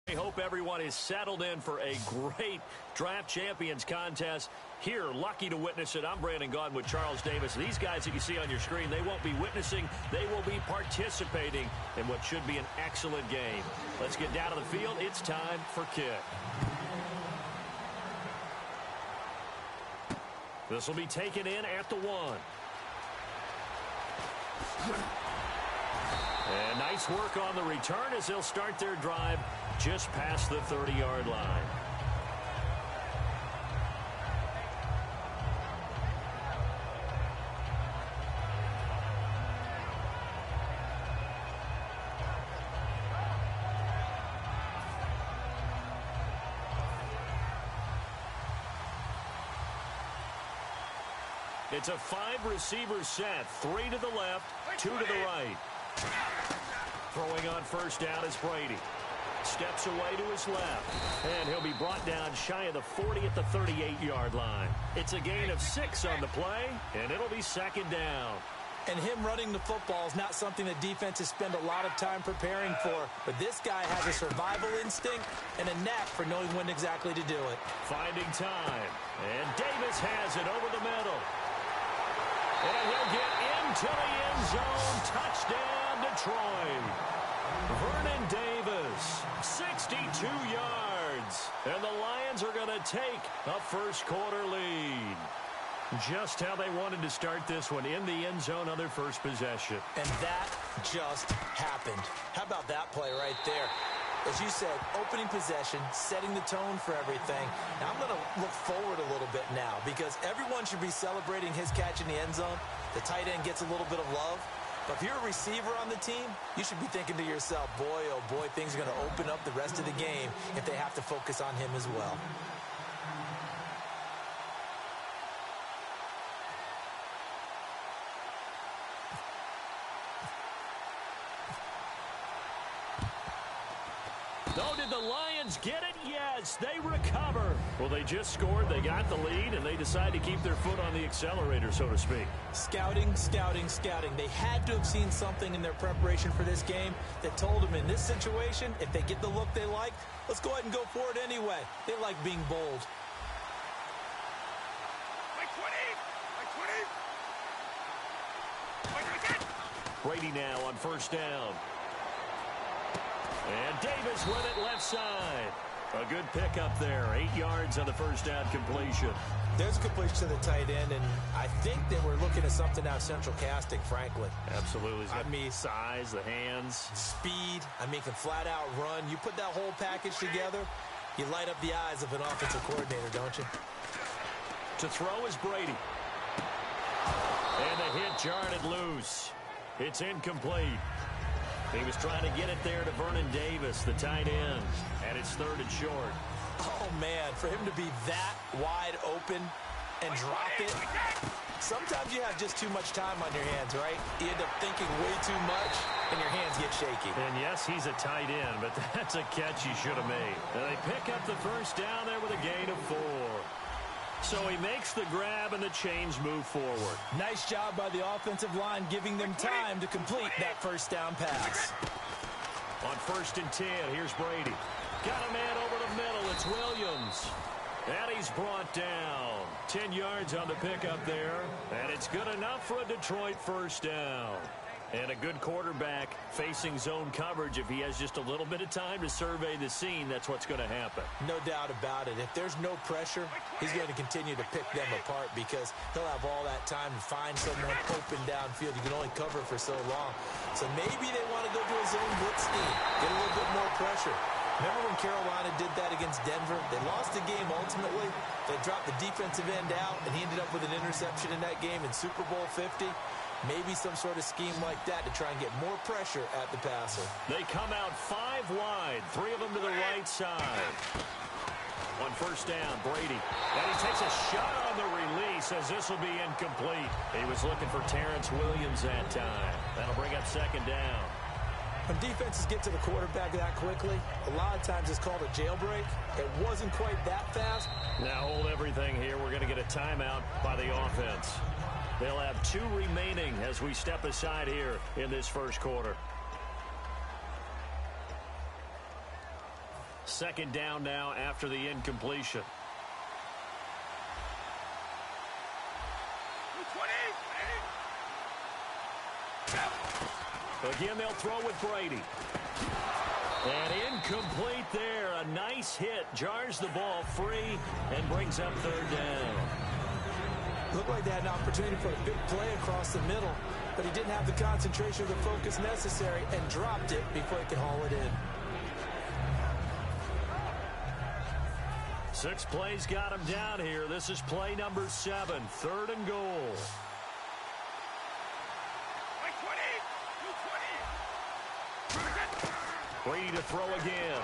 I hope everyone is settled in for a great Draft Champions contest. Here, lucky to witness it, I'm Brandon Gaudin with Charles Davis. These guys that you see on your screen, they won't be witnessing, they will be participating in what should be an excellent game. Let's get down to the field. It's time for kick. This will be taken in at the 1. And nice work on the return as they'll start their drive just past the 30-yard line. It's a 5-receiver set, 3 to the left, 2 to the right. Throwing on first down is Brady. Steps away to his left. And he'll be brought down shy of the 40 at the 38-yard line. It's a gain of 6 on the play, and it'll be second down. And him running the football is not something that defenses spend a lot of time preparing for. But this guy has a survival instinct and a knack for knowing when exactly to do it. Finding time. And Davis has it over the middle. And he'll get into the end zone. Touchdown, Detroit. Vernon Davis, 62 yards. And the Lions are going to take a first-quarter lead. Just how they wanted to start this one, in the end zone on their first possession. And that just happened. How about that play right there? As you said, opening possession, setting the tone for everything. Now I'm going to look forward a little bit now because everyone should be celebrating his catch in the end zone. The tight end gets a little bit of love. But if you're a receiver on the team, you should be thinking to yourself, boy, oh boy, things are going to open up the rest of the game if they have to focus on him as well. Oh, did the Lions get it? Yes, they recover. Well, they just scored, they got the lead, and they decide to keep their foot on the accelerator, so to speak. Scouting, scouting, scouting. They had to have seen something in their preparation for this game that told them in this situation, if they get the look they like, let's go ahead and go for it anyway. They like being bold. Brady now on first down. And Davis with it left side. A good pickup there. 8 yards on the first down completion. There's a completion to the tight end, and I think that we're looking at something out of central casting, frankly. Absolutely. He's got size, the hands. Speed. I mean, can flat out run. You put that whole package together, you light up the eyes of an offensive coordinator, don't you? To throw is Brady. And the hit jarred it loose. It's incomplete. He was trying to get it there to Vernon Davis, the tight end, and it's 3rd and short. Oh, man, for him to be that wide open and drop it. Sometimes you have just too much time on your hands, right? You end up thinking way too much, and your hands get shaky. And, yes, he's a tight end, but that's a catch he should have made. And they pick up the first down there with a gain of 4. So he makes the grab and the chains move forward. Nice job by the offensive line giving them time to complete that first down pass. On 1st and 10, here's Brady. Got a man over the middle. It's Williams. And he's brought down. 10 yards on the pickup there. And it's good enough for a Detroit first down. And a good quarterback facing zone coverage. If he has just a little bit of time to survey the scene, that's what's going to happen. No doubt about it. If there's no pressure, he's going to continue to pick them apart because he'll have all that time to find someone open downfield. You can only cover for so long. So maybe they want to go to a zone blitz scheme, get a little bit more pressure. Remember when Carolina did that against Denver? They lost the game ultimately. They dropped the defensive end out, and he ended up with an interception in that game in Super Bowl 50. Maybe some sort of scheme like that to try and get more pressure at the passer. They come out 5 wide, 3 of them to the right side. On first down, Brady. And he takes a shot on the release as this will be incomplete. He was looking for Terrence Williams that time. That'll bring up second down. When defenses get to the quarterback that quickly, a lot of times it's called a jailbreak. It wasn't quite that fast. Now hold everything here. We're going to get a timeout by the offense. They'll have 2 remaining as we step aside here in this first quarter. Second down now after the incompletion. Again, they'll throw with Brady. And incomplete there. A nice hit. Jars the ball free and brings up third down. Looked like they had an opportunity for a big play across the middle, but he didn't have the concentration or the focus necessary and dropped it before he could haul it in. 6 plays got him down here. This is play number 7. Third and goal. Brady to throw again.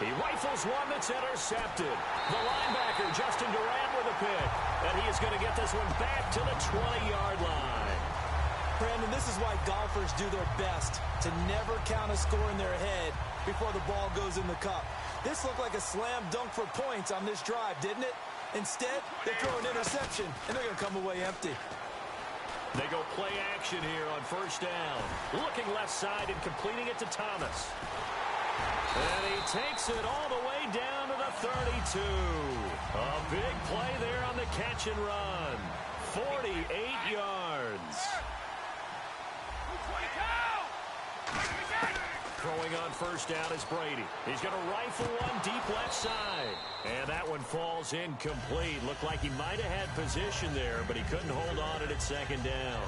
He rifles one that's intercepted. The linebacker, Justin Durant, with a pick. And he is going to get this one back to the 20-yard line. Brandon, this is why golfers do their best to never count a score in their head before the ball goes in the cup. This looked like a slam dunk for points on this drive, didn't it? Instead, they throw an interception, and they're going to come away empty. They go play action here on first down. Looking left side and completing it to Thomas. And he takes it all the way down to the 32. A big play there on the catch and run. 48 yards. Throwing on first down is Brady. He's going to rifle one deep left side. And that one falls incomplete. Looked like he might have had position there, but he couldn't hold on it at second down.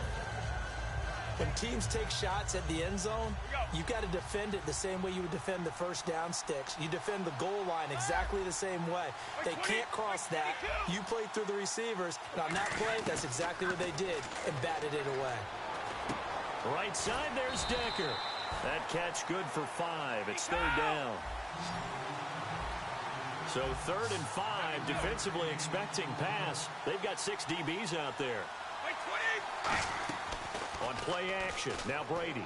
When teams take shots at the end zone, you've got to defend it the same way you would defend the first down sticks. You defend the goal line exactly the same way. They can't cross that. You play through the receivers. And on that play, that's exactly what they did and batted it away. Right side, there's Decker. That catch good for 5. It's third down. So 3rd and 5, defensively expecting pass. They've got 6 DBs out there. On play action, now Brady.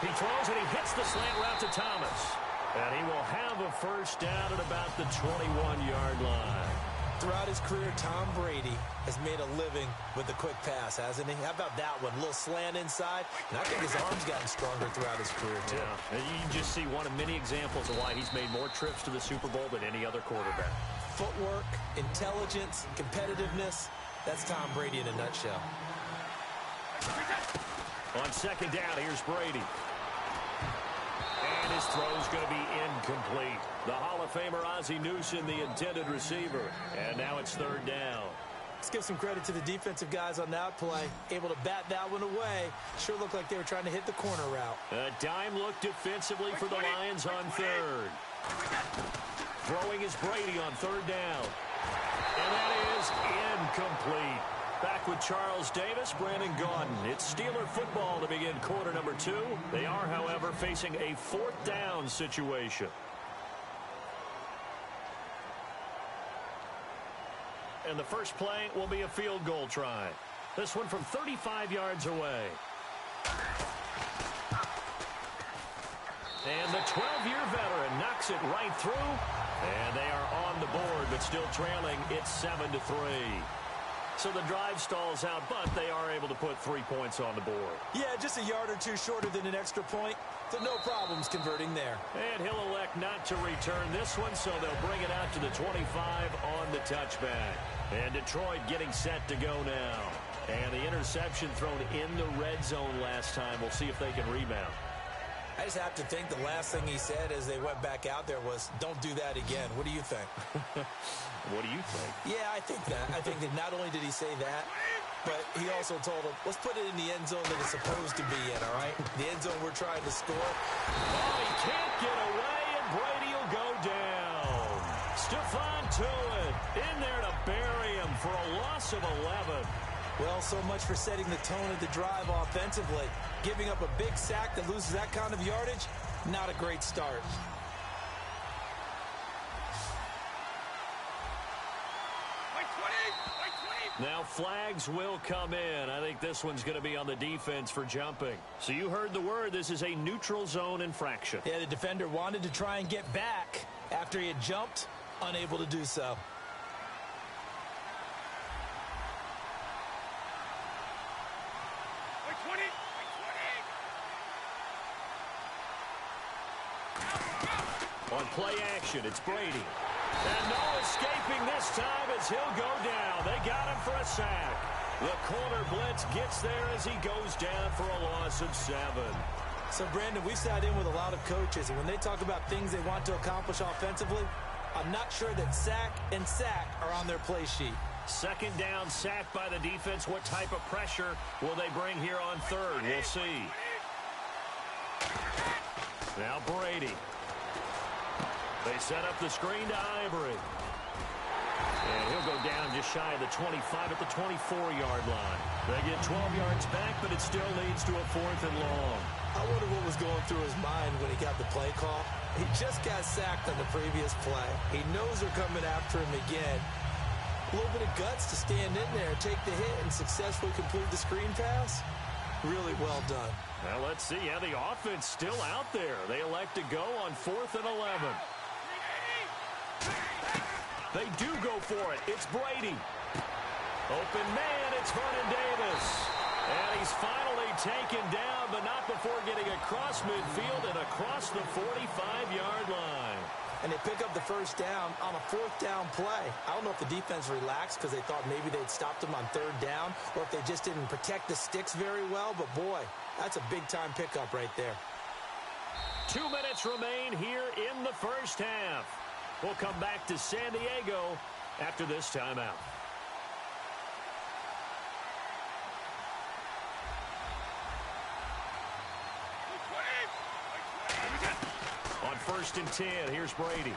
He throws and he hits the slant route to Thomas. And he will have a first down at about the 21-yard line. Throughout his career, Tom Brady has made a living with the quick pass, hasn't he? How about that one? A little slant inside. And I think his arm's gotten stronger throughout his career, too. Yeah, and you can just see one of many examples of why he's made more trips to the Super Bowl than any other quarterback. Footwork, intelligence, competitiveness. That's Tom Brady in a nutshell. On second down, here's Brady. And his throw's going to be incomplete. The Hall of Famer Ozzie Newsome, the intended receiver. And now it's third down. Let's give some credit to the defensive guys on that play. Able to bat that one away. Sure looked like they were trying to hit the corner route. A dime look defensively for the Lions on third. Throwing is Brady on third down. And that is incomplete. Back with Charles Davis, Brandon Gaudin. It's Steeler football to begin quarter number 2. They are, however, facing a 4th down situation. And the first play will be a field goal try. This one from 35 yards away. And the 12-year veteran knocks it right through. And they are on the board, but still trailing. It's 7-3. So the drive stalls out, but they are able to put 3 points on the board. Yeah, just a yard or two shorter than an extra point. So no problems converting there. And he'll elect not to return this one, so they'll bring it out to the 25 on the touchback. And Detroit getting set to go now. And the interception thrown in the red zone last time. We'll see if they can rebound. I just have to think the last thing he said as they went back out there was, don't do that again. What do you think? What do you think? Yeah, I think that. I think that not only did he say that, but he also told him, let's put it in the end zone that it's supposed to be in, all right? The end zone we're trying to score. Oh, he can't get away, and Brady will go down. Stephon Tuitt in there to bury him for a loss of 11. Well, so much for setting the tone of the drive offensively. Giving up a big sack that loses that kind of yardage, not a great start. Now flags will come in. I think this one's going to be on the defense for jumping. So you heard the word. This is a neutral zone infraction. Yeah, the defender wanted to try and get back after he had jumped, unable to do so. On play action, it's Brady. And no escaping this time as he'll go down. They got him for a sack. The corner blitz gets there as he goes down for a loss of 7. So, Brandon, we sat in with a lot of coaches, and when they talk about things they want to accomplish offensively, I'm not sure that sack and sack are on their play sheet. Second down, sack by the defense. What type of pressure will they bring here on third? We'll see. Now Brady. They set up the screen to Ivory. And he'll go down just shy of the 25 at the 24-yard line. They get 12 yards back, but it still leads to a 4th and long. I wonder what was going through his mind when he got the play call. He just got sacked on the previous play. He knows they're coming after him again. A little bit of guts to stand in there, take the hit, and successfully complete the screen pass. Really well done. Well, let's see. Yeah, the offense still out there. They elect to go on 4th and 11. They do go for it. It's Brady. Open man, it's Vernon Davis. And he's finally taken down, but not before getting across midfield and across the 45-yard line. And they pick up the first down on a 4th down play. I don't know if the defense relaxed because they thought maybe they'd stopped them on 3rd down, or if they just didn't protect the sticks very well. But, boy, that's a big-time pickup right there. 2 minutes remain here in the first half. We'll come back to San Diego after this timeout. On 1st and 10, here's Brady.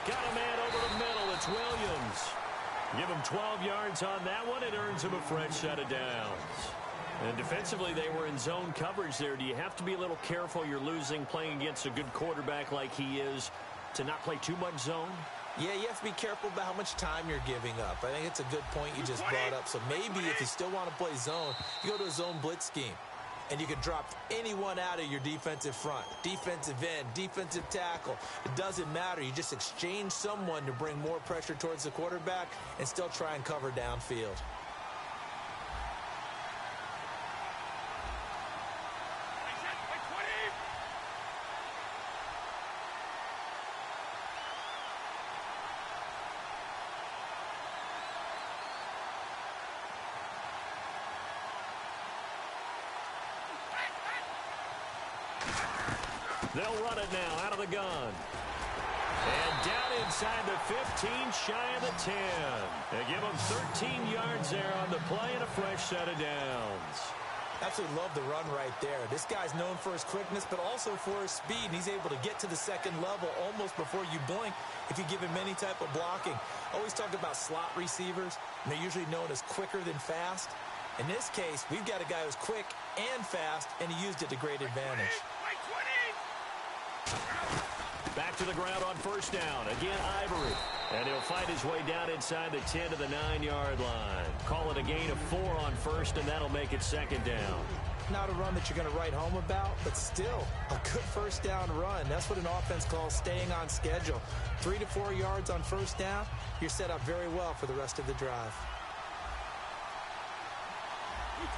Got a man over the middle. It's Williams. Give him 12 yards on that one. It earns him a fresh set of downs. And defensively, they were in zone coverage there. Do you have to be a little careful? You're losing playing against a good quarterback like he is to not play too much zone? Yeah, you have to be careful about how much time you're giving up. I think it's a good point you just brought up. So maybe if you still want to play zone, you go to a zone blitz scheme. And you can drop anyone out of your defensive front. Defensive end, defensive tackle. It doesn't matter. You just exchange someone to bring more pressure towards the quarterback and still try and cover downfield. They'll run it now out of the gun. And down inside the 15, shy of the 10. They give them 13 yards there on the play and a fresh set of downs. Absolutely love the run right there. This guy's known for his quickness, but also for his speed. He's able to get to the second level almost before you blink if you give him any type of blocking. Always talk about slot receivers, and they're usually known as quicker than fast. In this case, we've got a guy who's quick and fast, and he used it to great advantage. Back to the ground on 1st down. Again, Ivory. And he'll fight his way down inside the 10 to the 9-yard line. Call it a gain of 4 on 1st, and that'll make it 2nd down. Not a run that you're going to write home about, but still a good 1st down run. That's what an offense calls staying on schedule. 3 to 4 yards on 1st down, you're set up very well for the rest of the drive.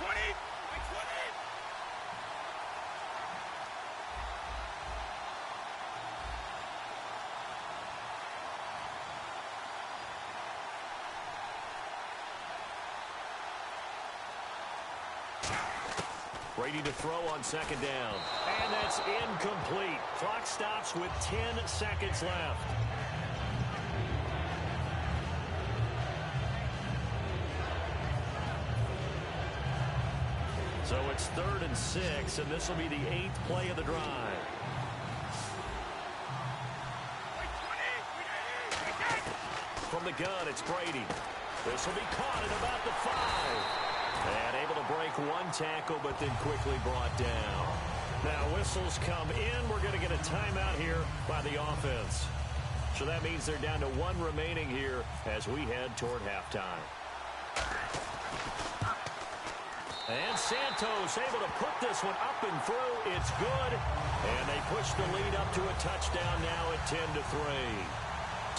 20! Brady to throw on 2nd down. And that's incomplete. Clock stops with 10 seconds left. So it's 3rd and 6, and this will be the 8th play of the drive. From the gun, it's Brady. This will be caught at about the 5. And able to break one tackle, but then quickly brought down. Now whistles come in. We're going to get a timeout here by the offense. So that means they're down to 1 remaining here as we head toward halftime. And Santos able to put this one up and through. It's good. And they push the lead up to a touchdown now at 10-3.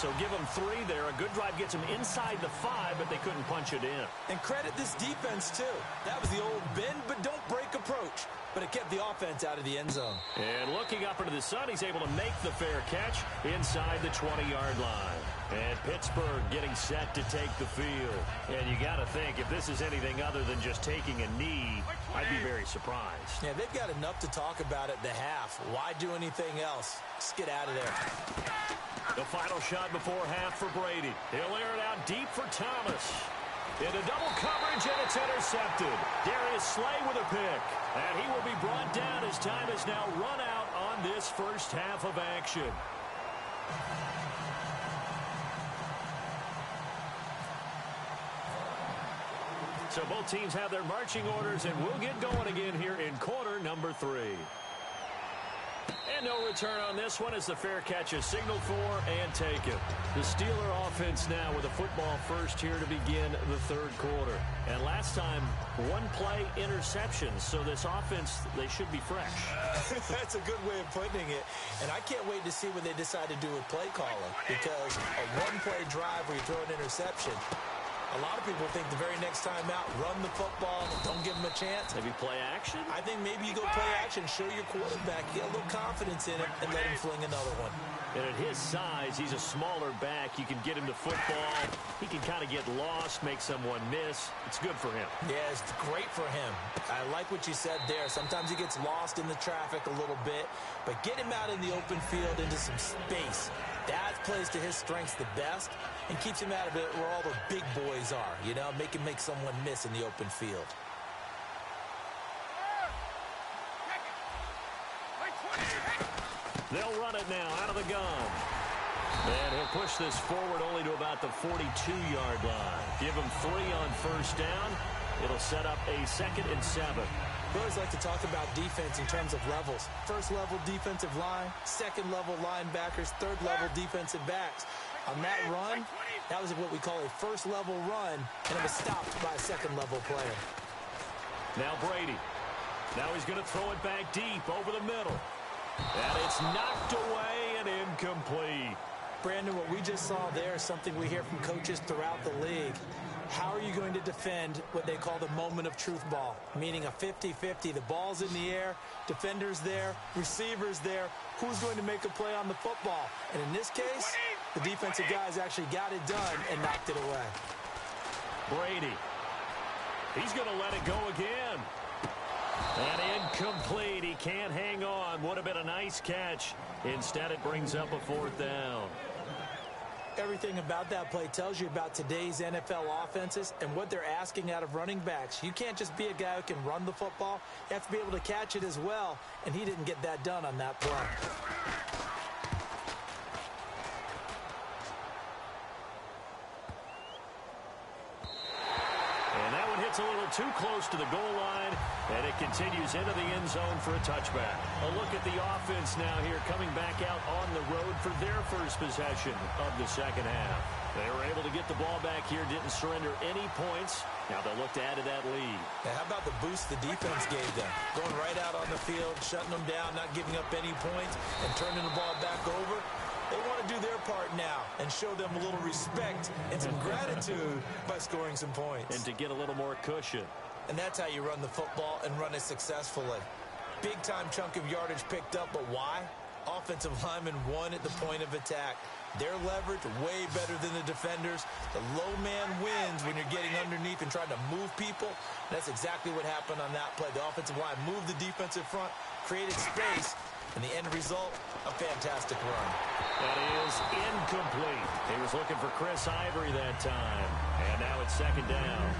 So give them 3 there. A good drive gets them inside the 5, but they couldn't punch it in. And credit this defense, too. That was the old bend but don't break approach. But it kept the offense out of the end zone. And looking up into the sun, he's able to make the fair catch inside the 20-yard line. And Pittsburgh getting set to take the field. And you got to think, if this is anything other than just taking a knee, I'd be very surprised. Yeah, they've got enough to talk about at the half. Why do anything else? Just get out of there. The final shot before half for Brady. He'll air it out deep for Thomas. Into double coverage, and it's intercepted. Darius Slay with a pick. And he will be brought down as time has now run out on this first half of action. So both teams have their marching orders, and we'll get going again here in quarter number 3. And no return on this one as the fair catch is signaled for and taken. The Steeler offense now with a football first here to begin the third quarter. And last time, 1-play interceptions. So this offense, they should be fresh. That's a good way of putting it. And I can't wait to see what they decide to do with play calling. Because a 1-play drive where you throw an interception, a lot of people think the very next time out, run the football, don't give them a chance. Maybe play action? I think maybe you go play action, show your quarterback, get a little confidence in him, and let him fling another one. And at his size, he's a smaller back. You can get him to football. He can kind of get lost, make someone miss. It's good for him. Yeah, it's great for him. I like what you said there. Sometimes he gets lost in the traffic a little bit, but get him out in the open field into some space. That plays to his strengths the best and keeps him out of it where all the big boys are, you know, make him make someone miss in the open field. They'll run it now out of the gun. And he'll push this forward only to about the 42-yard line. Give him 3 on first down. It'll set up a 2nd and 7. We always like to talk about defense in terms of levels. First level defensive line, second level linebackers, third level defensive backs. On that run, that was what we call a first level run, and it was stopped by a second level player. Now Brady. Now he's going to throw it back deep over the middle. And it's knocked away and incomplete. Brandon, what we just saw there is something we hear from coaches throughout the league. How are you going to defend what they call the moment of truth ball, meaning a 50-50? The ball's in the air, defenders there, receivers there. Who's going to make a play on the football? And in this case, the defensive guys actually got it done and knocked it away. Brady. He's going to let it go again. And incomplete. He can't hang on. Would have been a nice catch. Instead, it brings up a 4th down. Everything about that play tells you about today's NFL offenses and what they're asking out of running backs. You can't just be a guy who can run the football. You have to be able to catch it as well, and he didn't get that done on that play. And that one hits a little too close to the goal line, and it continues into the end zone for a touchback. A look at the offense now here, coming back out on the road for their first possession of the second half. They were able to get the ball back here, didn't surrender any points. Now they'll look to add to that lead. Now, how about the boost the defense gave them? Going right out on the field, shutting them down, not giving up any points, and turning the ball back over. They want to do their part now and show them a little respect and some gratitude by scoring some points. And to get a little more cushion. And that's how you run the football and run it successfully. Big-time chunk of yardage picked up, but why? Offensive linemen won at the point of attack. Their leverage way better than the defenders. The low man wins when you're getting underneath and trying to move people. And that's exactly what happened on that play. The offensive line moved the defensive front, created space, and the end result, a fantastic run. That is incomplete. He was looking for Chris Ivory that time. And now it's 2nd down.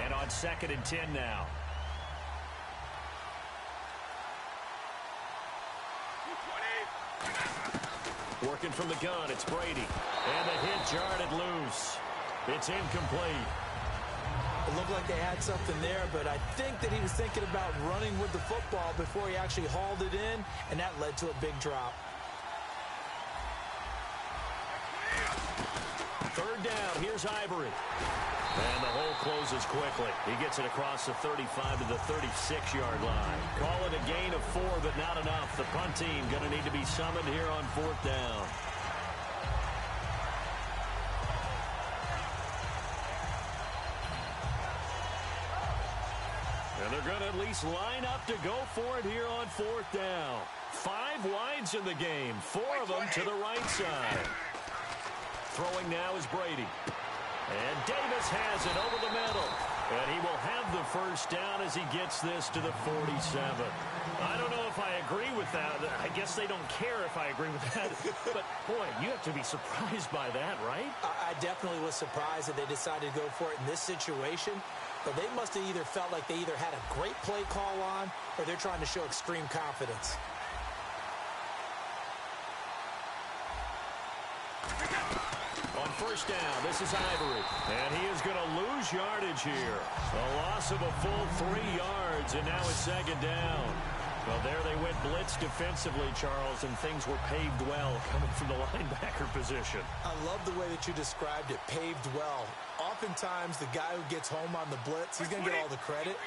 And on 2nd and 10 now. Working from the gun, it's Brady. And the hit jarred it loose. It's incomplete. It looked like they had something there, but I think that he was thinking about running with the football before he actually hauled it in, and that led to a big drop. 3rd down, here's Ivory. And the hole closes quickly. He gets it across the 35 to the 36-yard line. Call it a gain of 4, but not enough. The punt team going to need to be summoned here on 4th down. And they're going to at least line up to go for it here on 4th down. 5 wides in the game, 4 of them to the right side. Throwing now is Brady. And Davis has it over the middle. And he will have the first down as he gets this to the 47. I don't know if I agree with that. I guess they don't care if I agree with that. But, boy, you have to be surprised by that, right? I definitely was surprised that they decided to go for it in this situation. But they must have either felt like they either had a great play call on or they're trying to show extreme confidence. On first down, this is Ivory. And he is going to lose yardage here. A loss of a full 3 yards, and now it's 2nd down. Well, there they went blitz defensively, Charles, and things were paved well coming from the linebacker position. I love the way that you described it, paved well. Oftentimes, the guy who gets home on the blitz, he's going to get all the credit.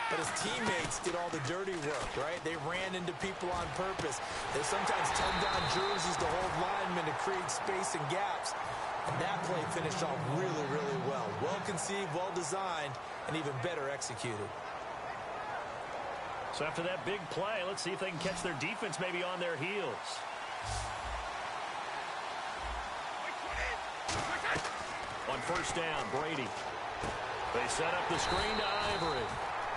But his teammates did all the dirty work, right? They ran into people on purpose. They sometimes tugged down jerseys to hold linemen to create space and gaps. And that play finished off really, really well. Well-conceived, well-designed, and even better executed. So after that big play, let's see if they can catch their defense maybe on their heels. On first down, Brady. They set up the screen to Ivory.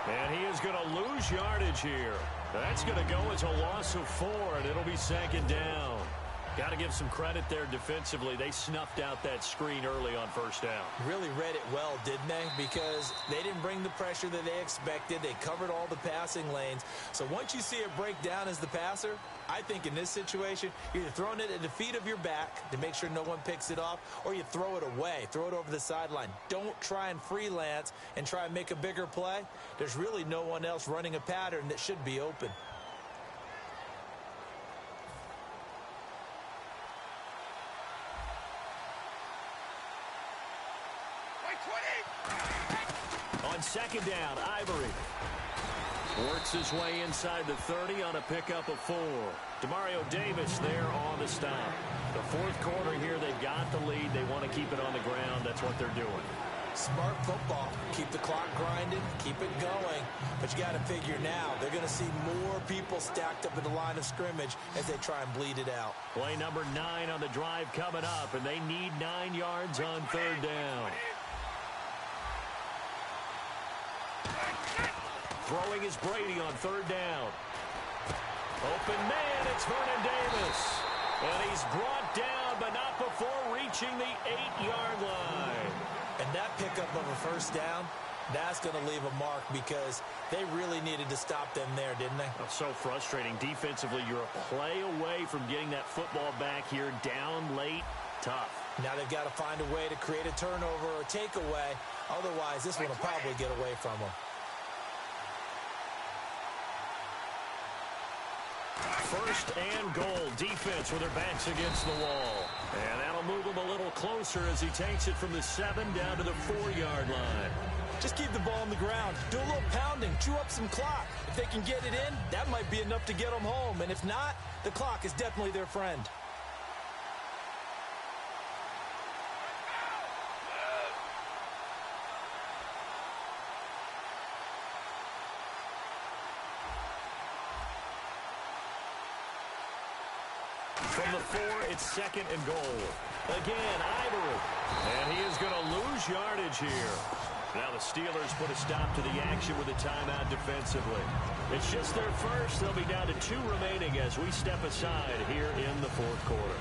And he is going to lose yardage here. That's going to go as a loss of 4, and it'll be 2nd down. Got to give some credit there defensively. They snuffed out that screen early on first down. Really read it well, didn't they? Because they didn't bring the pressure that they expected. They covered all the passing lanes. So once you see it break down as the passer, I think in this situation, you're either throwing it at the feet of your back to make sure no one picks it off, or you throw it away, throw it over the sideline. Don't try and freelance and try and make a bigger play. There's really no one else running a pattern that should be open. On 2nd down, Ivory works his way inside the 30 on a pickup of 4. Demario Davis there on the stop. The 4th quarter here, they've got the lead. They want to keep it on the ground. That's what they're doing. Smart football. Keep the clock grinding, keep it going. But you got to figure now, they're going to see more people stacked up in the line of scrimmage as they try and bleed it out. Play number 9 on the drive coming up, and they need 9 yards on 3rd down. Throwing is Brady on 3rd down. Open man, it's Vernon Davis. And he's brought down, but not before reaching the 8-yard line. And that pickup of a first down, that's going to leave a mark because they really needed to stop them there, didn't they? Oh, so frustrating. Defensively, you're a play away from getting that football back here down late. Tough. Now they've got to find a way to create a turnover or takeaway. Otherwise, this one will probably get away from them. First and goal. Defense with their backs against the wall. And that'll move him a little closer as he takes it from the 7 down to the 4-yard line. Just keep the ball on the ground. Do a little pounding. Chew up some clock. If they can get it in, that might be enough to get them home. And if not, the clock is definitely their friend. From the 4, it's 2nd and goal. Again, Ivory. And he is going to lose yardage here. Now the Steelers put a stop to the action with a timeout defensively. It's just their first. They'll be down to 2 remaining as we step aside here in the 4th quarter.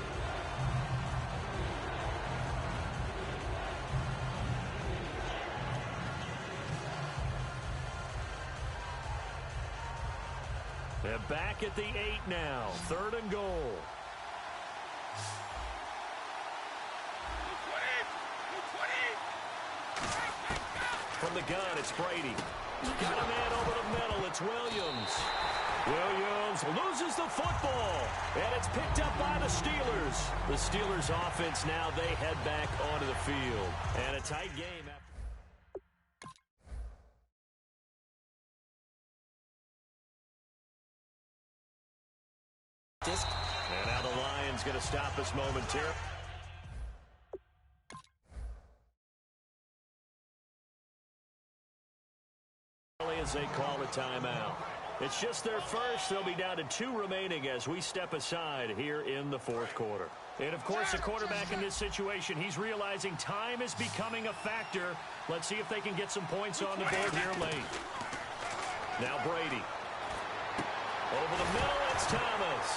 They're back at the 8 now. 3rd and goal. From the gun, it's Brady. Got a man over the middle. It's Williams. Williams loses the football. And it's picked up by the Steelers. The Steelers offense now, they head back onto the field. And a tight game. going to stop us momentarily as they call a timeout. It's just their first. They'll be down to 2 remaining as we step aside here in the fourth quarter. And, of course, the quarterback in this situation, he's realizing time is becoming a factor. Let's see if they can get some points on the board here late. Now Brady. Over the middle, it's Thomas.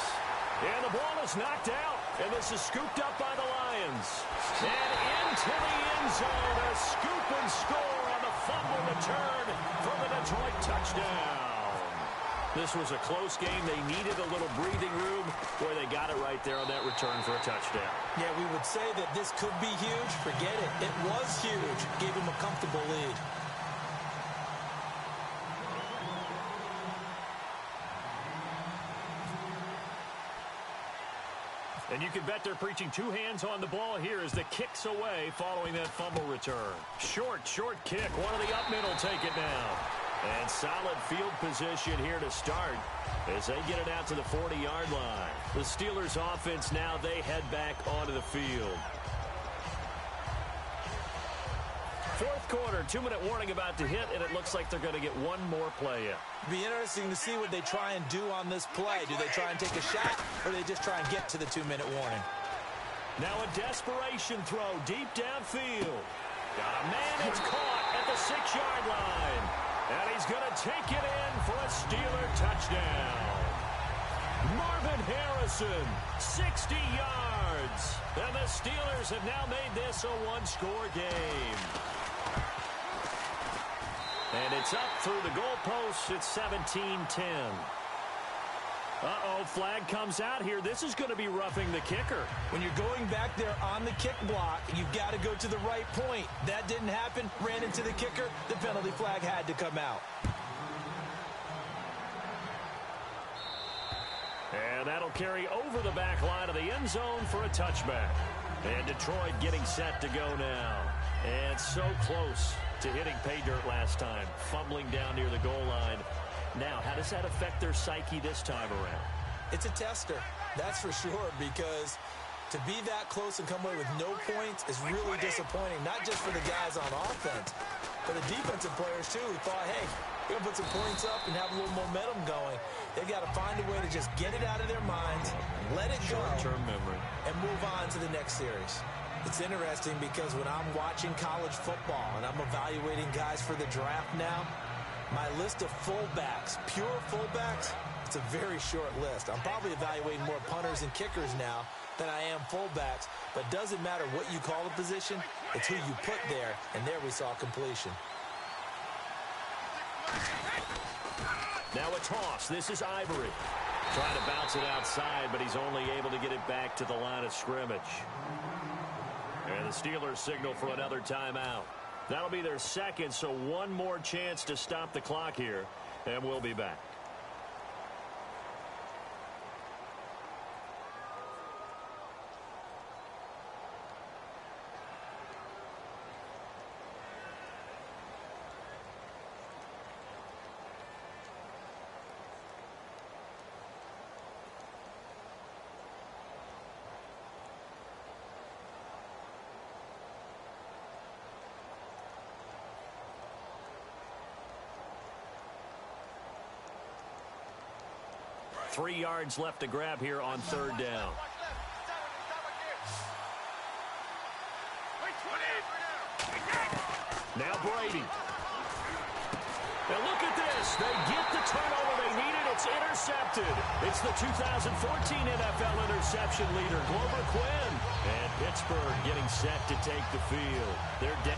And the ball is knocked out. And this is scooped up by the Lions. And into the end zone. A scoop and score on the fumble return for the Detroit touchdown. This was a close game. They needed a little breathing room where they got it right there on that return for a touchdown. Yeah, we would say that this could be huge. Forget it. It was huge. Gave him a comfortable lead. And you can bet they're preaching 2 hands on the ball here as the kick's away following that fumble return. Short kick. One of the up middle take it now. And solid field position here to start as they get it out to the 40-yard line. The Steelers offense now, they head back onto the field. Fourth quarter, 2-minute warning about to hit, and it looks like they're going to get one more play in. It'll be interesting to see what they try and do on this play. Do they try and take a shot, or do they just try and get to the 2-minute warning? Now a desperation throw deep downfield. Got a man that's caught at the 6-yard line. And he's going to take it in for a Steeler touchdown. Marvin Harrison, 60 yards. And the Steelers have now made this a 1-score game. And it's up through the goalposts. It's 17-10. Uh-oh, flag comes out here. This is going to be roughing the kicker. When you're going back there on the kick block, you've got to go to the right point. That didn't happen. Ran into the kicker. The penalty flag had to come out. And that'll carry over the back line of the end zone for a touchback. And Detroit getting set to go now. And so close to hitting pay dirt last time. Fumbling down near the goal line. Now, how does that affect their psyche this time around? It's a tester, that's for sure, because to be that close and come away with no points is really disappointing, not just for the guys on offense, but the defensive players, too, who thought, hey, we're going to put some points up and have a little momentum going. They've got to find a way to just get it out of their minds, let it go, short-term memory, and move on to the next series. It's interesting because when I'm watching college football and I'm evaluating guys for the draft now, my list of fullbacks, pure fullbacks, it's a very short list. I'm probably evaluating more punters and kickers now than I am fullbacks, but it doesn't matter what you call the position, it's who you put there, and there we saw completion. Now a toss. This is Ivory. Trying to bounce it outside, but he's only able to get it back to the line of scrimmage. And the Steelers signal for another timeout. That'll be their second, so one more chance to stop the clock here, and we'll be back. Three yards left to grab here on third down. Now Brady. And look at this. They get the turnover they needed. It's intercepted. It's the 2014 NFL interception leader, Glover Quinn. And Pittsburgh getting set to take the field. They're down.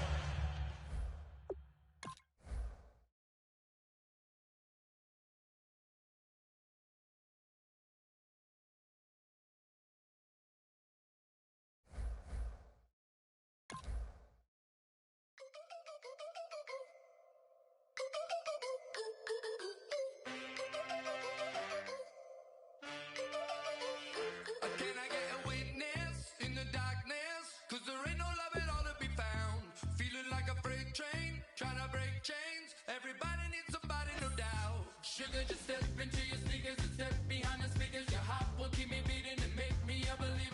Sugar, just step into your sneakers and step behind the speakers. Your heart will keep me beating and make me a believer.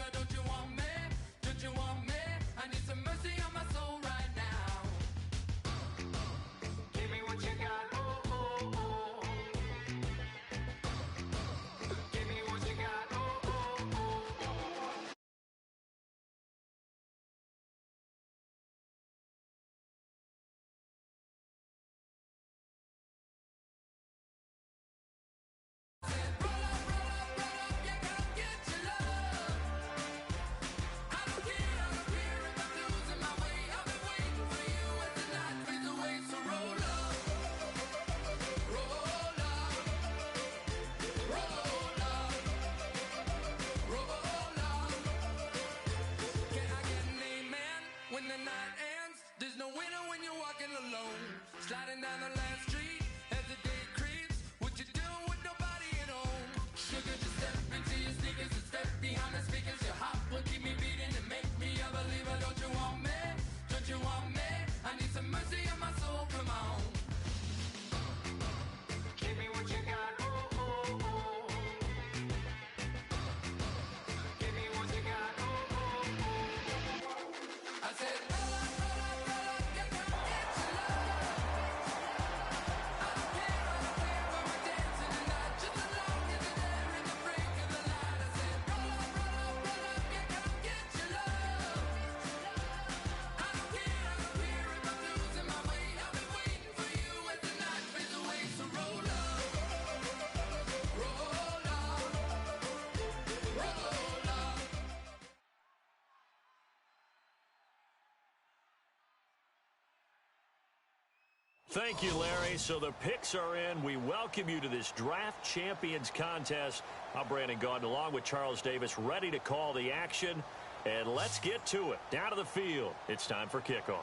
Thank you, Larry. So the picks are in. We welcome you to this Draft Champions contest. I'm Brandon Gaudin along with Charles Davis, ready to call the action. And let's get to it. Down to the field. It's time for kickoff.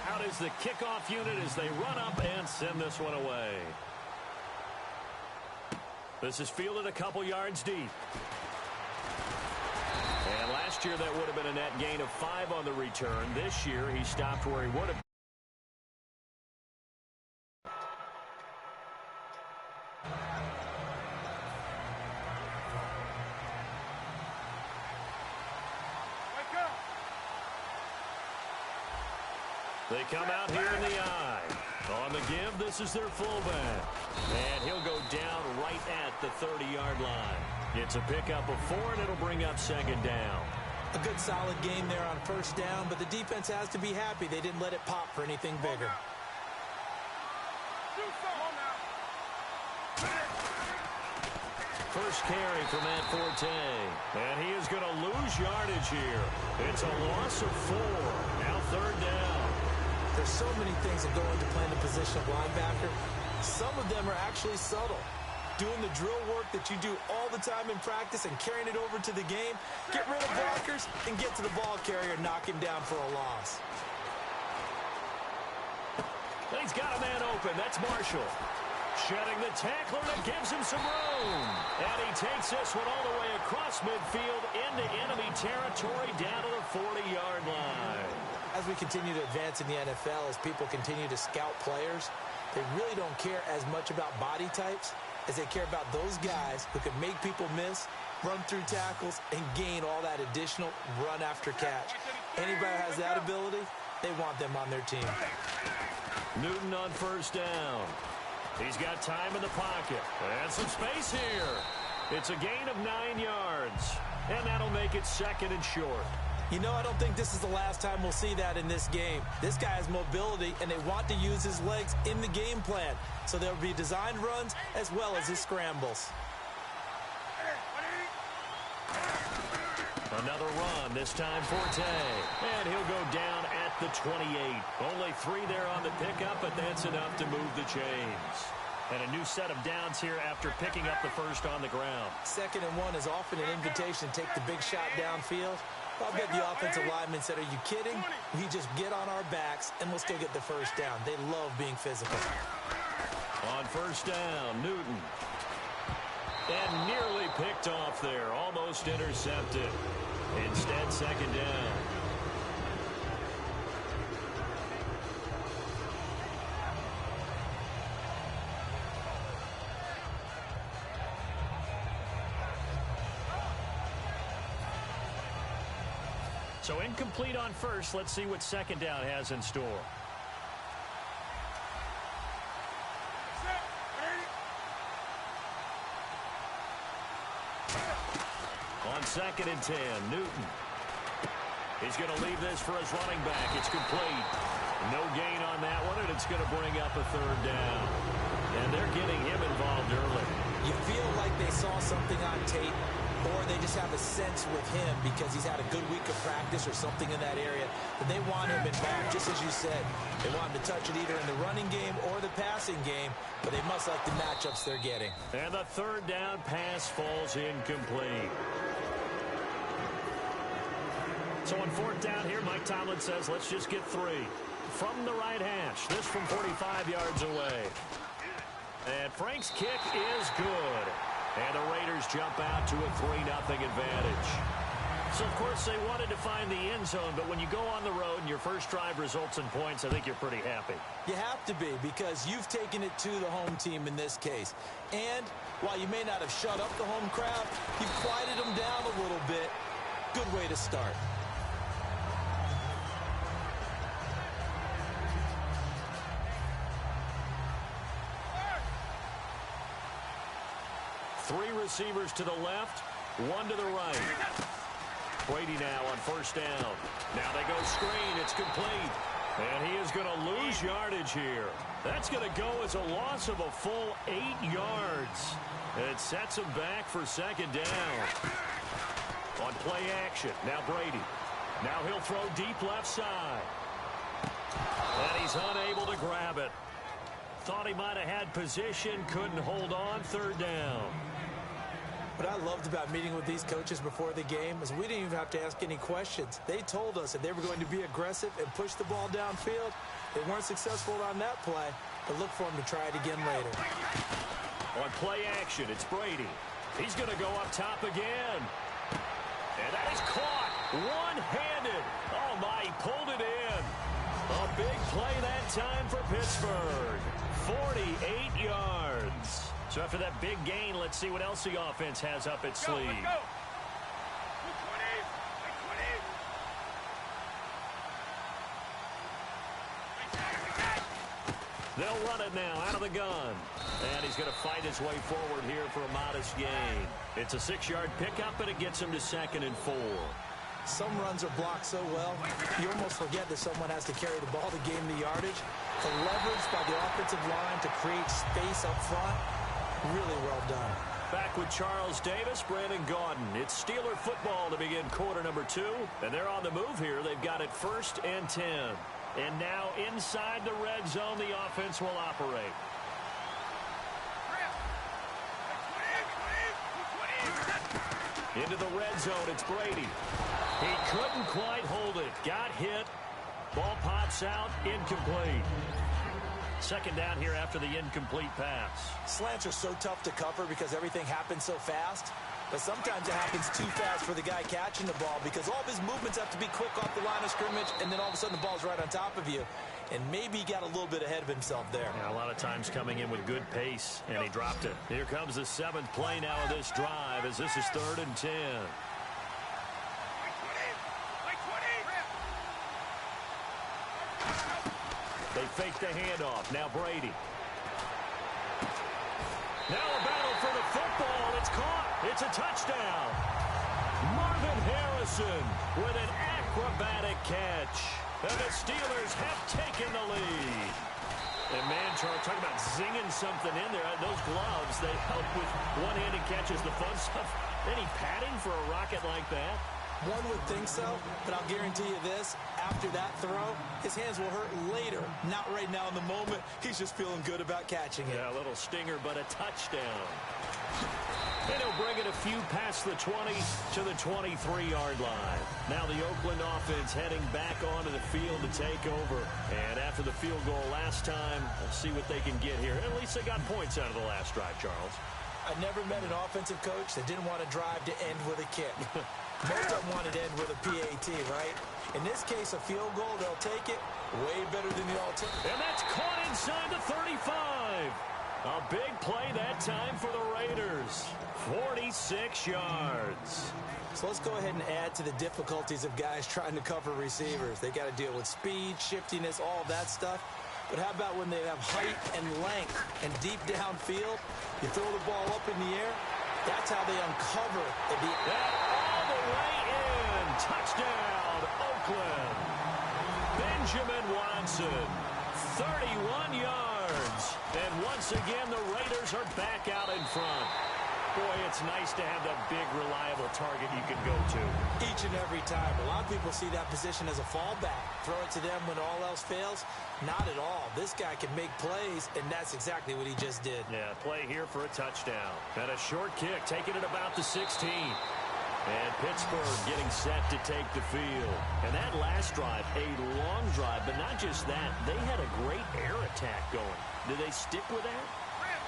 Out is the kickoff unit as they run up and send this one away. This is fielded a couple yards deep. And last year that would have been a net gain of 5 on the return. This year he stopped where he would have. They come out here in the eye. On the give, this is their fullback. And he'll go down right at the 30-yard line. It's a pickup of 4, and it'll bring up second down. A good solid game there on first down, but the defense has to be happy they didn't let it pop for anything bigger. First carry for Matt Forte. And he is going to lose yardage here. It's a loss of 4. Now third down. There's so many things that go into playing the position of linebacker. Some of them are actually subtle. Doing the drill work that you do all the time in practice and carrying it over to the game. Get rid of blockers and get to the ball carrier and knock him down for a loss. He's got a man open. That's Marshall. Shedding the tackler that gives him some room. And he takes this one all the way across midfield into enemy territory down to the 40-yard line. As we continue to advance in the NFL, as people continue to scout players, they really don't care as much about body types as they care about those guys who can make people miss, run through tackles, and gain all that additional run after catch. Anybody who has that ability, they want them on their team. Newton on first down. He's got time in the pocket. And some space here. It's a gain of 9 yards. And that'll make it second and short. You know, I don't think this is the last time we'll see that in this game. This guy has mobility, and they want to use his legs in the game plan. So there'll be designed runs as well as his scrambles. Another run, this time Forte. And he'll go down at the 28. Only 3 there on the pickup, but that's enough to move the chains. And a new set of downs here after picking up the first on the ground. 2nd and 1 is often an invitation to take the big shot downfield. I'll bet the offensive lineman said, are you kidding? We just get on our backs, and we'll still get the first down. They love being physical. On first down, Newton. And nearly picked off there. Almost intercepted. Instead, second down. So incomplete on first. Let's see what second down has in store. On 2nd and 10, Newton. He's going to leave this for his running back. It's complete. No gain on that one, and it's going to bring up a third down. And they're getting him involved early. You feel like they saw something on tape, or they just have a sense with him because he's had a good week of practice or something in that area, that they want him involved, just as you said. They want him to touch it either in the running game or the passing game, but they must like the matchups they're getting. And the third down pass falls incomplete. So on 4th down here, Mike Tomlin says, let's just get 3. From the right hash, this from 45 yards away. And Frank's kick is good. And the Raiders jump out to a 3-0 advantage. So, of course, they wanted to find the end zone, but when you go on the road and your first drive results in points, I think you're pretty happy. You have to be, because you've taken it to the home team in this case. And while you may not have shut up the home crowd, you've quieted them down a little bit. Good way to start. Three receivers to the left, 1 to the right. Brady now on first down. Now they go screen. It's complete. And he is going to lose yardage here. That's going to go as a loss of a full 8 yards. It sets him back for second down. On play action, now Brady. Now he'll throw deep left side. And he's unable to grab it. Thought he might have had position, couldn't hold on, third down. What I loved about meeting with these coaches before the game is we didn't even have to ask any questions. They told us that they were going to be aggressive and push the ball downfield. They weren't successful on that play, but look for them to try it again later. On play action, it's Brady. He's going to go up top again. And that is caught one-handed. Oh, my, he pulled it in. A big play that time for Pittsburgh. 48 yards. So after that big gain, let's see what else the offense has up its sleeve. Let's go. They'll run it now out of the gun. And he's going to fight his way forward here for a modest gain. It's a 6-yard pickup, and it gets him to 2nd and 4. Some runs are blocked so well, you almost forget that someone has to carry the ball to gain the yardage. The leverage by the offensive line to create space up front, really well done. Back with Charles Davis, Brandon Gaudin. It's Steeler football to begin quarter number 2. And they're on the move here. They've got it 1st and 10. And now inside the red zone, the offense will operate. Into the red zone, it's Brady. He couldn't quite hold it. Got hit. Ball pops out, incomplete. Second down here after the incomplete pass. Slants are so tough to cover because everything happens so fast. But sometimes it happens too fast for the guy catching the ball because all of his movements have to be quick off the line of scrimmage, and then all of a sudden the ball's right on top of you. And maybe he got a little bit ahead of himself there. Yeah, a lot of times coming in with good pace, and he dropped it. Here comes the 7th play now of this drive as this is 3rd and 10. They fake the handoff. Now Brady. Now a battle for the football. It's caught. It's a touchdown. Marvin Harrison with an acrobatic catch. And the Steelers have taken the lead. And man, Charles, talking about zinging something in there. Those gloves, they help with one-handed catches, the fun stuff. Any padding for a rocket like that? One would think so, but I'll guarantee you this. After that throw, his hands will hurt later. Not right now in the moment. He's just feeling good about catching it. Yeah, a little stinger, but a touchdown. And he'll bring it a few past the 20 to the 23-yard line. Now the Oakland offense heading back onto the field to take over. And after the field goal last time, we'll see what they can get here. At least they got points out of the last drive, Charles. I never met an offensive coach that didn't want to drive to end with a kick. Most of them wanted to end with a PAT, right? In this case, a field goal, they'll take it. Way better than the alternative. And that's caught inside the 35. A big play that time for the Raiders. 46 yards. So let's go ahead and add to the difficulties of guys trying to cover receivers. They got to deal with speed, shiftiness, all of that stuff. But how about when they have height and length and deep downfield? You throw the ball up in the air. That's how they uncover the deep. All the way in. Touchdown, Oakland. Benjamin Watson, 31 yards. And once again, the Raiders are back out in front. Boy, it's nice to have that big, reliable target you can go to. Each and every time. A lot of people see that position as a fallback. Throw it to them when all else fails. Not at all. This guy can make plays, and that's exactly what he just did. Yeah, play here for a touchdown. And a short kick, taking it about the 16. And Pittsburgh getting set to take the field. And that last drive, a long drive, but not just that. They had a great air attack going. Did they stick with that?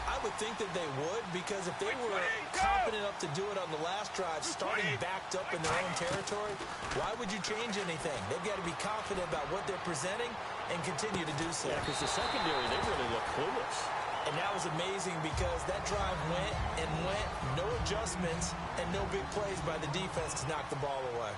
I would think that they would, because if they were confident enough to do it on the last drive, starting backed up in their own territory, why would you change anything? They've got to be confident about what they're presenting and continue to do so. Yeah, because the secondary, they really look clueless. And that was amazing because that drive went and went, no adjustments, and no big plays by the defense to knock the ball away.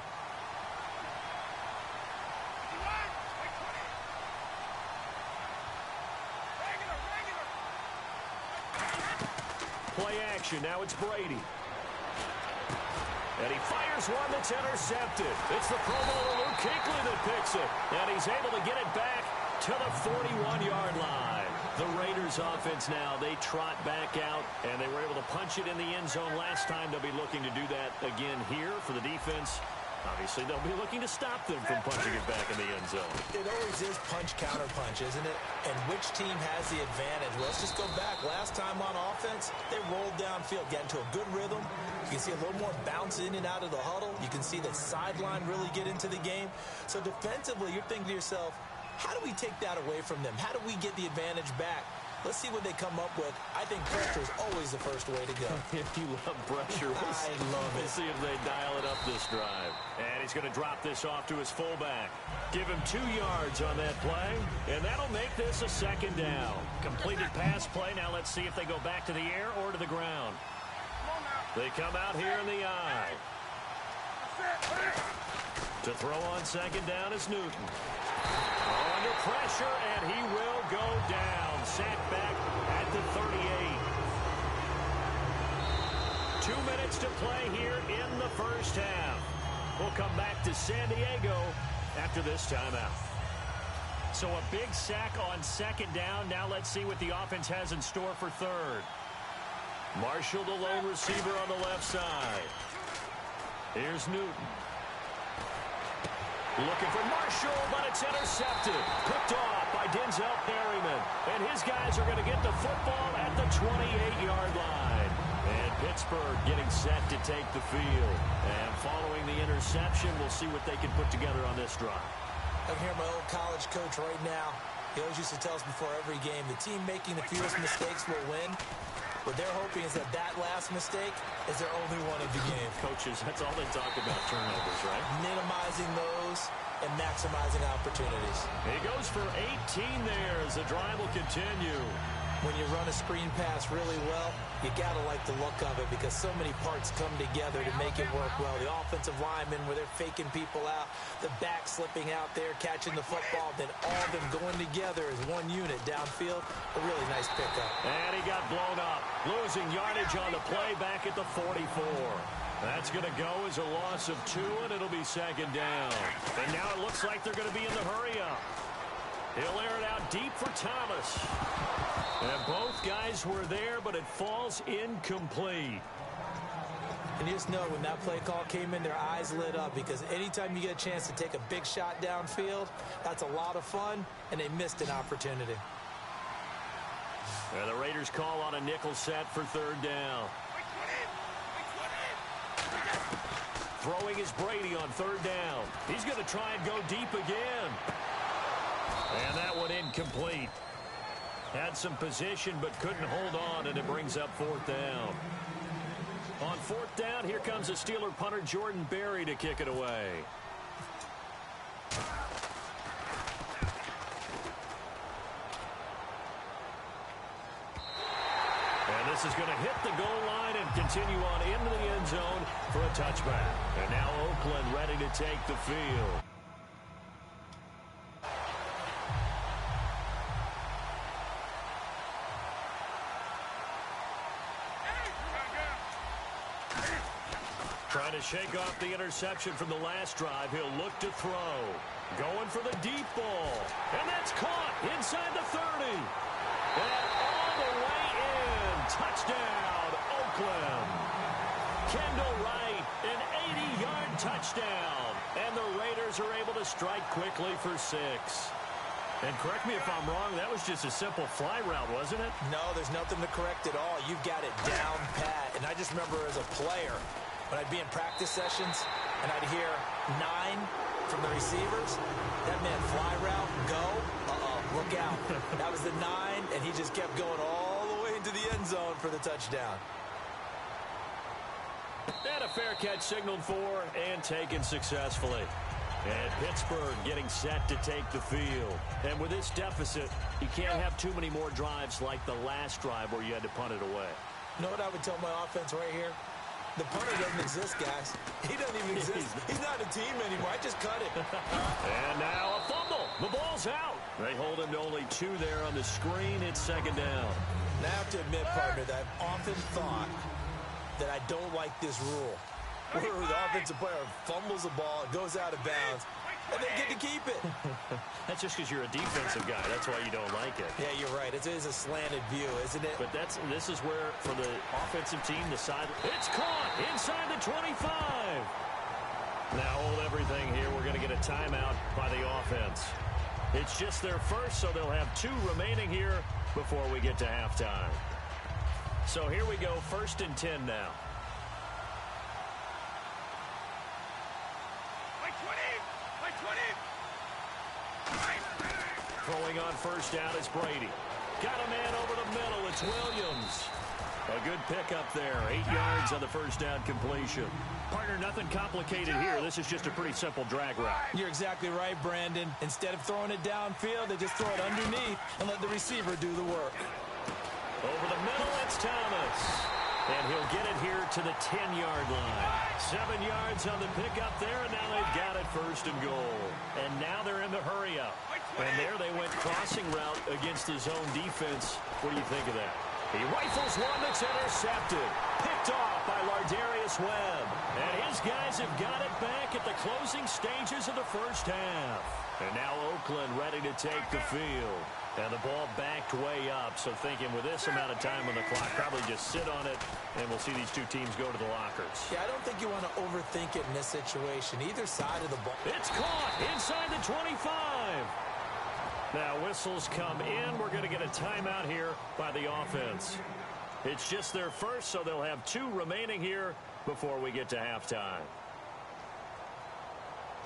Play action. Now it's Brady. And he fires one that's intercepted. It's the Pro Bowler Luke Kuechly that picks it. And he's able to get it back to the 41-yard line. The Raiders offense now, they trot back out, and they were able to punch it in the end zone last time. They'll be looking to do that again here for the defense. Obviously, they'll be looking to stop them from punching it back in the end zone. It always is punch-counter-punch, isn't it? And which team has the advantage? Well, let's just go back. Last time on offense, they rolled downfield, got into a good rhythm. You can see a little more bounce in and out of the huddle. You can see the sideline really get into the game. So defensively, you're thinking to yourself, how do we take that away from them? How do we get the advantage back? Let's see what they come up with. I think pressure is always the first way to go. If you love pressure, I love it. We'll see if they dial it up this drive. And he's going to drop this off to his fullback. Give him 2 yards on that play, and that'll make this a second down. Completed pass play. Now let's see if they go back to the air or to the ground. They come out here in the eye. To throw on second down is Newton. Under pressure, and he will go down. Sacked back at the 38. 2 minutes to play here in the first half. We'll come back to San Diego after this timeout. So a big sack on second down. Now let's see what the offense has in store for third. Marshall, the lone receiver on the left side. Here's Newton. Looking for Marshall, but it's intercepted. Picked off by Denzel Perryman. And his guys are going to get the football at the 28-yard line. And Pittsburgh getting set to take the field. And following the interception, we'll see what they can put together on this drive. I can hear my old college coach right now. He always used to tell us before every game, the team making the fewest mistakes will win. What they're hoping is that last mistake is their only one of the game. Coaches, that's all they talk about, turnovers, right? Minimizing those and maximizing opportunities. He goes for 18 there as the drive will continue. When you run a screen pass really well, you got to like the look of it because so many parts come together to make it work well. The offensive linemen where they're faking people out, the back slipping out there, catching the football, then all of them going together as one unit downfield. A really nice pickup. And he got blown up, losing yardage on the play back at the 44. That's going to go as a loss of 2, and it'll be second down. And now it looks like they're going to be in the hurry-up. He'll air it out deep for Thomas. And both guys were there, but it falls incomplete. And you just know when that play call came in, their eyes lit up because anytime you get a chance to take a big shot downfield, that's a lot of fun, and they missed an opportunity. And the Raiders call on a nickel set for third down. Throwing is Brady on third down. He's going to try and go deep again. And that one incomplete. Had some position but couldn't hold on, and it brings up fourth down. On fourth down, here comes the Steeler punter Jordan Berry to kick it away. And this is going to hit the goal line and continue on into the end zone for a touchback. And now Oakland ready to take the field. Trying to shake off the interception from the last drive. He'll look to throw. Going for the deep ball. And that's caught inside the 30. And all the way in. Touchdown, Oakland. Kendall Wright, an 80-yard touchdown. And the Raiders are able to strike quickly for 6. And correct me if I'm wrong, that was just a simple fly route, wasn't it? No, there's nothing to correct at all. You've got it down pat. And I just remember as a player, when I'd be in practice sessions and I'd hear 9 from the receivers, that meant fly route, go, look out. That was the 9, and he just kept going all the way into the end zone for the touchdown. And a fair catch signaled for and taken successfully. And Pittsburgh getting set to take the field. And with this deficit, you can't have too many more drives like the last drive where you had to punt it away. You know what I would tell my offense right here? The punter doesn't exist, guys. He doesn't even exist. He's not a team anymore. I just cut it. And now a fumble. The ball's out. They hold him to only 2 there on the screen. It's second down. Now I have to admit, partner, that I've often thought that I don't like this rule. Where the offensive player fumbles the ball, it goes out of bounds. and they get to keep it. That's just because you're a defensive guy. That's why you don't like it. Yeah, you're right. It is a slanted view, isn't it? But this is where, for the offensive team, the side, it's caught inside the 25. Now hold everything here. We're going to get a timeout by the offense. It's just their first, so they'll have 2 remaining here before we get to halftime. So here we go, 1st and 10 now. Throwing on 1st down is Brady. Got a man over the middle. It's Williams. A good pickup there. 8 yards on the 1st down completion. Partner, nothing complicated here. This is just a pretty simple drag route. You're exactly right, Brandon. Instead of throwing it downfield, they just throw it underneath and let the receiver do the work. Over the middle, it's Thomas. And he'll get it here to the 10-yard line. 7 yards on the pickup there, and now they've got it 1st and goal. And now they're in the hurry-up. And there they went crossing route against the zone defense. What do you think of that? He rifles one that's intercepted. Picked off by Lardarius Webb. And his guys have got it back at the closing stages of the 1st half. And now Oakland ready to take the field. And the ball backed way up. So thinking with this amount of time on the clock, probably just sit on it, and we'll see these 2 teams go to the lockers. Yeah, I don't think you want to overthink it in this situation. Either side of the ball. It's caught inside the 25. Now whistles come in. We're going to get a timeout here by the offense. It's just their first, so they'll have 2 remaining here before we get to halftime.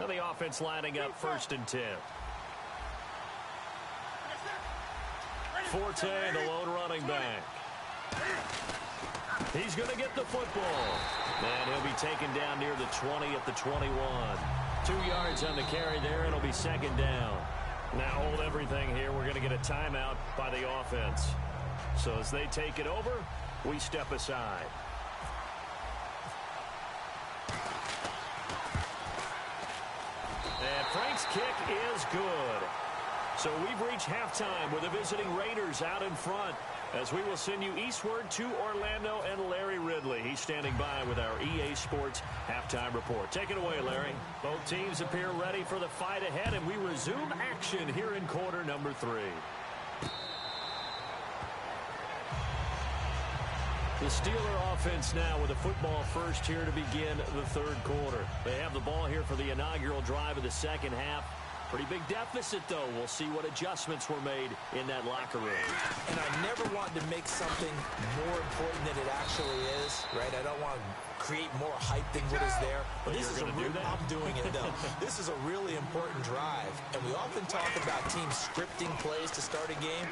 Now the offense lining up 1st and 10. Forte, the lone running back. He's going to get the football. And he'll be taken down near the 20 at the 21. 2 yards on the carry there. It'll be 2nd down. Now hold everything here. We're going to get a timeout by the offense. So as they take it over, we step aside. And Frank's kick is good. So we've reached halftime with the visiting Raiders out in front, as we will send you eastward to Orlando and Larry Ridley. He's standing by with our EA Sports halftime report. Take it away, Larry. Both teams appear ready for the fight ahead, and we resume action here in quarter number 3. The Steeler offense now with the football first here to begin the 3rd quarter. They have the ball here for the inaugural drive of the 2nd half. Pretty big deficit, though. We'll see what adjustments were made in that locker room. And I never wanted to make something more important than it actually is, right? I don't want to create more hype than what is there. But this is I'm doing it, though. This is a really important drive. And we often talk about teams scripting plays to start a game.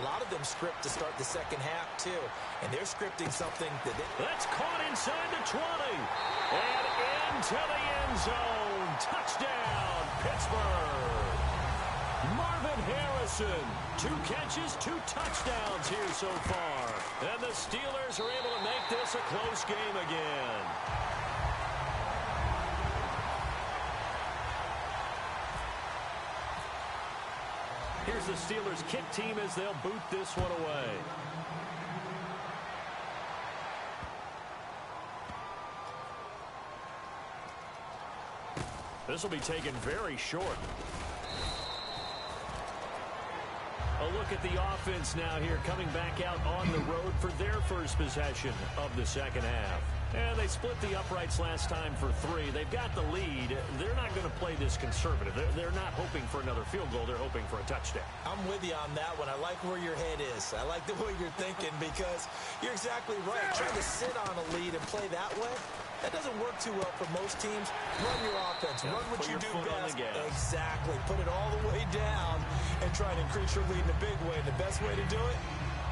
A lot of them script to start the 2nd half, too. And they're scripting something that That's caught inside the 20. And into the end zone. Touchdown, Pittsburgh. Marvin Harrison. 2 catches, 2 touchdowns here so far. And the Steelers are able to make this a close game again. Here's the Steelers kick team as they'll boot this one away. This will be taken very short. A look at the offense now here, coming back out on the road for their first possession of the 2nd half. And they split the uprights last time for 3. They've got the lead. They're not going to play this conservative. They're not hoping for another field goal. They're hoping for a touchdown. I'm with you on that one. I like where your head is. I like the way you're thinking, because you're exactly right. Trying to sit on a lead and play that way, that doesn't work too well for most teams. Run your offense. Run what you do best. Exactly. Put it all the way down and try and increase your lead in a big way. And the best way to do it,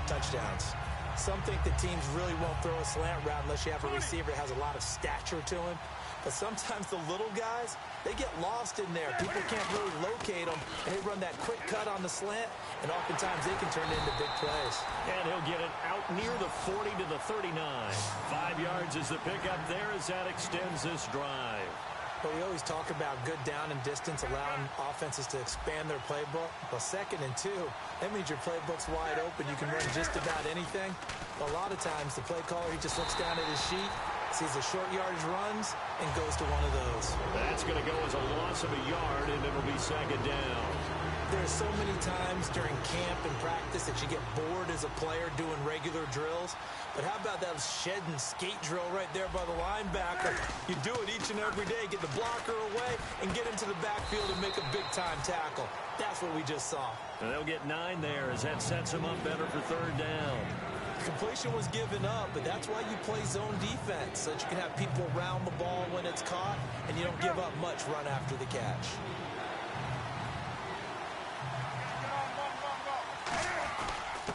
touchdowns. Some think that teams really won't throw a slant route unless you have a receiver that has a lot of stature to him. But sometimes the little guys, they get lost in there. People can't really locate them, and they run that quick cut on the slant, and oftentimes they can turn it into big plays. And he'll get it out near the 40 to the 39. 5 yards is the pickup there as that extends this drive. But we always talk about good down and distance, allowing offenses to expand their playbook. Well, 2nd and 2, that means your playbook's wide open. You can run just about anything. But a lot of times, the play caller, he just looks down at his sheet, sees the short yardage runs, and goes to one of those. That's going to go as a loss of a yard, and it'll be second down. There's so many times during camp and practice that you get bored as a player doing regular drills. But how about that shed and skate drill right there by the linebacker? You do it each and every day. Get the blocker away and get into the backfield and make a big-time tackle. That's what we just saw. And they'll get 9 there as that sets them up better for third down. Completion was given up, but that's why you play zone defense, so that you can have people around the ball when it's caught, and you don't give up much run after the catch.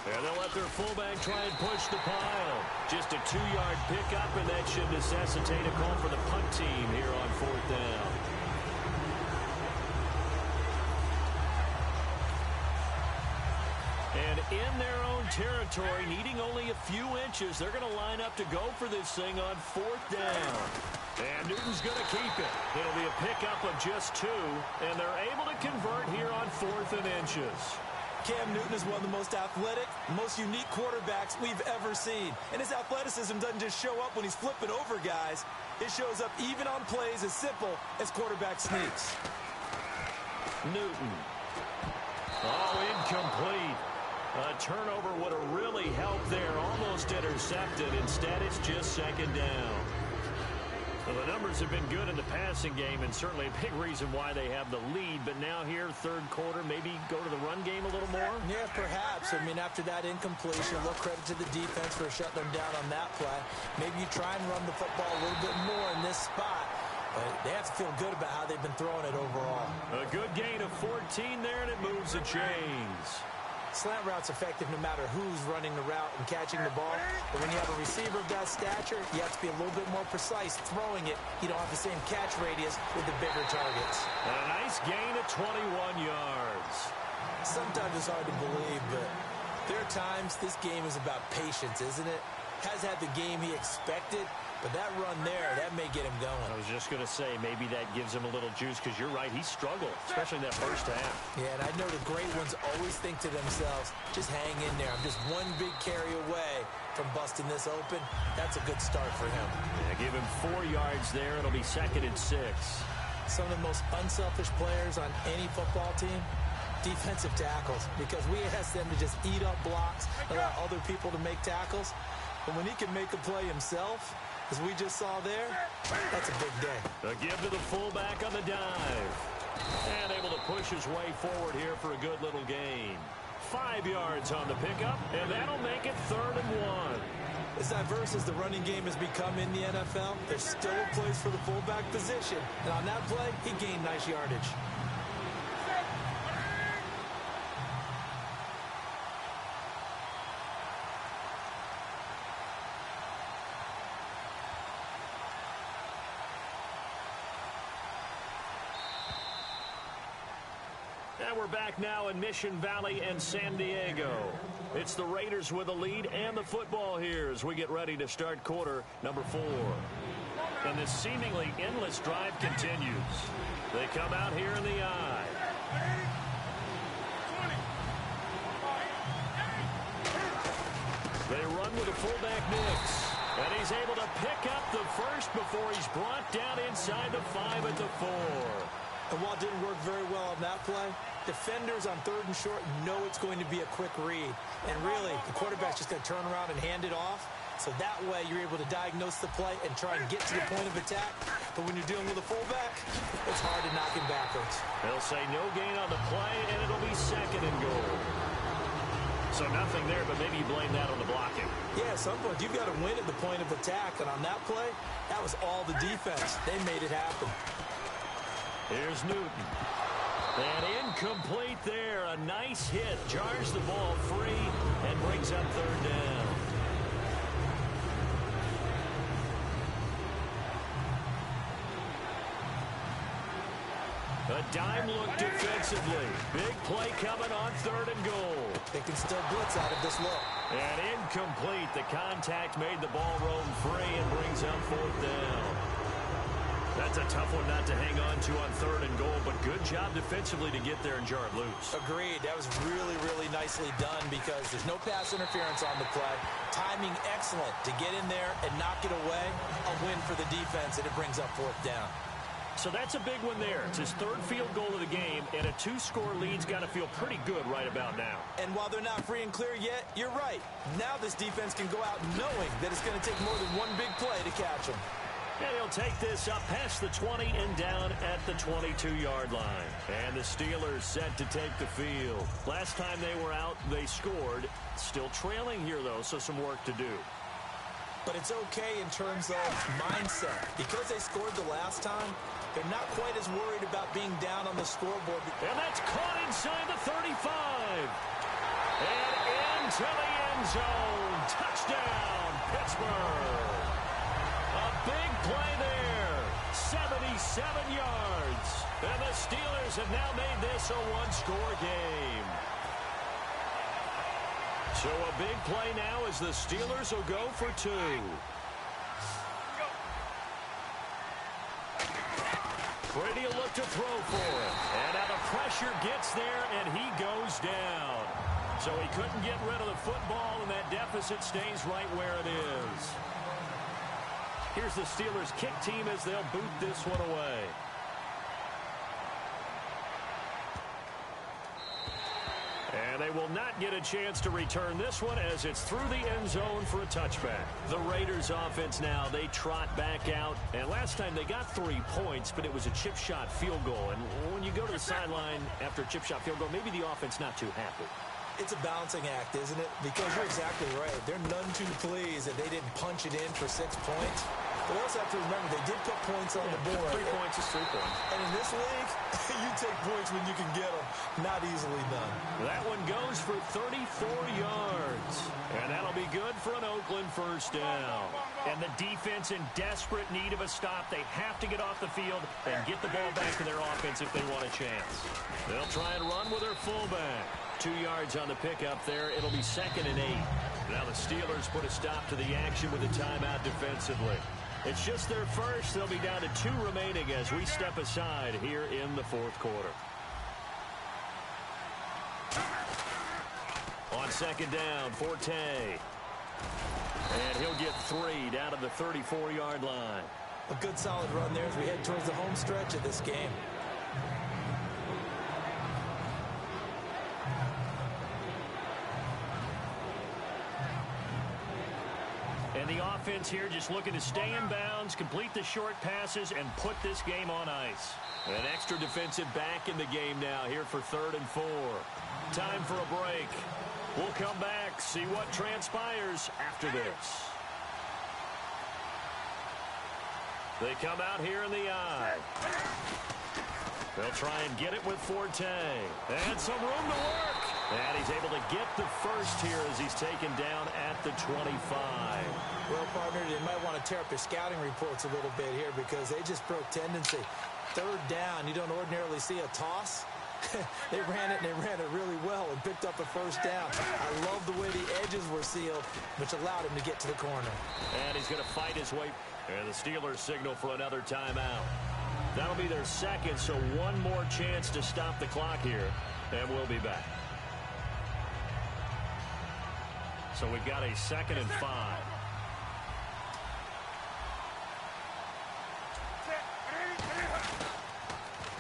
There they'll let their fullback try and push the pile. Just a 2-yard pickup, and that should necessitate a call for the punt team here on fourth down. And in their own territory, needing only a few inches, they're going to line up to go for this thing on fourth down. And Newton's going to keep it. It'll be a pickup of just 2, and they're able to convert here on 4th and inches. Cam Newton is one of the most athletic, most unique quarterbacks we've ever seen. And his athleticism doesn't just show up when he's flipping over guys. It shows up even on plays as simple as quarterback sneaks. Newton. Oh, incomplete. A turnover would have really helped there. Almost intercepted. Instead, it's just second down. Well, the numbers have been good in the passing game, and certainly a big reason why they have the lead. But now here, third quarter, maybe go to the run game a little more? Yeah, perhaps. I mean, after that incompletion, a little credit to the defense for shutting them down on that play. Maybe you try and run the football a little bit more in this spot. But they have to feel good about how they've been throwing it overall. A good gain of 14 there, and it moves the chains. Slant route's effective no matter who's running the route and catching the ball. But when you have a receiver of that stature, you have to be a little bit more precise throwing it. You don't have the same catch radius with the bigger targets. And a nice gain of 21 yards. Sometimes it's hard to believe, but there are times this game is about patience, isn't it? Has had the game he expected, but that run there, that may get him going. I was just going to say, maybe that gives him a little juice, because you're right, he struggled, especially in that first half. Yeah, and I know the great ones always think to themselves, just hang in there. I'm just one big carry away from busting this open. That's a good start for him. Yeah, give him 4 yards there. It'll be second and 6. Some of the most unselfish players on any football team, defensive tackles, because we ask them to just eat up blocks, allow other people to make tackles. But when he can make a play himself, as we just saw there, that's a big day. A give to the fullback on the dive. And able to push his way forward here for a good little gain. 5 yards on the pickup, and that'll make it 3rd and 1. As diverse as the running game has become in the NFL, there's still a place for the fullback position. And on that play, he gained nice yardage. And we're back now in Mission Valley and San Diego. It's the Raiders with the lead and the football here as we get ready to start quarter number 4. And this seemingly endless drive continues. They come out here in the eye. They run with a fullback mix. And he's able to pick up the first before he's brought down inside the 5 at the 4. And while it didn't work very well on that play, defenders on 3rd and short know it's going to be a quick read. And really, the quarterback's just going to turn around and hand it off. So that way, you're able to diagnose the play and try and get to the point of attack. But when you're dealing with a fullback, it's hard to knock him backwards. They'll say no gain on the play, and it'll be 2nd and goal. So nothing there, but maybe you blame that on the blocking. Yeah, at some point, you've got to win at the point of attack. And on that play, that was all the defense. They made it happen. Here's Newton. And incomplete there. A nice hit. Jars the ball free and brings up 3rd down. A dime look defensively. Big play coming on 3rd and goal. They can still blitz out of this look. And incomplete. The contact made the ball roam free and brings up 4th down. That's a tough one not to hang on to on 3rd and goal, but good job defensively to get there and jar it loose. Agreed. That was really, really nicely done because there's no pass interference on the play. Timing excellent to get in there and knock it away. A win for the defense, and it brings up 4th down. So that's a big one there. It's his 3rd field goal of the game, and a 2-score lead's got to feel pretty good right about now. And while they're not free and clear yet, you're right. Now this defense can go out knowing that it's going to take more than one big play to catch them. And he'll take this up past the 20 and down at the 22-yard line. And the Steelers set to take the field. Last time they were out, they scored. Still trailing here, though, so some work to do. But it's okay in terms of mindset. Because they scored the last time, they're not quite as worried about being down on the scoreboard. And that's caught inside the 35. And into the end zone. Touchdown, Pittsburgh. A big play there. 77 yards. And the Steelers have now made this a one-score game. So a big play now as the Steelers will go for 2. Brady will look to throw for it. And now the pressure gets there, and he goes down. So he couldn't get rid of the football, and that deficit stays right where it is. Here's the Steelers kick team as they'll boot this one away. And they will not get a chance to return this one as it's through the end zone for a touchback. The Raiders offense now, they trot back out. And last time they got 3 points, but it was a chip shot field goal. And when you go to the sideline after a chip shot field goal, maybe the offense not too happy. It's a balancing act, isn't it? Because you're exactly right. They're none too pleased that they didn't punch it in for 6 points. But we also have to remember they did put points on the board. 3 points is 3 points. And in this league, you take points when you can get them. Not easily done. That one goes for 34 yards. And that'll be good for an Oakland first down. And the defense in desperate need of a stop. They have to get off the field and get the ball back to their offense if they want a chance. They'll try and run with their fullback. 2 yards on the pickup there. It'll be 2nd and 8. Now the Steelers put a stop to the action with a timeout defensively. It's just their first. They'll be down to 2 remaining as we step aside here in the 4th quarter. On 2nd down, Forte. And he'll get 3 down to the 34-yard line. A good solid run there as we head towards the home stretch of this game. And the offense here just looking to stay in bounds, complete the short passes, and put this game on ice. An extra defensive back in the game now here for 3rd and 4. Time for a break. We'll come back, see what transpires after this. They come out here in the eye. They'll try and get it with Forte. And some room to work. And he's able to get the first here as he's taken down at the 25. Well, partner, they might want to tear up their scouting reports a little bit here because they just broke tendency. 3rd down, you don't ordinarily see a toss. They ran it, and they ran it really well and picked up a first down. I love the way the edges were sealed, which allowed him to get to the corner. And he's going to fight his way. And the Steelers signal for another timeout. That'll be their 2nd, so one more chance to stop the clock here, and we'll be back. So we've got a 2nd and 5.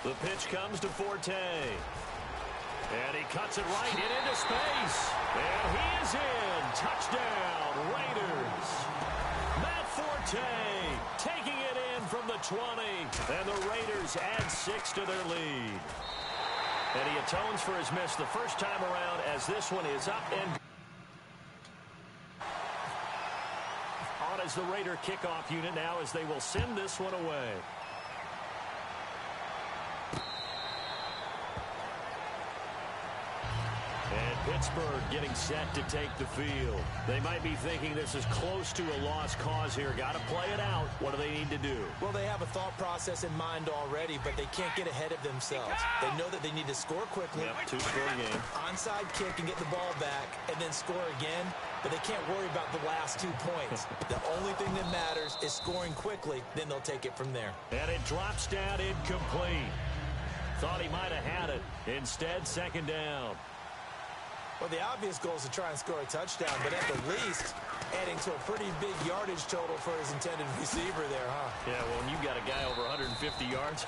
The pitch comes to Forte. And he cuts it right into space. And he is in. Touchdown, Raiders. Matt Forte taking it in from the 20. And the Raiders add 6 to their lead. And he atones for his miss the first time around as this one is up and on as the Raider kickoff unit now as they will send this one away. Pittsburgh getting set to take the field. They might be thinking this is close to a lost cause here. Got to play it out. What do they need to do? Well, they have a thought process in mind already, but they can't get ahead of themselves. They know that they need to score quickly. Yep, 2-score game. Onside kick and get the ball back, and then score again. but they can't worry about the last 2 points. The only thing that matters is scoring quickly, then they'll take it from there. And it drops down incomplete. Thought he might have had it. Instead, second down. Well, the obvious goal is to try and score a touchdown, but at the least, adding to a pretty big yardage total for his intended receiver there, huh? Yeah, well, when you've got a guy over 150 yards,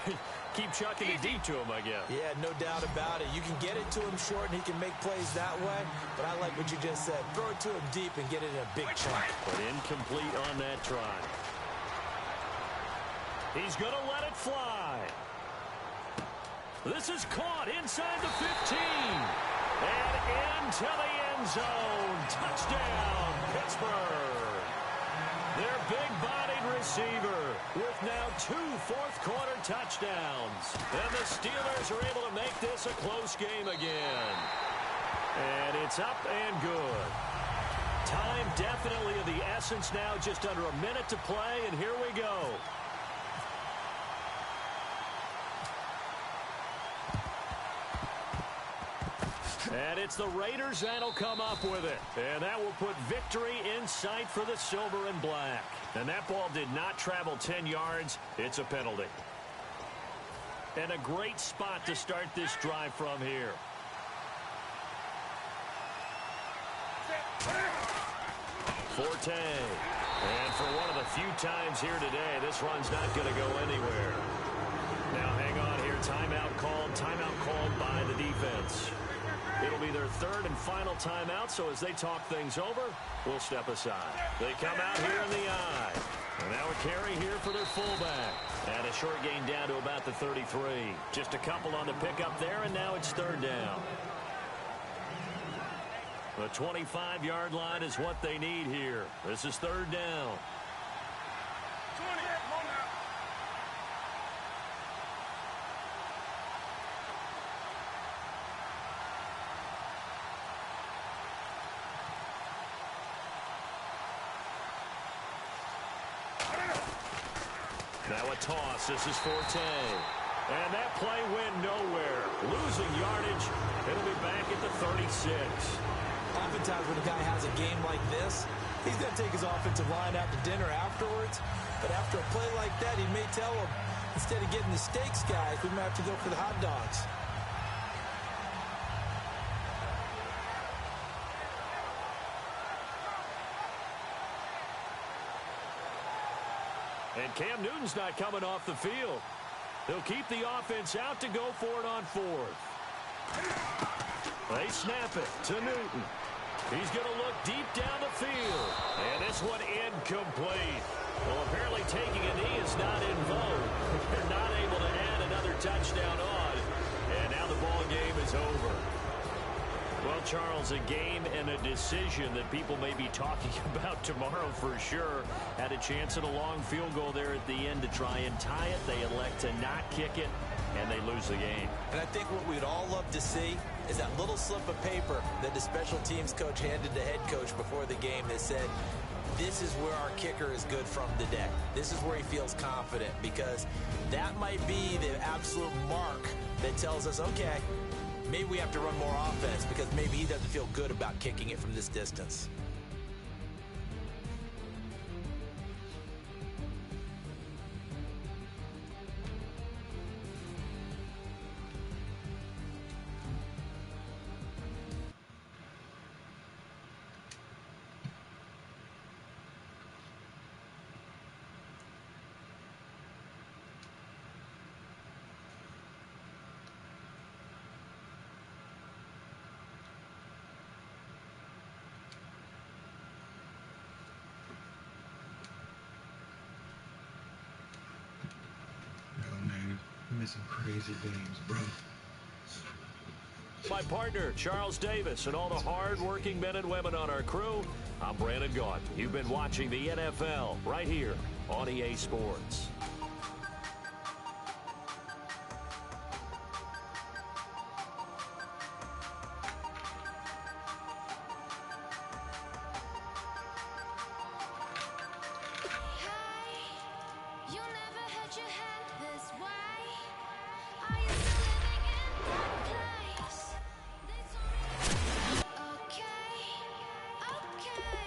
keep chucking it deep to him, I guess. Yeah, no doubt about it. You can get it to him short, and he can make plays that way, but I like what you just said. Throw it to him deep and get it in a big chunk. But incomplete on that try. He's going to let it fly. This is caught inside the 15. And into the end zone. Touchdown, Pittsburgh. Their big-bodied receiver with now 2 fourth-quarter touchdowns. And the Steelers are able to make this a close game again. And it's up and good. Time definitely of the essence now. Just under a minute to play, and here we go. And it's the Raiders that'll come up with it. And that will put victory in sight for the silver and black. And that ball did not travel 10 yards. It's a penalty. And a great spot to start this drive from here. Forte. And for one of the few times here today, this run's not going to go anywhere. Now hang on here. Timeout called by the defense. It'll be their third and final timeout, so as they talk things over, we'll step aside. They come out here in the eye. And now a carry here for their fullback. And a short gain down to about the 33. Just a couple on the pickup there, and now it's third down. The 25-yard line is what they need here. This is third down. Now a toss. This is Forte. And that play went nowhere. Losing yardage. It'll be back at the 36. Oftentimes when a guy has a game like this, he's going to take his offensive line out to dinner afterwards. But after a play like that, he may tell him, instead of getting the steaks, guys, we might have to go for the hot dogs. And Cam Newton's not coming off the field. They'll keep the offense out to go for it on fourth. They snap it to Newton. He's going to look deep down the field. And this one incomplete. Well, apparently taking a knee is not in vogue. They're not able to add another touchdown on. And now the ball game is over. Well, Charles, a game and a decision that people may be talking about tomorrow for sure. Had a chance at a long field goal there at the end to try and tie it. They elect to not kick it, and they lose the game. And I think what we'd all love to see is that little slip of paper that the special teams coach handed the head coach before the game that said, this is where our kicker is good from today. This is where he feels confident, because that might be the absolute mark that tells us, okay, maybe we have to run more offense because maybe he doesn't feel good about kicking it from this distance. Missing crazy games, bro. My partner, Charles Davis, and all the hard-working men and women on our crew, I'm Brandon Gault. You've been watching the NFL right here on EA Sports. Okay.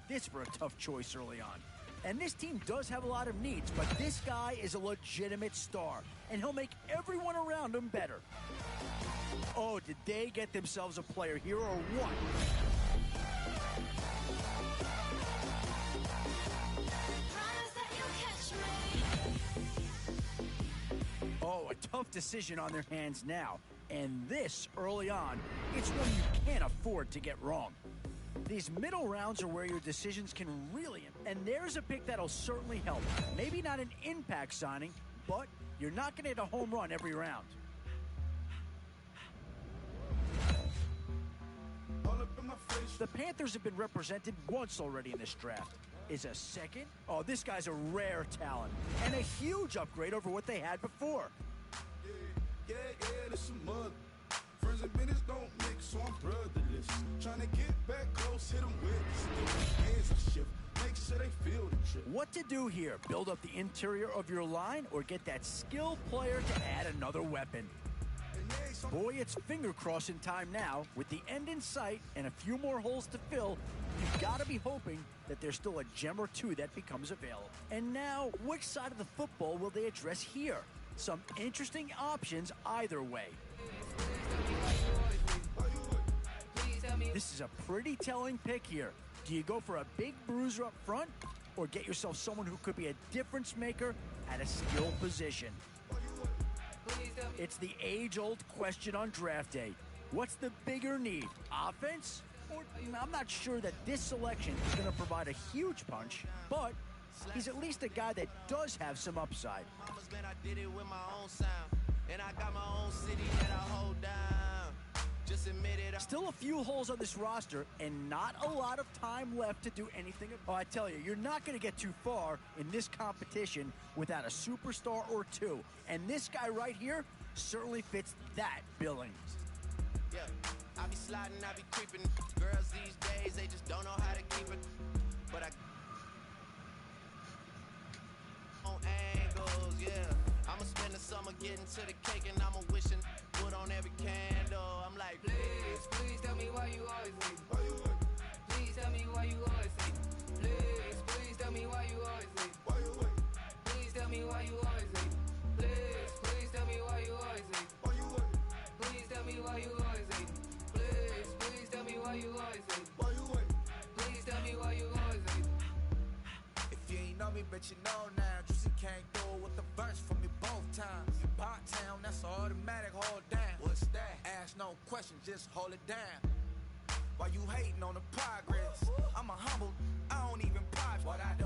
this for a tough choice early on. And this team does have a lot of needs, but this guy is a legitimate star, and he'll make everyone around him better. Oh, did they get themselves a player here or what? Oh, a tough decision on their hands now. And this early on, it's one you can't afford to get wrong. These middle rounds are where your decisions can really, and there's a pick that'll certainly help. Maybe not an impact signing, but you're not going to hit a home run every round. The Panthers have been represented once already in this draft. Is a second? Oh, this guy's a rare talent and a huge upgrade over what they had before. Yeah, there's some mud. Friends and business don't mix, so I'm brotherless. Trying to get back close, hit them with hands and shift. Make sure they feel the trip. What to do here? Build up the interior of your line or get that skilled player to add another weapon? Boy, it's finger crossing time now. With the end in sight and a few more holes to fill, you've got to be hoping that there's still a gem or two that becomes available. And now, which side of the football will they address here? Some interesting options either way. This is a pretty telling pick here. Do you go for a big bruiser up front or get yourself someone who could be a difference maker at a skill position? It's the age-old question on draft day. What's the bigger need, offense? Or I'm not sure that this selection is going to provide a huge punch, but he's at least a guy that does have some upside. I did it with my own sound, and I got my own city that I hold down. Just admit it. Still a few holes on this roster and not a lot of time left to do anything. Oh, I tell you, you're not going to get too far in this competition without a superstar or two. And this guy right here certainly fits that billing. Yeah, I be sliding, I be creeping. Girls these days, they just don't know how to keep it. But I on angles, yeah. I'ma spend the summer getting to the cake and I'ma wishing wood on every candle. I'm like, please tell me why you always leave. Why you wait? Please tell me why you always leave. Please tell me why you always leave. Why you wait? Please tell me why you always leave. Please tell me why you always leave. Why you wait? Please tell me why you always leave. Please tell me why you always leave. Why you wait? Please tell me why you always leave. If you ain't know me, but you know now. Juicy came through with the verse for me both times. In Bot Town, that's automatic, hold down. What's that? Ask no questions, just hold it down. While you hating on the progress, I'm a humble, I don't even pride what I do.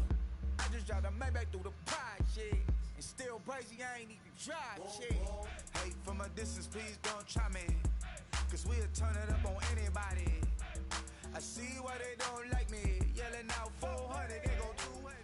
I just drive the Maybach through the project. And still crazy, I ain't even drive shit. Hate from a distance, please don't try me. Cause we'll turn it up on anybody. I see why they don't like me. Yelling out 400, they go too heavy.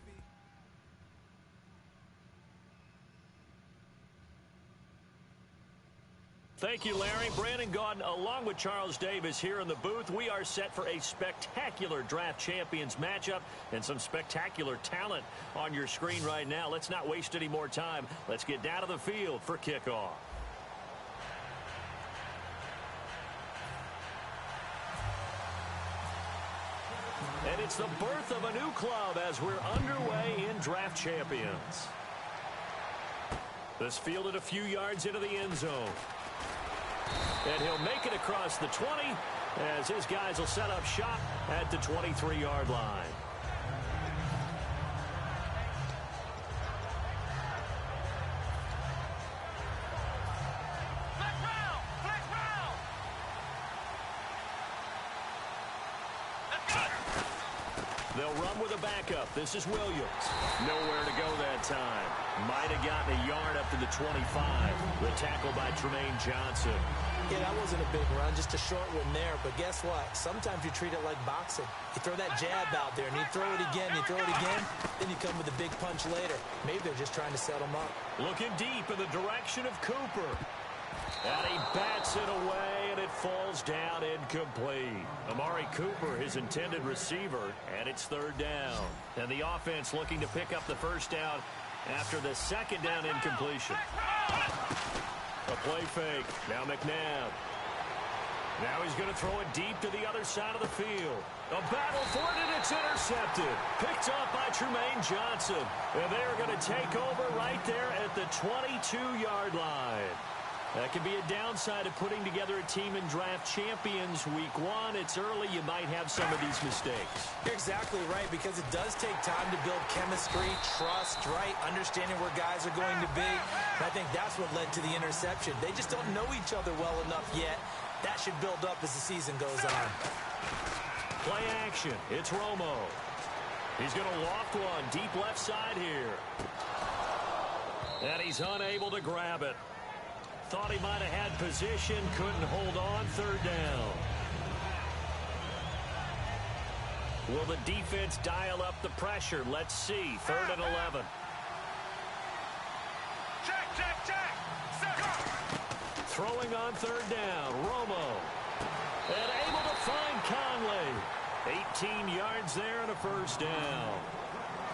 Thank you, Larry. Brandon Gaudin, along with Charles Davis here in the booth. We are set for a spectacular draft champions matchup and some spectacular talent on your screen right now. Let's not waste any more time. Let's get down to the field for kickoff. And it's the birth of a new club as we're underway in draft champions. This fielded a few yards into the end zone. And he'll make it across the 20 as his guys will set up shop at the 23-yard line. They'll run with a backup. This is Williams. Nowhere to go that time. Might have gotten a yard up to the 25. The tackle by Tremaine Johnson. Yeah, that wasn't a big run, just a short one there. But guess what? Sometimes you treat it like boxing. You throw that jab out there, and you throw it again, you throw it again, then you come with a big punch later. Maybe they're just trying to set him up. Looking deep in the direction of Cooper. And he bats it away, and it falls down incomplete. Amari Cooper, his intended receiver, and it's third down. And the offense looking to pick up the first down after the second down incompletion. A play fake. Now McNabb. Now he's going to throw it deep to the other side of the field. A battle for it, and it's intercepted. Picked up by Tremaine Johnson. And they are going to take over right there at the 22-yard line. That could be a downside of putting together a team in draft champions week 1. It's early. You might have some of these mistakes. You're exactly right, because it does take time to build chemistry, trust, right? Understanding where guys are going to be. And I think that's what led to the interception. They just don't know each other well enough yet. That should build up as the season goes on. Play action. It's Romo. He's going to loft one deep left side here. And he's unable to grab it. Thought he might have had position, couldn't hold on. Third down. Will the defense dial up the pressure? Let's see. 3rd and 11. Throwing on 3rd down. Romo. And able to find Conley. 18 yards there and a first down.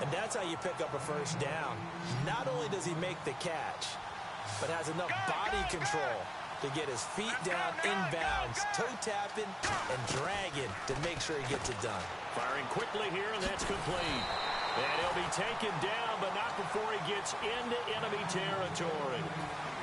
And that's how you pick up a first down. Not only does he make the catch, but has enough body control to get his feet down inbounds, toe tapping and dragging to make sure he gets it done. Firing quickly here, and that's complete. And he'll be taken down, but not before he gets into enemy territory.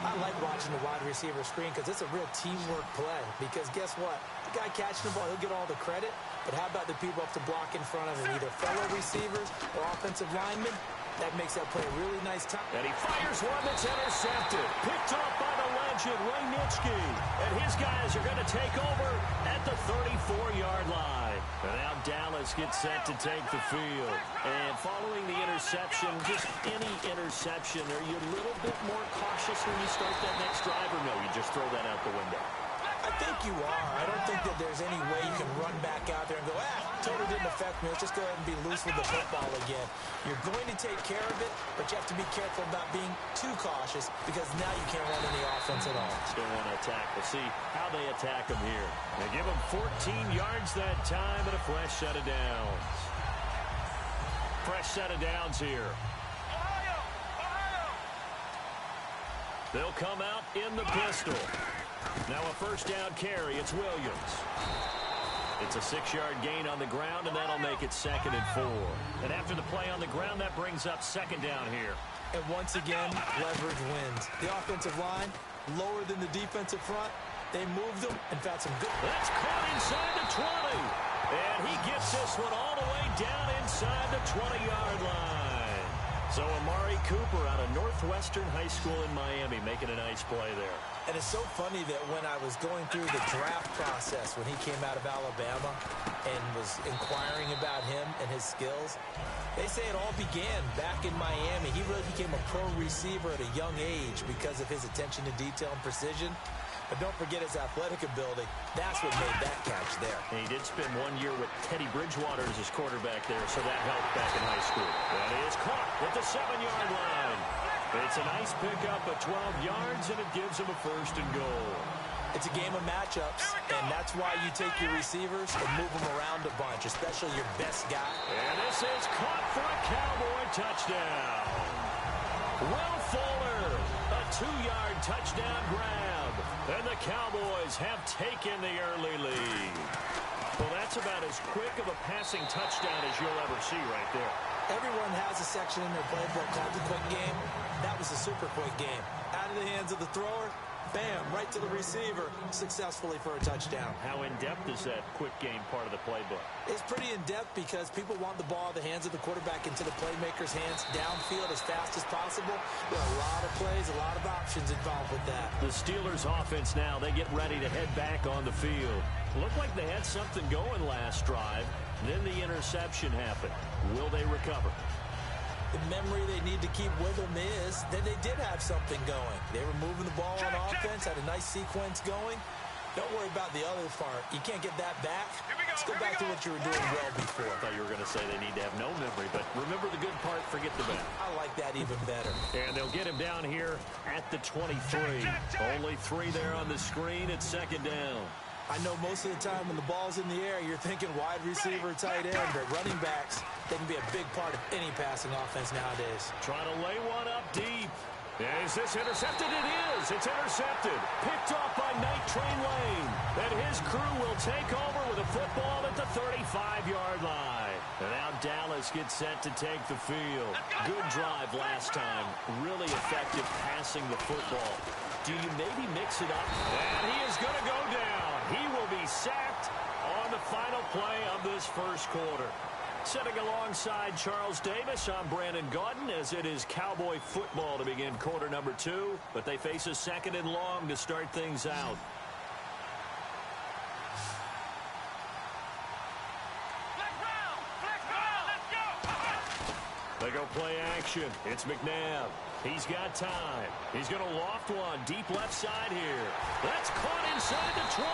I like watching the wide receiver screen because it's a real teamwork play. Because guess what? The guy catching the ball, he'll get all the credit. But how about the people up to block in front of him, either fellow receivers or offensive linemen? That makes that play a really nice time. And he fires one that's intercepted. Picked up by the legend, Ray Nitschke. And his guys are going to take over at the 34-yard line. And now Dallas gets set to take the field. And following the interception, just any interception, are you a little bit more cautious when you start that next drive, or no, you just throw that out the window? I think you are. I don't think that there's any way you can run back out there and go, totally didn't affect me. Let's just go ahead and be loose with the football again. You're going to take care of it, but you have to be careful about being too cautious because now you can't run any offense at all. Still want to attack. We'll see how they attack him here. They give him 14 yards that time and a fresh set of downs. Fresh set of downs here. They'll come out in the pistol. Now a first down carry. It's Williams. It's a 6-yard gain on the ground, and that'll make it 2nd and 4. And after the play on the ground, that brings up 2nd down here. And once again, leverage wins. The offensive line, lower than the defensive front. They moved them and found some good. That's caught inside the 20. And he gets this one all the way down inside the 20-yard line. So Amari Cooper out of Northwestern High School in Miami making a nice play there. And it's so funny that when I was going through the draft process when he came out of Alabama and was inquiring about him and his skills, they say it all began back in Miami. He really became a pro receiver at a young age because of his attention to detail and precision. But don't forget his athletic ability. That's what made that catch there. And he did spend 1 year with Teddy Bridgewater as his quarterback there, so that helped back in high school. That is caught at the 7-yard line. It's a nice pickup of 12 yards, and it gives him a 1st and goal. It's a game of matchups, and that's why you take your receivers and move them around a bunch, especially your best guy. And this is caught for a Cowboy touchdown. Will Fuller, a 2-yard touchdown grab. And the Cowboys have taken the early lead. Well, that's about as quick of a passing touchdown as you'll ever see right there. Everyone has a section in their playbook called the quick game. That was a super quick game. Out of the hands of the thrower, bam, right to the receiver, successfully for a touchdown. How in-depth is that quick game part of the playbook? It's pretty in-depth because people want the ball out of the hands of the quarterback into the playmaker's hands downfield as fast as possible. There are a lot of plays, a lot of options involved with that. The Steelers offense now, they get ready to head back on the field. Looked like they had something going last drive. Then the interception happened. Will they recover? The memory they need to keep with them is that they did have something going. They were moving the ball on offense, had a nice sequence going. Don't worry about the other part. You can't get that back. Let's go back to what you were doing well before. I thought you were going to say they need to have no memory, but remember the good part, forget the bad. I like that even better. And they'll get him down here at the 23. Only 3 there on the screen at 2nd down. I know most of the time when the ball's in the air, you're thinking wide receiver, tight end, but running backs, they can be a big part of any passing offense nowadays. Trying to lay one up deep. Is this intercepted? It is. It's intercepted. Picked off by Night Train Lane. And his crew will take over with a football at the 35-yard line. And now Dallas gets set to take the field. Good drive last time. Really effective passing the football. Do you maybe mix it up? And he is going to go down. He will be sacked on the final play of this first quarter. Sitting alongside Charles Davis, I'm Brandon Gaudin, as it is Cowboy football to begin quarter number 2. But they face a second and long to start things out. They go play action. It's McNabb. He's got time. He's going to loft one deep left side here. That's caught inside the 20.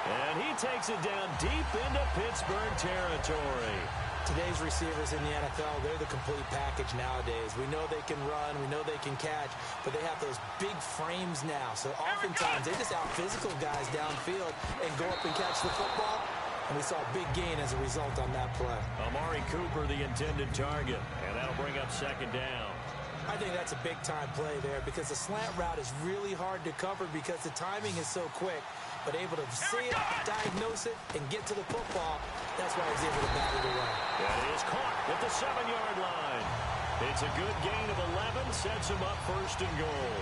And he takes it down deep into Pittsburgh territory. Today's receivers in the NFL, they're the complete package nowadays. We know they can run, we know they can catch, but they have those big frames now. So oftentimes they just out-physical guys downfield and go up and catch the football. And we saw a big gain as a result on that play. Amari Cooper, the intended target. And that'll bring up second down. I think that's a big-time play there because the slant route is really hard to cover because the timing is so quick. But able to see it, diagnose it, and get to the football, that's why he's able to bat it away. That is caught at the 7-yard line. It's a good gain of 11, sets him up first and goal.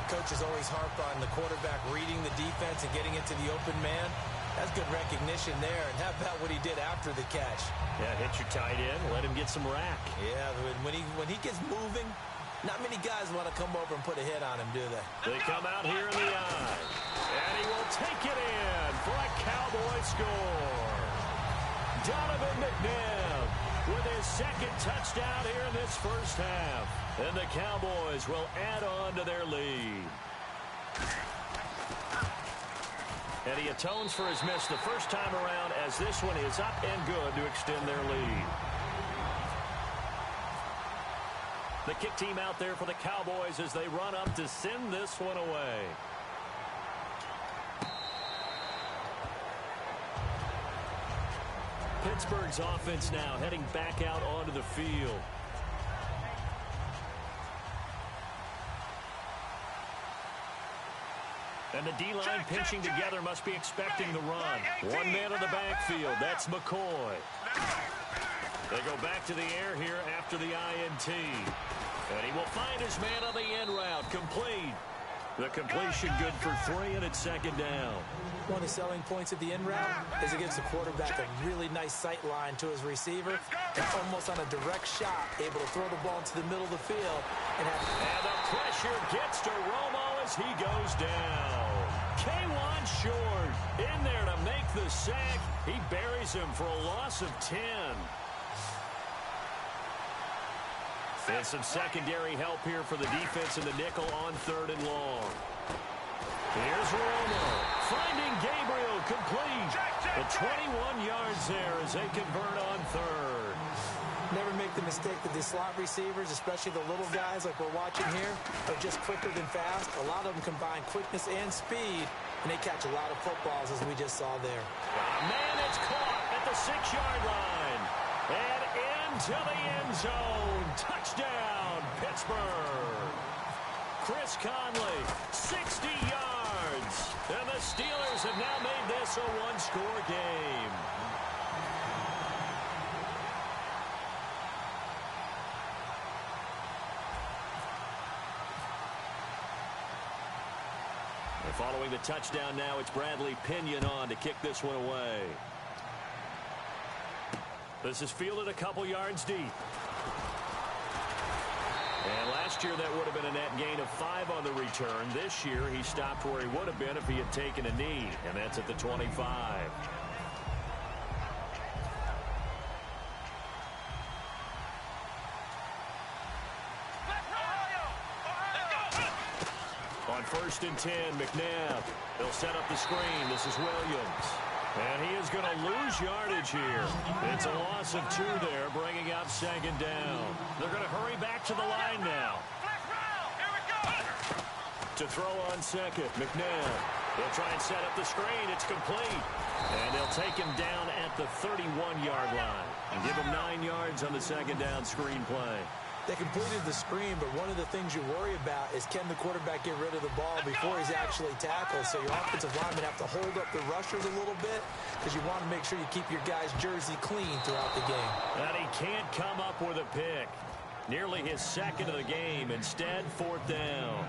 Coaches always harp on the quarterback reading the defense and getting it to the open man. That's good recognition there. And how about what he did after the catch? Yeah, hit your tight end, let him get some rack. Yeah, when he gets moving, not many guys want to come over and put a hit on him, do they? They come out here in the eye. And he will take it in for a Cowboy score. Donovan McNabb with his second touchdown here in this first half. And the Cowboys will add on to their lead. And he atones for his miss the first time around as this one is up and good to extend their lead. The kick team out there for the Cowboys as they run up to send this one away. Pittsburgh's offense now heading back out onto the field. And the D-line pinching together must be expecting the run. One man in the backfield. That's McCoy. They go back to the air here after the INT. And he will find his man on the end route. Complete. The completion good for 3, and it's second down. One of the selling points of the end route is it gives the quarterback a really nice sight line to his receiver and almost on a direct shot, able to throw the ball into the middle of the field. And the pressure gets to Romo as he goes down. K1 short in there to make the sack. He buries him for a loss of 10. And some secondary help here for the defense in the nickel on 3rd and long. Here's Romo finding Gabriel complete. The 21 yards there as they convert on 3rd. Never make the mistake that the slot receivers, especially the little guys like we're watching here, are just quicker than fast. A lot of them combine quickness and speed, and they catch a lot of footballs as we just saw there. Man, it's caught at the 6-yard line. And into the end zone. Touchdown, Pittsburgh. Chris Conley, 60 yards. And the Steelers have now made this a one-score game. And following the touchdown now, it's Bradley Pinion on to kick this one away. This is fielded a couple yards deep. And last year that would have been a net gain of 5 on the return. This year he stopped where he would have been if he had taken a knee, and that's at the 25. On 1st and 10, McNabb. They'll set up the screen. This is Williams. And he is going to lose yardage here. It's a loss of 2 there, bringing up second down. They're going to hurry back to the line now. To throw on second, McNabb. They'll try and set up the screen. It's complete. And they'll take him down at the 31-yard line and give him 9 yards on the second down screen play. They completed the screen, but one of the things you worry about is can the quarterback get rid of the ball before he's actually tackled? So your offensive linemen have to hold up the rushers a little bit because you want to make sure you keep your guy's jersey clean throughout the game. And he can't come up with a pick. Nearly his second of the game. Instead, 4th down.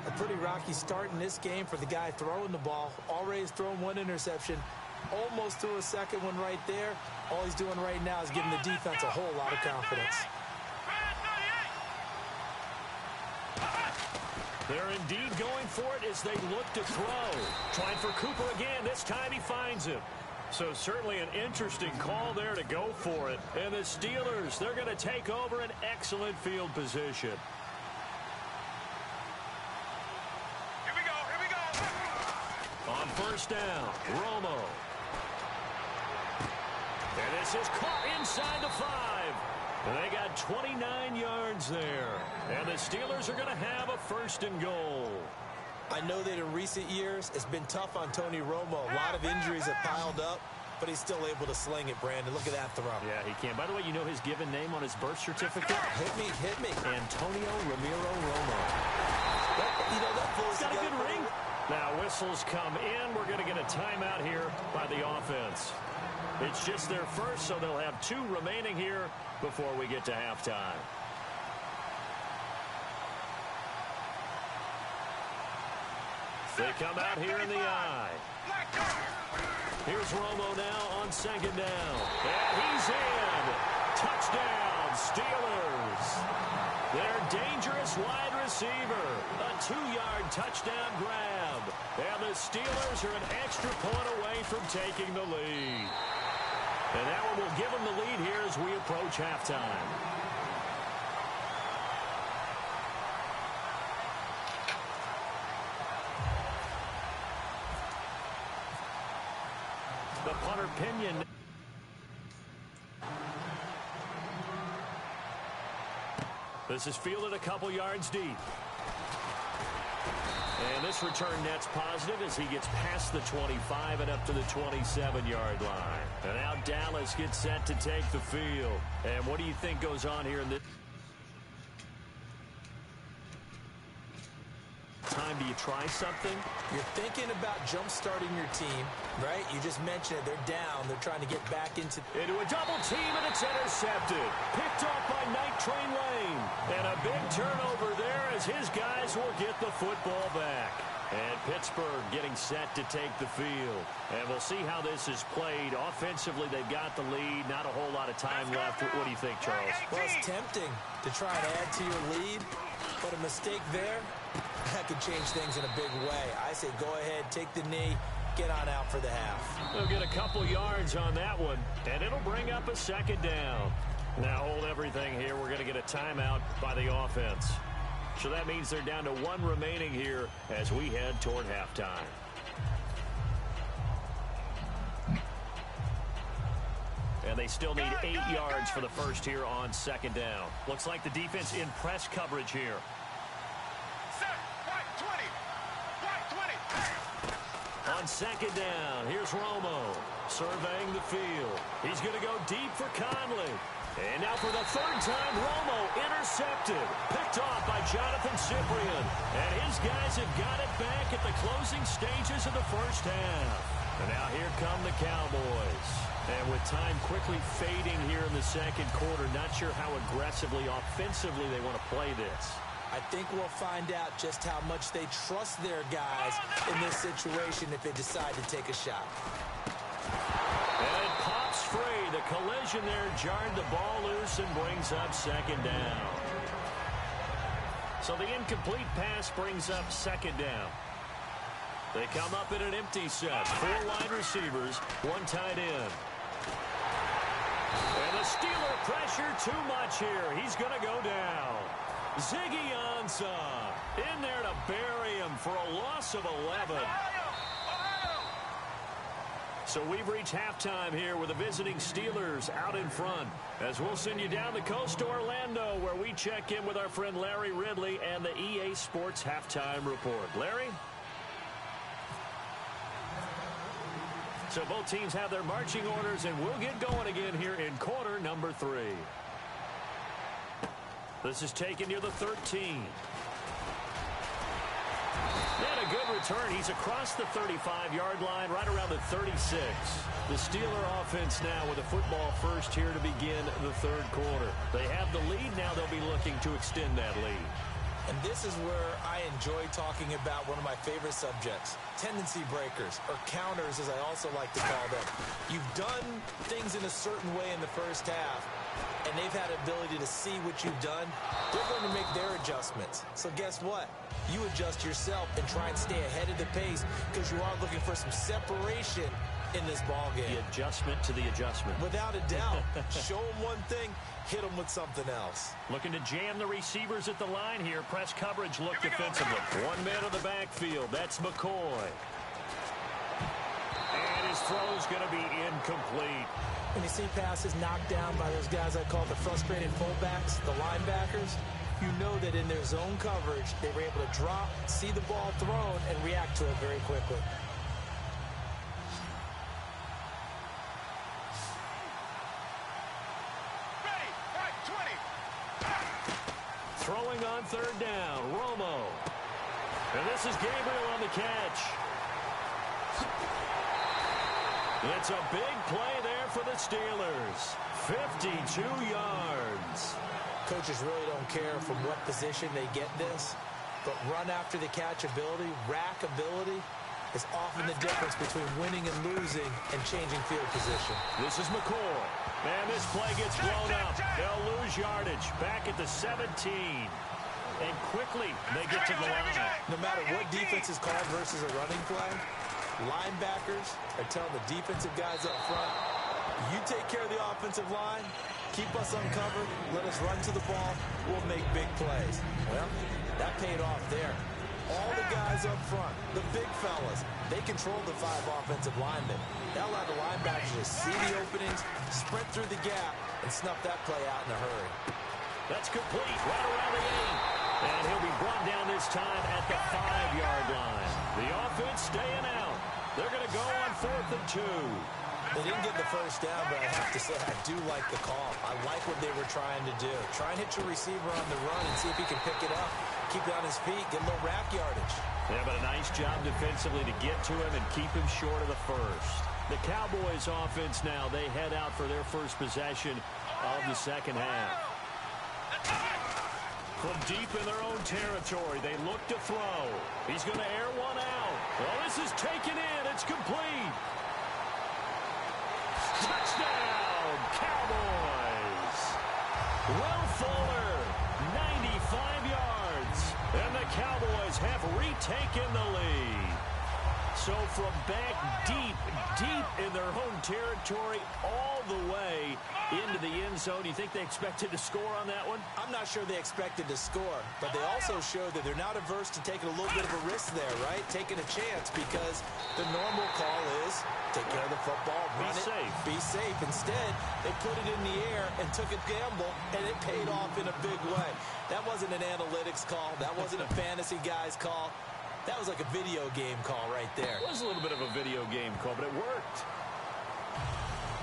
A pretty rocky start in this game for the guy throwing the ball. Already has thrown one interception. Almost threw a second one right there. All he's doing right now is giving the defense a whole lot of confidence. They're indeed going for it as they look to throw. Trying for Cooper again. This time he finds him. So certainly an interesting call there to go for it. And the Steelers, they're going to take over an excellent field position. Here we go. On 1st down, Romo. And this is caught inside the 5. And they got 29 yards there. And the Steelers are going to have a 1st and goal. I know that in recent years, it's been tough on Tony Romo. A lot of injuries have piled up, but he's still able to sling it, Brandon. Look at that throw. Yeah, he can. By the way, you know his given name on his birth certificate? Hit me. Antonio Ramiro Romo. That pulls Got a together. good ring. Now whistles come in. We're going to get a timeout here by the offense. It's just their first, so they'll have 2 remaining here before we get to halftime. They come out here in the eye. Here's Romo now on 2nd down. And he's in. Touchdown, Steelers. Their dangerous wide receiver. A 2-yard touchdown grab. And the Steelers are an extra point away from taking the lead. And that one will give them the lead here as we approach halftime. The punter Pinion. This is fielded a couple yards deep. And this return net's positive as he gets past the 25 and up to the 27-yard line. And now Dallas gets set to take the field. And what do you think goes on here in this time? Do you try something? You're thinking about jump-starting your team, right? You just mentioned it. They're down. They're trying to get back into a double team, and it's intercepted. Picked off by Night Train Lane. And a big turnover there as his guys will get the football back. And Pittsburgh getting set to take the field. And we'll see how this is played. Offensively, they've got the lead. Not a whole lot of time left. What do you think, Charles? Well, it's tempting to try and add to your lead, but a mistake there, that could change things in a big way. I say go ahead, take the knee, get on out for the half. They'll get a couple yards on that one, and it'll bring up a 2nd down. Now hold everything here. We're going to get a timeout by the offense. So that means they're down to 1 remaining here as we head toward halftime. And they still need 8 yards for the first here on 2nd down. Looks like the defense in press coverage here. On 2nd down, here's Romo surveying the field. He's going to go deep for Conley. And now for the 3rd time, Romo intercepted. Picked off by Jonathan Cyprien. And his guys have got it back at the closing stages of the first half. And now here come the Cowboys. And with time quickly fading here in the 2nd quarter, not sure how aggressively, offensively they want to play this. I think we'll find out just how much they trust their guys in this situation if they decide to take a shot. And it pops free. The collision there jarred the ball loose and brings up 2nd down. So the incomplete pass brings up 2nd down. They come up in an empty set. 4 wide receivers, 1 tight end. And the Steeler pressure too much here. He's going to go down. Ziggy Ansah in there to bury him for a loss of 11. So we've reached halftime here with the visiting Steelers out in front. As we'll send you down the coast to Orlando where we check in with our friend Larry Ridley and the EA Sports Halftime Report. Larry? So both teams have their marching orders, and we'll get going again here in quarter number 3. This is taken near the 13. And a good return. He's across the 35-yard line, right around the 36. The Steeler offense now with a football first here to begin the third quarter. They have the lead. Now they'll be looking to extend that lead. And this is where I enjoy talking about one of my favorite subjects, tendency breakers, or counters as I also like to call them. You've done things in a certain way in the first half, and they've had ability to see what you've done. They're going to make their adjustments. So guess what? You adjust yourself and try and stay ahead of the pace because you are looking for some separation in this ball game. The adjustment to the adjustment. Without a doubt. Show them one thing, hit them with something else. Looking to jam the receivers at the line here. Press coverage, look defensively. 1 man in the backfield. That's McCoy. And his throw's going to be incomplete. When you see passes knocked down by those guys I call the frustrated fullbacks, the linebackers, you know that in their zone coverage, they were able to drop, see the ball thrown, and react to it very quickly. Throwing on third down, Romo. And this is Gabriel on the catch. It's a big play there for the Steelers. 52 yards. Coaches really don't care from what position they get this, but run after the catch ability, rack ability, is often the difference between winning and losing and changing field position. This is McCoy. And this play gets blown up. They'll lose yardage back at the 17. And quickly they get to the line. No matter what defense is called versus a running play, linebackers are telling the defensive guys up front, you take care of the offensive line, keep us uncovered, let us run to the ball, we'll make big plays. Well, that paid off there. All the guys up front, the big fellas, they controlled the 5 offensive linemen. That allowed the linebackers to see the openings, sprint through the gap, and snuff that play out in a hurry. That's complete, right around the 8. And he'll be brought down this time at the 5-yard line. The offense staying out. They're going to go on 4th and 2. They didn't get the first down, but I have to say I do like the call. I like what they were trying to do. Try and hit your receiver on the run and see if he can pick it up. Keep it on his feet, get a little rack yardage. Yeah, but a nice job defensively to get to him and keep him short of the first. The Cowboys offense now, they head out for their first possession of the second half. From deep in their own territory, they look to throw. He's going to air one out. Well, this is taken in. It's complete. Touchdown, Cowboys. Will Fuller, 95 yards. And the Cowboys have retaken the lead. So from back deep in their home territory, all the way into the end zone, do you think they expected to score on that one? I'm not sure they expected to score, but they also showed that they're not averse to taking a little bit of a risk there, right? Taking a chance, because the normal call is take care of the football, run it, be safe. Instead, they put it in the air and took a gamble, and it paid off in a big way. That wasn't an analytics call. That wasn't a fantasy guy's call. That was like a video game call right there. It was a little bit of a video game call, but it worked.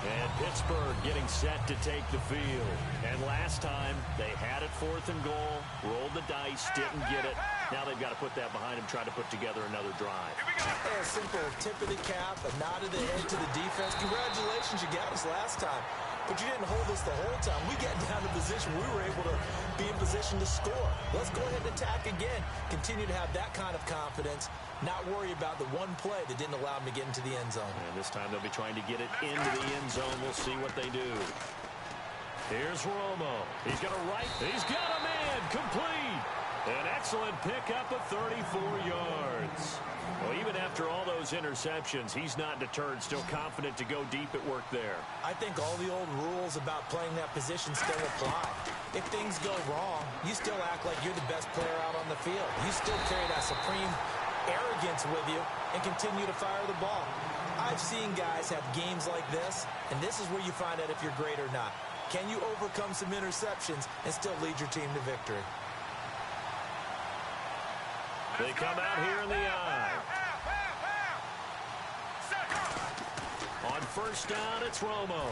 And Pittsburgh getting set to take the field. And last time, they had it 4th and goal, rolled the dice, didn't get it. Now they've got to put that behind them, try to put together another drive. A simple tip of the cap, a nod of the head to the defense. Congratulations, you got us last time. But you didn't hold us the whole time. We got down to position. We were able to be in position to score. Let's go ahead and attack again. Continue to have that kind of confidence. Not worry about the one play that didn't allow them to get into the end zone. And this time they'll be trying to get it into the end zone. We'll see what they do. Here's Romo. He's got a right. He's got a man. Complete. An excellent pickup of 34 yards. Well, even after all those interceptions, he's not deterred, still confident to go deep at work there. I think all the old rules about playing that position still apply. If things go wrong, you still act like you're the best player out on the field. You still carry that supreme arrogance with you and continue to fire the ball. I've seen guys have games like this, and this is where you find out if you're great or not. Can you overcome some interceptions and still lead your team to victory? They come out here in the eye. On first down, it's Romo.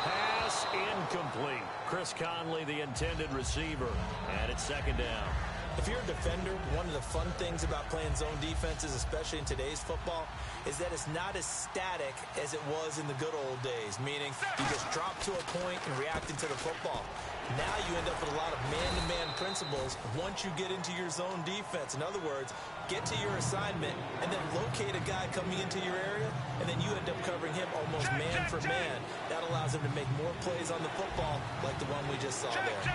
Pass incomplete. Chris Conley, the intended receiver. And it's second down. If you're a defender, one of the fun things about playing zone defenses, especially in today's football, is that it's not as static as it was in the good old days, meaning you just drop to a point and react into the football. Now you end up with a lot of man-to-man principles once you get into your zone defense. In other words, get to your assignment and then locate a guy coming into your area, and then you end up covering him almost man for man. That allows him to make more plays on the football like the one we just saw there.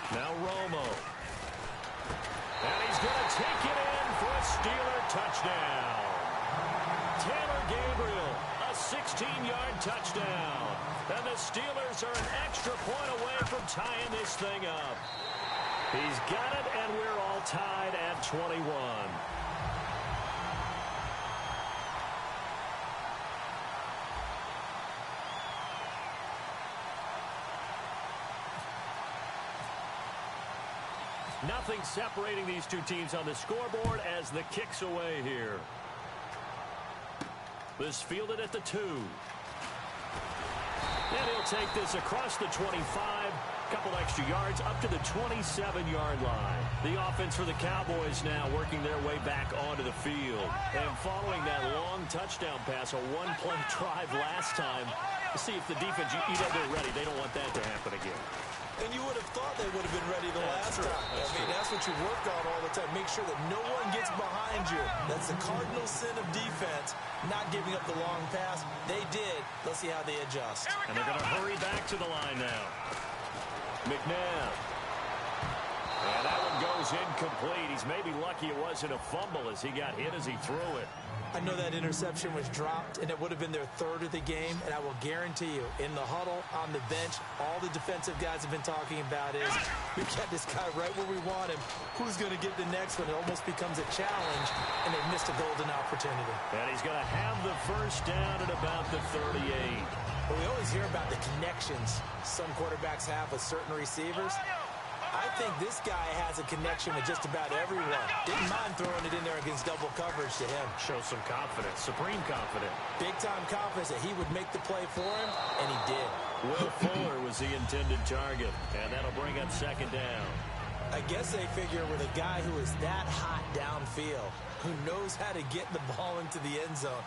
Now Romo. And he's going to take it in for a Steeler touchdown. Taylor Gabriel, a 16-yard touchdown. And the Steelers are an extra point away from tying this thing up. He's got it, and we're all tied at 21. Nothing separating these two teams on the scoreboard as the kick's away here. This fielded at the 2. And he'll take this across the 25. Couple extra yards up to the 27-yard line. The offense for the Cowboys now working their way back onto the field. And following that long touchdown pass, a one-play drive last time, to see if the defense, you know they're ready. They don't want that to happen again. And you would have thought they would have been ready the last time. That's what you work on all the time. Make sure that no one gets behind you. That's the cardinal sin of defense, not giving up the long pass. They did. Let's see how they adjust. And they're going to hurry back to the line now. McNabb. And that one goes incomplete. He's maybe lucky it wasn't a fumble as he got hit as he threw it. I know that interception was dropped, and it would have been their third of the game, and I will guarantee you, in the huddle, on the bench, all the defensive guys have been talking about is, we got this guy right where we want him. Who's going to get the next one? It almost becomes a challenge, and they missed a golden opportunity. And he's going to have the first down at about the 38. Well, we always hear about the connections some quarterbacks have with certain receivers. I think this guy has a connection with just about everyone. Didn't mind throwing it in there against double coverage to him. Show some confidence, supreme confidence. Big-time confidence that he would make the play for him, and he did. Will Fuller was the intended target, and that'll bring up second down. I guess they figure with a guy who is that hot downfield, who knows how to get the ball into the end zone,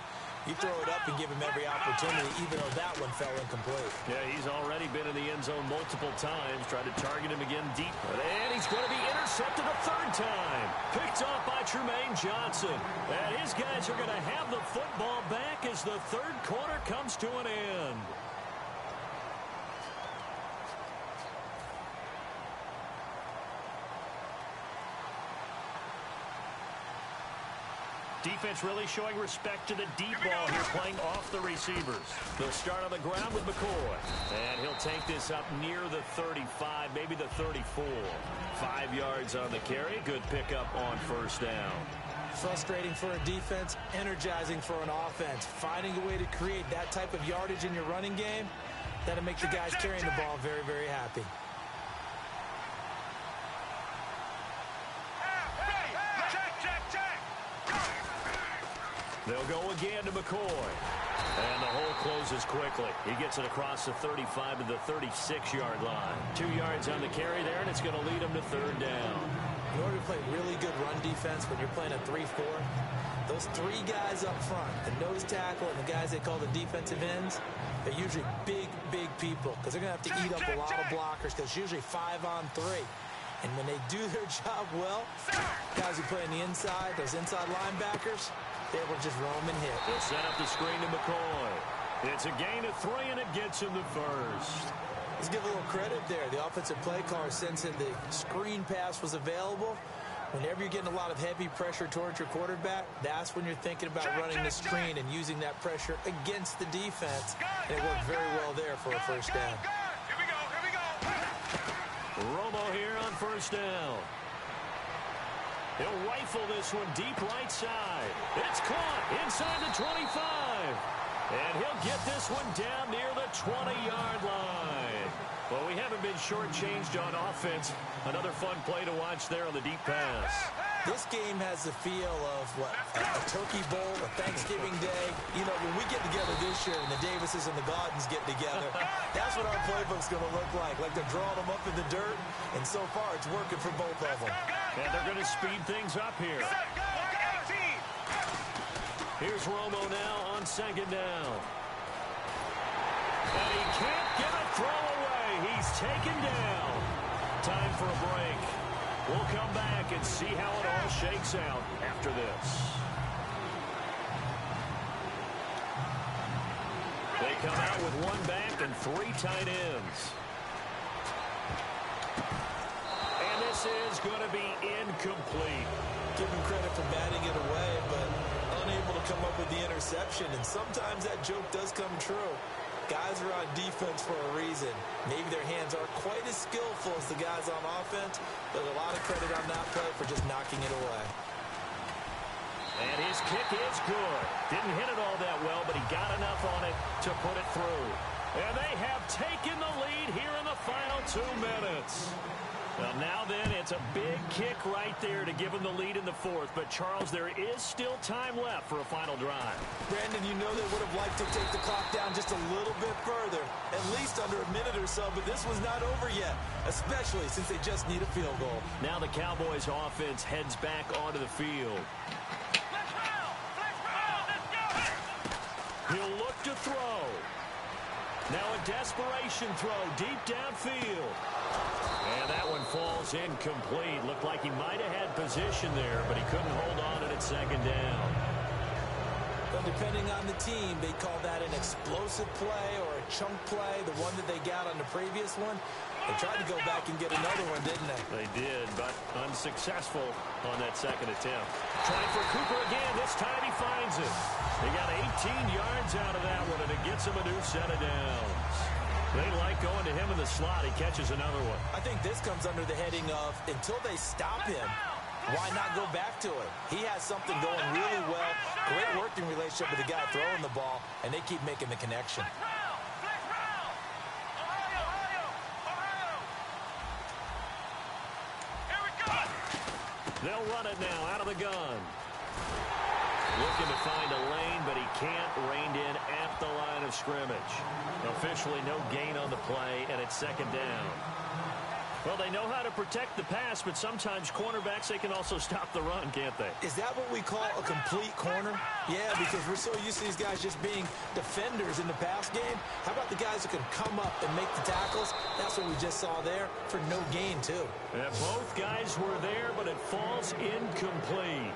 you throw it up and give him every opportunity, even though that one fell incomplete. Yeah, he's already been in the end zone multiple times, tried to target him again deep. And he's going to be intercepted a third time. Picked off by Tremaine Johnson. And his guys are going to have the football back as the third quarter comes to an end. Defense really showing respect to the deep ball here, playing off the receivers. They'll start on the ground with McCoy. And he'll take this up near the 35, maybe the 34. 5 yards on the carry. Good pickup on first down. Frustrating for a defense, energizing for an offense. Finding a way to create that type of yardage in your running game, that'll make the guys carrying the ball very, very happy. They'll go again to McCoy. And the hole closes quickly. He gets it across the 35 to the 36-yard line. 2 yards on the carry there, and it's going to lead him to third down. In order to play really good run defense when you're playing a 3-4, those three guys up front, the nose tackle and the guys they call the defensive ends, they're usually big, big people because they're going to have to eat up a lot of blockers because it's usually 5-on-3. And when they do their job well, guys who play on the inside, those inside linebackers, they will just roam and hit. They'll set up the screen to McCoy. It's a gain of 3, and it gets him the first. Let's give a little credit there. The offensive play caller sensed that the screen pass was available. Whenever you're getting a lot of heavy pressure towards your quarterback, that's when you're thinking about running the screen and using that pressure against the defense. And it worked very well there for a first down. Romo here on first down. He'll rifle this one deep right side. It's caught inside the 25. And he'll get this one down near the 20-yard line. Well, we haven't been shortchanged on offense. Another fun play to watch there on the deep pass. This game has the feel of, what, a turkey bowl, a Thanksgiving day. You know, when we get together this year and the Davises and the Gaudens get together, that's what our playbook's going to look like. Like they're drawing them up in the dirt, and so far it's working for both of them. And they're going to speed things up here. Here's Romo now on second down. And he can't get a throw away. He's taken down. Time for a break. We'll come back and see how it all shakes out after this. They come out with one back and 3 tight ends. And this is going to be incomplete. Give him credit for batting it away, but unable to come up with the interception. And sometimes that joke does come true. Guys are on defense for a reason. Maybe their hands aren't quite as skillful as the guys on offense, but a lot of credit on that play for just knocking it away. And his kick is good. Didn't hit it all that well, but he got enough on it to put it through. And they have taken the lead here in the final 2 minutes. Well, now then, it's a big kick right there to give them the lead in the 4th. But, Charles, there is still time left for a final drive. Brandon, you know they would have liked to take the clock down just a little bit further, at least under a minute or so, but this was not over yet, especially since they just need a field goal. Now the Cowboys offense heads back onto the field. He'll look to throw. Now a desperation throw deep downfield. And that one falls incomplete. Looked like he might have had position there, but he couldn't hold on to it at second down. Well, depending on the team, they call that an explosive play or a chunk play, the one that they got on the previous one. They tried to go back and get another one, didn't they? They did, but unsuccessful on that second attempt. Trying for Cooper again. This time he finds it. He got 18 yards out of that one, and it gets him a new set of downs. They like going to him in the slot. He catches another one. I think this comes under the heading of, until they stop him, why not go back to it? He has something going really well. Great working relationship with the guy throwing the ball, and they keep making the connection. They'll run it now out of the gun. Looking to find a lane, but he can't. Reined in at the line of scrimmage. Officially no gain on the play, and it's second down. Well, they know how to protect the pass, but sometimes cornerbacks, they can also stop the run, can't they? Is that what we call a complete corner? Yeah, because we're so used to these guys just being defenders in the pass game. How about the guys who can come up and make the tackles? That's what we just saw there for no gain, too. And both guys were there, but it falls incomplete.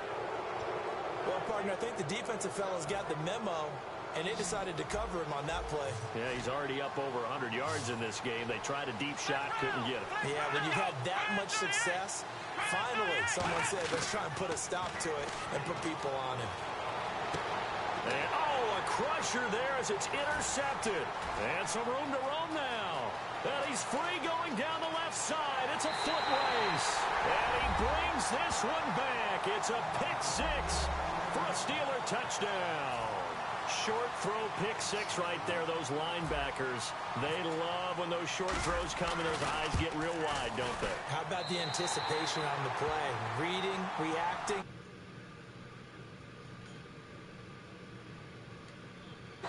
Well, partner, I think the defensive fellas got the memo, and they decided to cover him on that play. Yeah, he's already up over 100 yards in this game. They tried a deep shot, couldn't get it. Yeah, when you've had that much success, finally someone said, let's try and put a stop to it and put people on him. And, a crusher there as it's intercepted. And some room to roam now. And he's free going down the left side. It's a foot race. And he brings this one back. It's a pick six for a Steeler touchdown. Short throw pick six right there. Those linebackers, they love when those short throws come and those eyes get real wide, don't they? How about the anticipation on the play? Reading, reacting.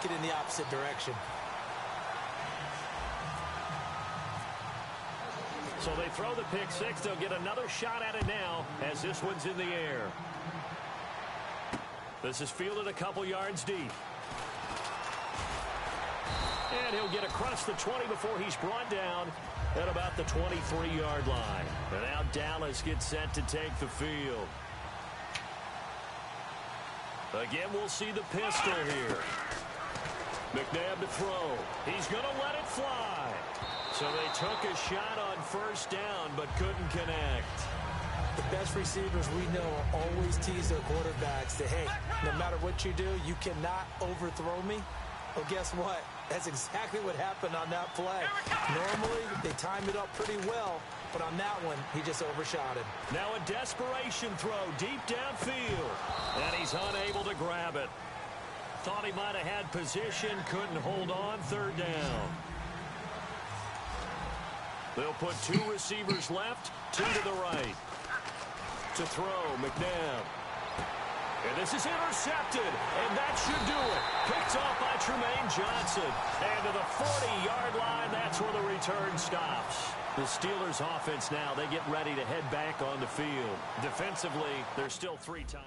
Get in the opposite direction. So they throw the pick six. They'll get another shot at it now as this one's in the air. This is fielded a couple yards deep. And he'll get across the 20 before he's brought down at about the 23-yard line. And now Dallas gets set to take the field. Again, we'll see the pistol here. McNabb to throw. He's going to let it fly. So they took a shot on first down, but couldn't connect. The best receivers we know always tease their quarterbacks that, hey, no matter what you do, you cannot overthrow me. Well, guess what? That's exactly what happened on that play. Normally, they time it up pretty well, but on that one, he just overshot it. Now a desperation throw deep downfield, and he's unable to grab it. Thought he might have had position, couldn't hold on, third down. They'll put two receivers left, two to the right. To throw, McNabb. And this is intercepted, and that should do it. Picked off by Tremaine Johnson. And to the 40-yard line, that's where the return stops. The Steelers' offense now, they get ready to head back on the field. Defensively, there's still 3 times.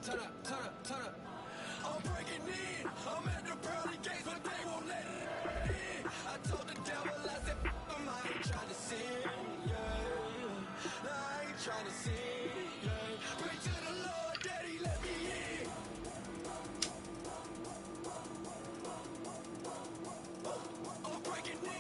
Turn up. I'm breaking in. I'm at the pearly gates, but they won't let it in. I told the devil, I said, I ain't trying to sin, yeah. I ain't trying to sin, yeah. Pray to the Lord, Daddy, let me in. I'm breaking in.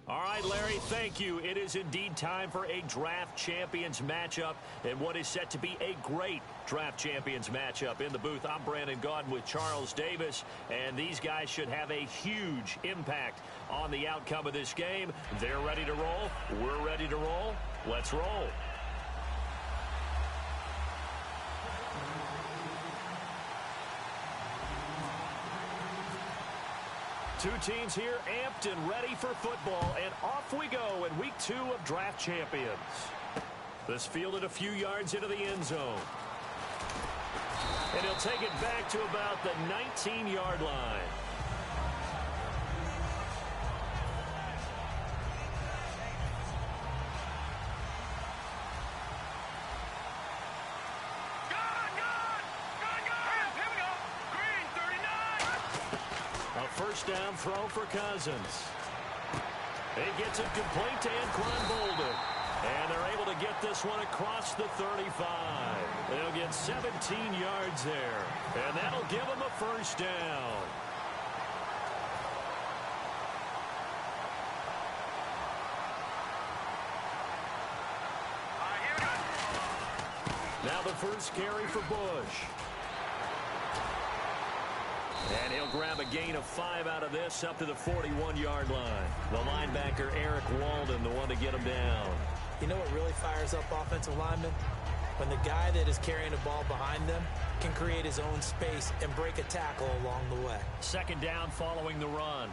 All right, Larry, thank you. It is indeed time for a Draft Champions matchup and what is set to be a great Draft Champions matchup. In the booth, I'm Brandon Gaudin with Charles Davis, and these guys should have a huge impact on the outcome of this game. They're ready to roll. We're ready to roll. Let's roll. Two teams here amped and ready for football, and off we go in week 2 of Draft Champions. This fielded a few yards into the end zone. And he'll take it back to about the 19-yard line. First down throw for Cousins. He gets it complete to Anquan Bolden. And they're able to get this one across the 35. They'll get 17 yards there. And that'll give them a first down. Now the first carry for Bush. And he'll grab a gain of 5 out of this up to the 41-yard line. The linebacker, Eric Walden, the one to get him down. You know what really fires up offensive linemen? When the guy that is carrying the ball behind them can create his own space and break a tackle along the way. Second down following the run.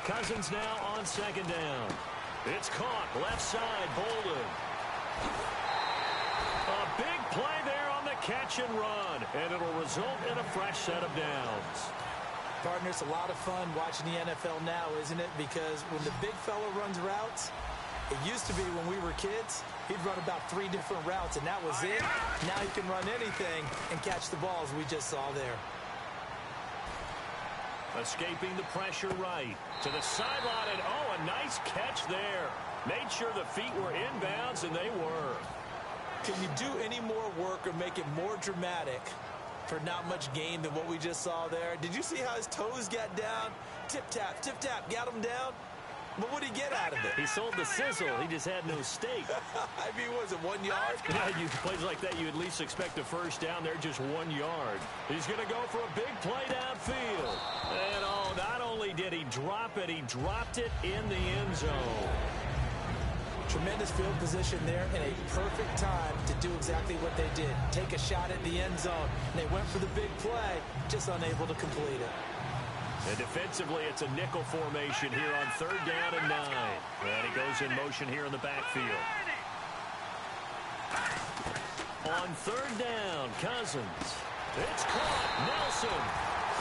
Cousins now on second down. It's caught. Left side, Bolden. A big play there on the catch and run, and it'll result in a fresh set of downs. Partner, it's a lot of fun watching the NFL now, isn't it? Because when the big fella runs routes, it used to be when we were kids, he'd run about 3 different routes, and that was it. Now he can run anything and catch the balls we just saw there. Escaping the pressure right to the sideline, and oh, a nice catch there. Made sure the feet were inbounds, and they were. Can you do any more work or make it more dramatic for not much gain than what we just saw there? Did you see how his toes got down? Tip-tap, got him down. But what did he get out of it? He sold the sizzle. He just had no steak. I mean, was it 1 yard? Yeah, you plays like that, you at least expect a first down. They're just 1 yard. He's going to go for a big play downfield. And oh, not only did he drop it, he dropped it in the end zone. Tremendous field position there and a perfect time to do exactly what they did. Take a shot at the end zone. And they went for the big play, just unable to complete it. And defensively, it's a nickel formation here on 3rd down and 9. And he goes in motion here in the backfield. On 3rd down, Cousins. It's caught. Nelson.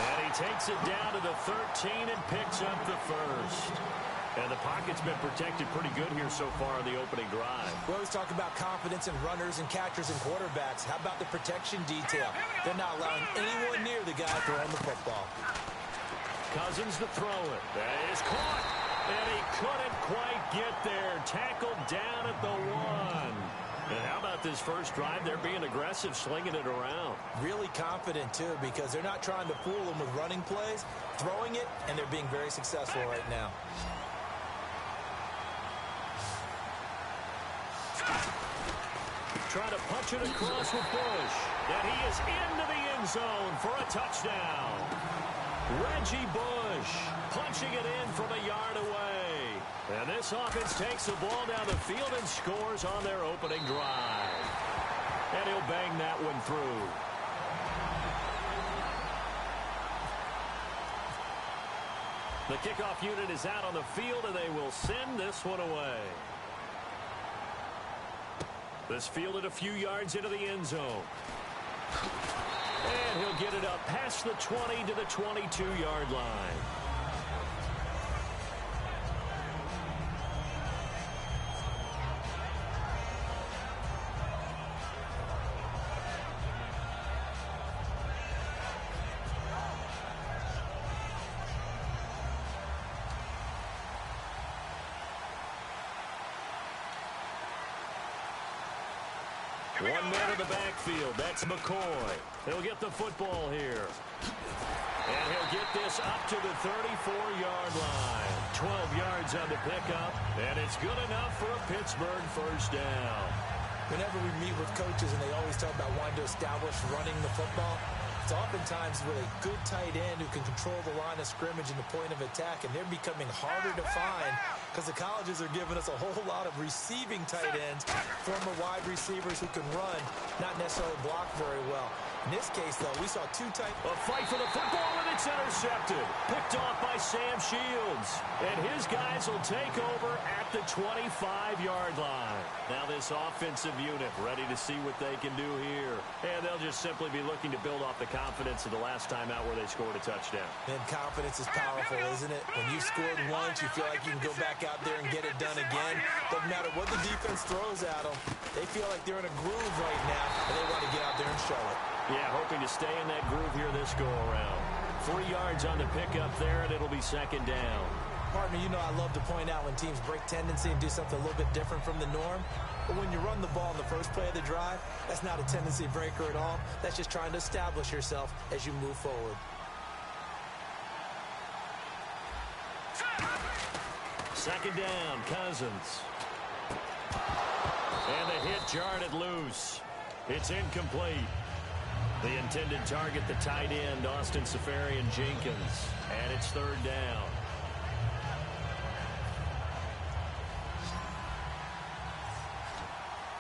And he takes it down to the 13 and picks up the first. And the pocket's been protected pretty good here so far on the opening drive. We always talk about confidence in runners and catchers and quarterbacks. How about the protection detail? They're not allowing anyone near the guy throwing the football. Cousins to throw it. That is caught. And he couldn't quite get there. Tackled down at the 1. And how about this first drive? They're being aggressive, slinging it around. Really confident, too, because they're not trying to fool them with running plays, throwing it, and they're being very successful right now. Trying to punch it across with Bush. And he is into the end zone for a touchdown. Reggie Bush punching it in from a yard away. And this offense takes the ball down the field and scores on their opening drive. And he'll bang that one through. The kickoff unit is out on the field, and they will send this one away. This fielded a few yards into the end zone. And he'll get it up past the 20 to the 22-yard line. One man in the backfield. That's McCoy. He'll get the football here. And he'll get this up to the 34-yard line. 12 yards on the pickup. And it's good enough for a Pittsburgh first down. Whenever we meet with coaches and they always talk about wanting to establish running the football, it's oftentimes with a good tight end who can control the line of scrimmage and the point of attack, and they're becoming harder to find because the colleges are giving us a whole lot of receiving tight ends, former wide receivers who can run, not necessarily block very well. In this case, though, we saw two tight... A fight for the football, and it's intercepted. Picked off by Sam Shields. And his guys will take over at the 25-yard line. Now this offensive unit ready to see what they can do here. And they'll just simply be looking to build off the confidence of the last time out where they scored a touchdown. And confidence is powerful, isn't it? When you scored once, you feel like you can go back out there and get it done again. Doesn't matter what the defense throws at them. They feel like they're in a groove right now, and they want to get out there and show it. Yeah, hoping to stay in that groove here this go-around. 3 yards on the pickup there, and it'll be second down. Partner, you know I love to point out when teams break tendency and do something a little bit different from the norm. But when you run the ball in the first play of the drive, that's not a tendency breaker at all. That's just trying to establish yourself as you move forward. Second down, Cousins. And the hit jarred it loose. It's incomplete. The intended target, the tight end, Austin Seferian-Jenkins. And it's third down.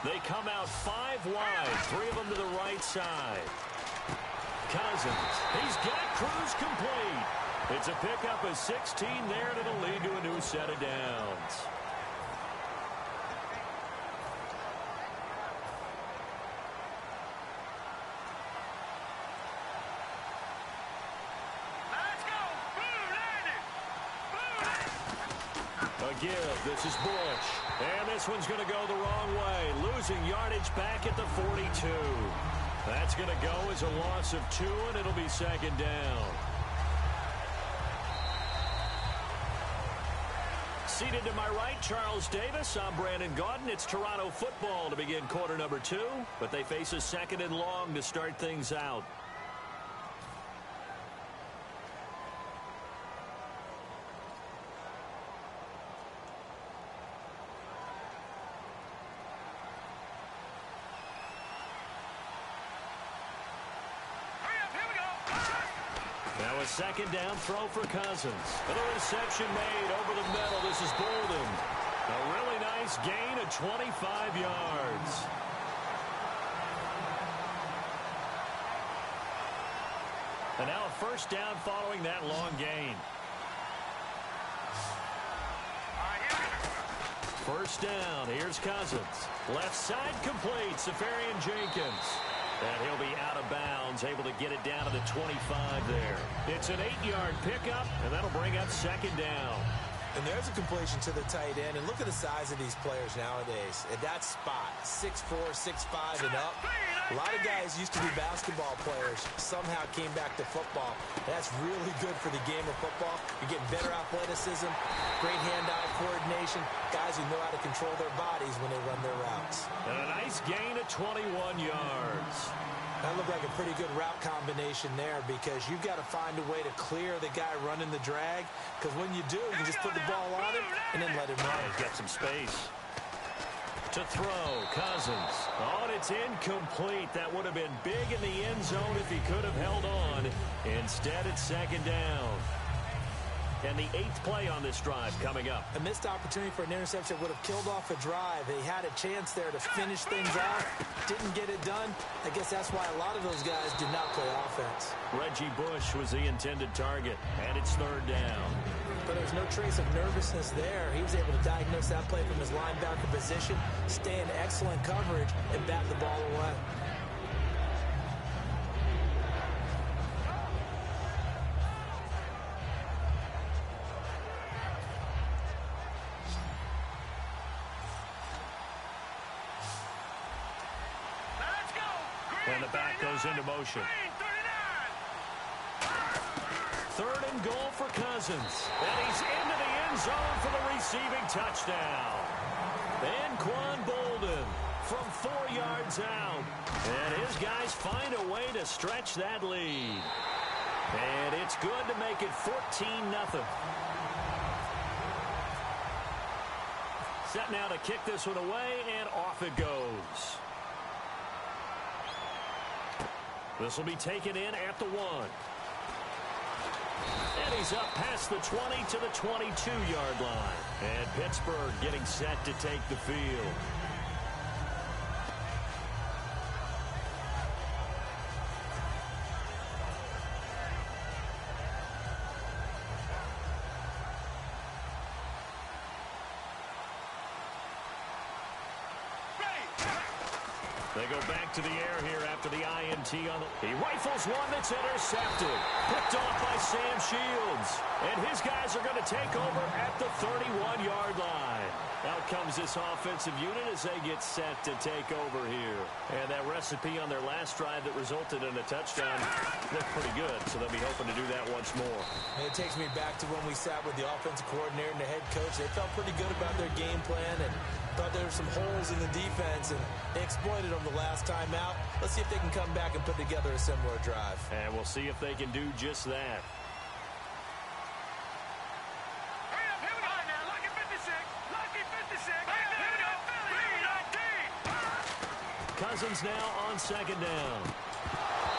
They come out 5 wide, 3 of them to the right side. Cousins, he's got Cruz complete. It's a pickup of 16 there, and it'll lead to a new set of downs. A give, this is Bush. And this one's going to go the wrong way, losing yardage back at the 42. That's going to go as a loss of 2, and it'll be second down. Seated to my right, Charles Davis. I'm Brandon Gaudin. It's Toronto football to begin quarter number 2, but they face a second and long to start things out. Now a second down throw for Cousins. Another reception made over the middle. This is Bolden. A really nice gain of 25 yards. And now a first down following that long gain. First down. Here's Cousins. Left side complete. Seferian-Jenkins. And he'll be out of bounds, able to get it down to the 25 there. It's an 8-yard pickup, and that'll bring up second down. And there's a completion to the tight end. And look at the size of these players nowadays. At that spot, 6'4", 6'5", and up. A lot of guys used to be basketball players, somehow came back to football. That's really good for the game of football. You're getting better athleticism, great hand-eye coordination, guys who know how to control their bodies when they run their routes. And a nice gain of 21 yards. That looked like a pretty good route combination there because you've got to find a way to clear the guy running the drag, because when you do, you just put the ball on him and then let him run. He's got some space. To throw, Cousins. Oh, and it's incomplete. That would have been big in the end zone if he could have held on. Instead, it's second down. And the 8th play on this drive coming up. A missed opportunity for an interception would have killed off a drive. They had a chance there to finish things off. Didn't get it done. I guess that's why a lot of those guys did not play offense. Reggie Bush was the intended target. And it's third down. But there's no trace of nervousness there. He was able to diagnose that play from his linebacker position, stay in excellent coverage, and bat the ball away. And the back goes into motion. Third and goal for Cousins. And he's into the end zone for the receiving touchdown. And Quan Bolden from 4 yards out. And his guys find a way to stretch that lead. And it's good to make it 14-0. Set now to kick this one away, and off it goes. This will be taken in at the 1. And he's up past the 20 to the 22-yard line. And Pittsburgh getting set to take the field. They go back to the air here after the INT on the... He rifles one that's intercepted. Picked off by Sam Shields. And his guys are going to take over at the 31-yard line. Out comes this offensive unit as they get set to take over here. And that recipe on their last drive that resulted in a touchdown looked pretty good, so they'll be hoping to do that once more. And it takes me back to when we sat with the offensive coordinator and the head coach. They felt pretty good about their game plan and thought there were some holes in the defense, and they exploited them the last time out. Let's see if they can come back and put together a similar drive. And we'll see if they can do just that. Cousins now on second down.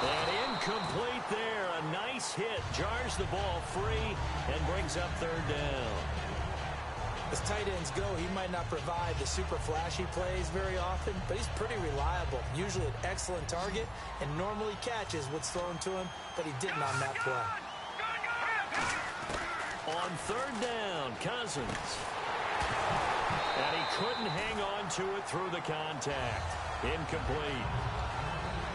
And incomplete there. A nice hit. Jars the ball free and brings up third down. As tight ends go, he might not provide the super flashy plays very often, but he's pretty reliable. Usually an excellent target and normally catches what's thrown to him, but he didn't on that play. On third down, Cousins. And he couldn't hang on to it through the contact. Incomplete.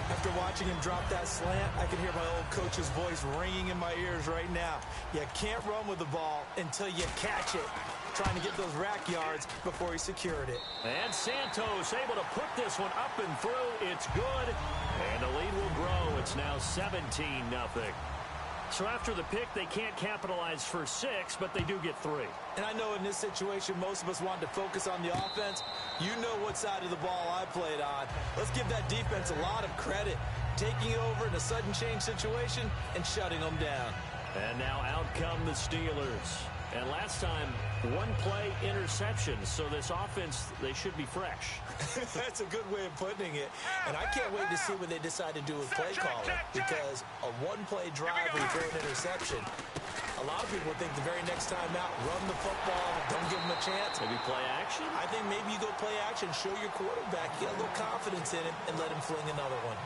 After watching him drop that slant, I can hear my old coach's voice ringing in my ears right now. You can't run with the ball until you catch it. Trying to get those rack yards before he secured it. And Santos able to put this one up and through. It's good. And the lead will grow. It's now 17-0. So after the pick, they can't capitalize for 6, but they do get 3. And I know in this situation, most of us want to focus on the offense. You know what side of the ball I played on. Let's give that defense a lot of credit. Taking over in a sudden change situation and shutting them down. And now out come the Steelers. And last time, one play interception. So this offense, they should be fresh. That's a good way of putting it. And I can't wait to see what they decide to do with play calling. Because a one-play drive where you throw an interception, a lot of people think the very next time out, run the football, don't give them a chance. Maybe play action? I think maybe you go play action, show your quarterback, get a little confidence in him, and let him fling another one.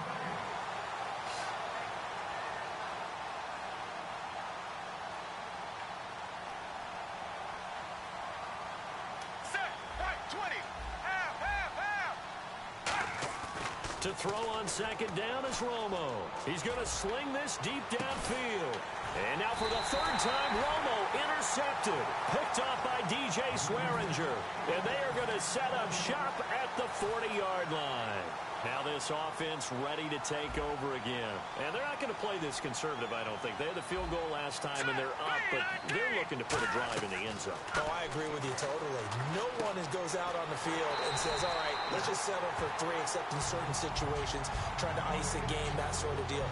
To throw on second down is Romo. He's going to sling this deep downfield. And now for the third time, Romo intercepted. Picked off by DJ Swearinger. And they are going to set up shop at the 40-yard line. Now this offense ready to take over again. And they're not going to play this conservative, I don't think. They had the field goal last time, and they're up, but they're looking to put a drive in the end zone. Oh, I agree with you totally. No one goes out on the field and says, all right, let's just settle for 3, except in certain situations, trying to ice a game, that sort of deal.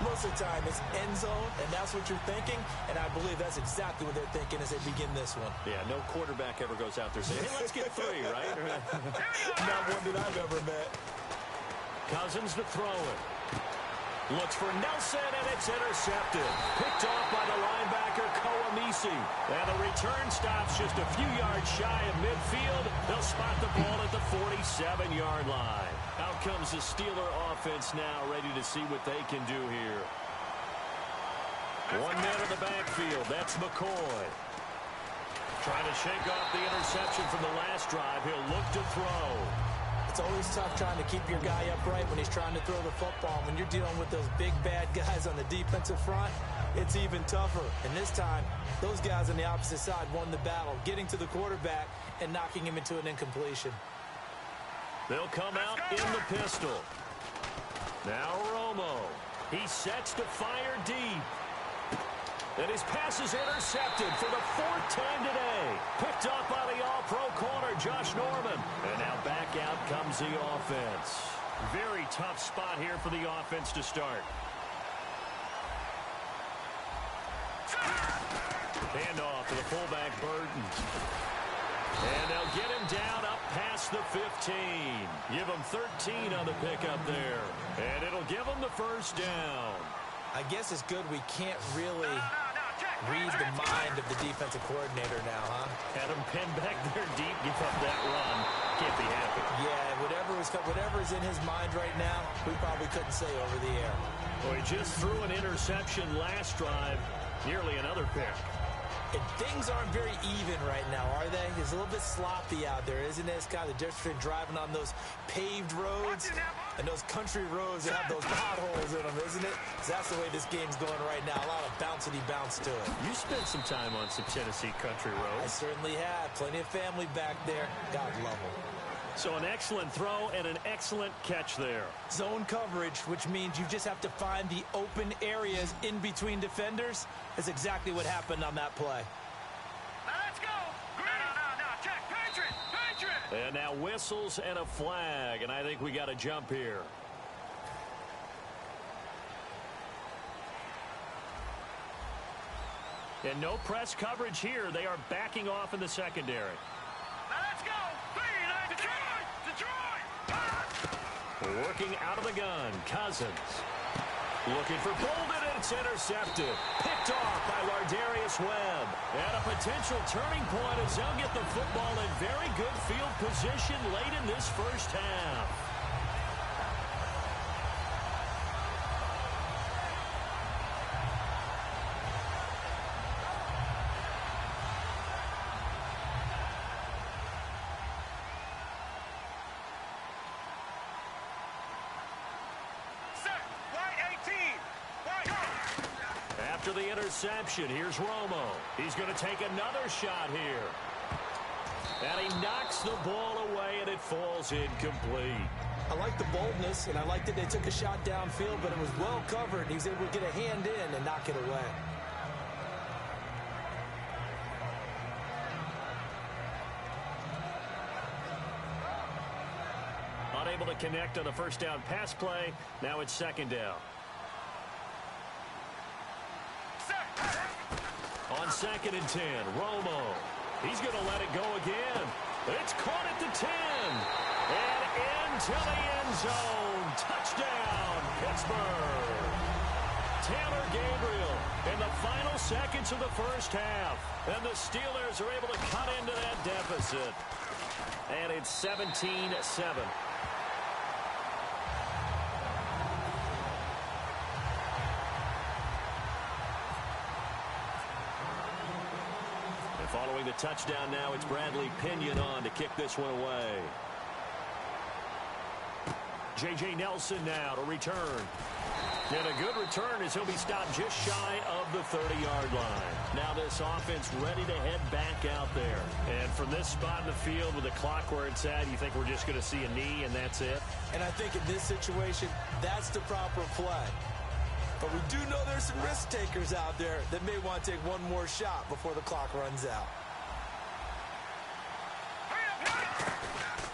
Most of the time, it's end zone, and that's what you're thinking, and I believe that's exactly what they're thinking as they begin this one. Yeah, no quarterback ever goes out there saying, hey, let's get 3, right? Not one that I've ever met. Cousins to throw it. Looks for Nelson, and it's intercepted. Picked off by the linebacker, Kouamisi. And the return stops just a few yards shy of midfield. They'll spot the ball at the 47-yard line. Out comes the Steeler offense now, ready to see what they can do here. 1 man in the backfield. That's McCoy. Trying to shake off the interception from the last drive. He'll look to throw. It's always tough trying to keep your guy upright when he's trying to throw the football. When you're dealing with those big, bad guys on the defensive front, it's even tougher. And this time, those guys on the opposite side won the battle, getting to the quarterback and knocking him into an incompletion. They'll come out in the pistol. Now Romo. He sets to fire deep. And his pass is intercepted for the 4th time today. Picked up by the all-pro corner, Josh Norman. And now back out comes the offense. Very tough spot here for the offense to start. Handoff to the fullback, Burton. And they'll get him down up past the 15. Give him 13 on the pickup there. And it'll give him the first down. I guess it's good we can't really read the mind of the defensive coordinator now, huh? Had him pinned back there deep, give up that run. Can't be happy. Yeah, whatever is in his mind right now, we probably couldn't say over the air. Well, he just threw an interception last drive, nearly another pick. And things aren't very even right now, are they? It's a little bit sloppy out there, isn't it? It's kind of the difference between driving on those paved roads and those country roads that have those potholes in them, isn't it? 'Cause that's the way this game's going right now. A lot of bouncy bounce to it. You spent some time on some Tennessee country roads. I certainly have. Plenty of family back there. God love them. So an excellent throw and an excellent catch there. Zone coverage, which means you just have to find the open areas in between defenders. That's exactly what happened on that play. Let's go! No, check! Patriot! And now whistles and a flag, and I think we got to jump here. And no press coverage here. They are backing off in the secondary. Let's go! Detroit! Working out of the gun, Cousins. Looking for Bolden, and it's intercepted. Picked off by Lardarius Webb. And a potential turning point as they'll get the football in very good field position late in this first half. After the interception, here's Romo. He's going to take another shot here. And he knocks the ball away, and it falls incomplete. I like the boldness, and I like that they took a shot downfield, but it was well covered. He was able to get a hand in and knock it away. Unable to connect on the first down pass play. Now it's second down. On 2nd and 10, Romo. He's going to let it go again. It's caught at the 10. And into the end zone. Touchdown, Pittsburgh. Taylor Gabriel in the final seconds of the first half. And the Steelers are able to cut into that deficit. And it's 17-7. Following the touchdown now, it's Bradley Pinion on to kick this one away. J.J. Nelson now to return. And a good return as he'll be stopped just shy of the 30-yard line. Now this offense ready to head back out there. And from this spot in the field with the clock where it's at, you think we're just going to see a knee and that's it? And I think in this situation, that's the proper play. But we do know there's some risk takers out there that may want to take one more shot before the clock runs out.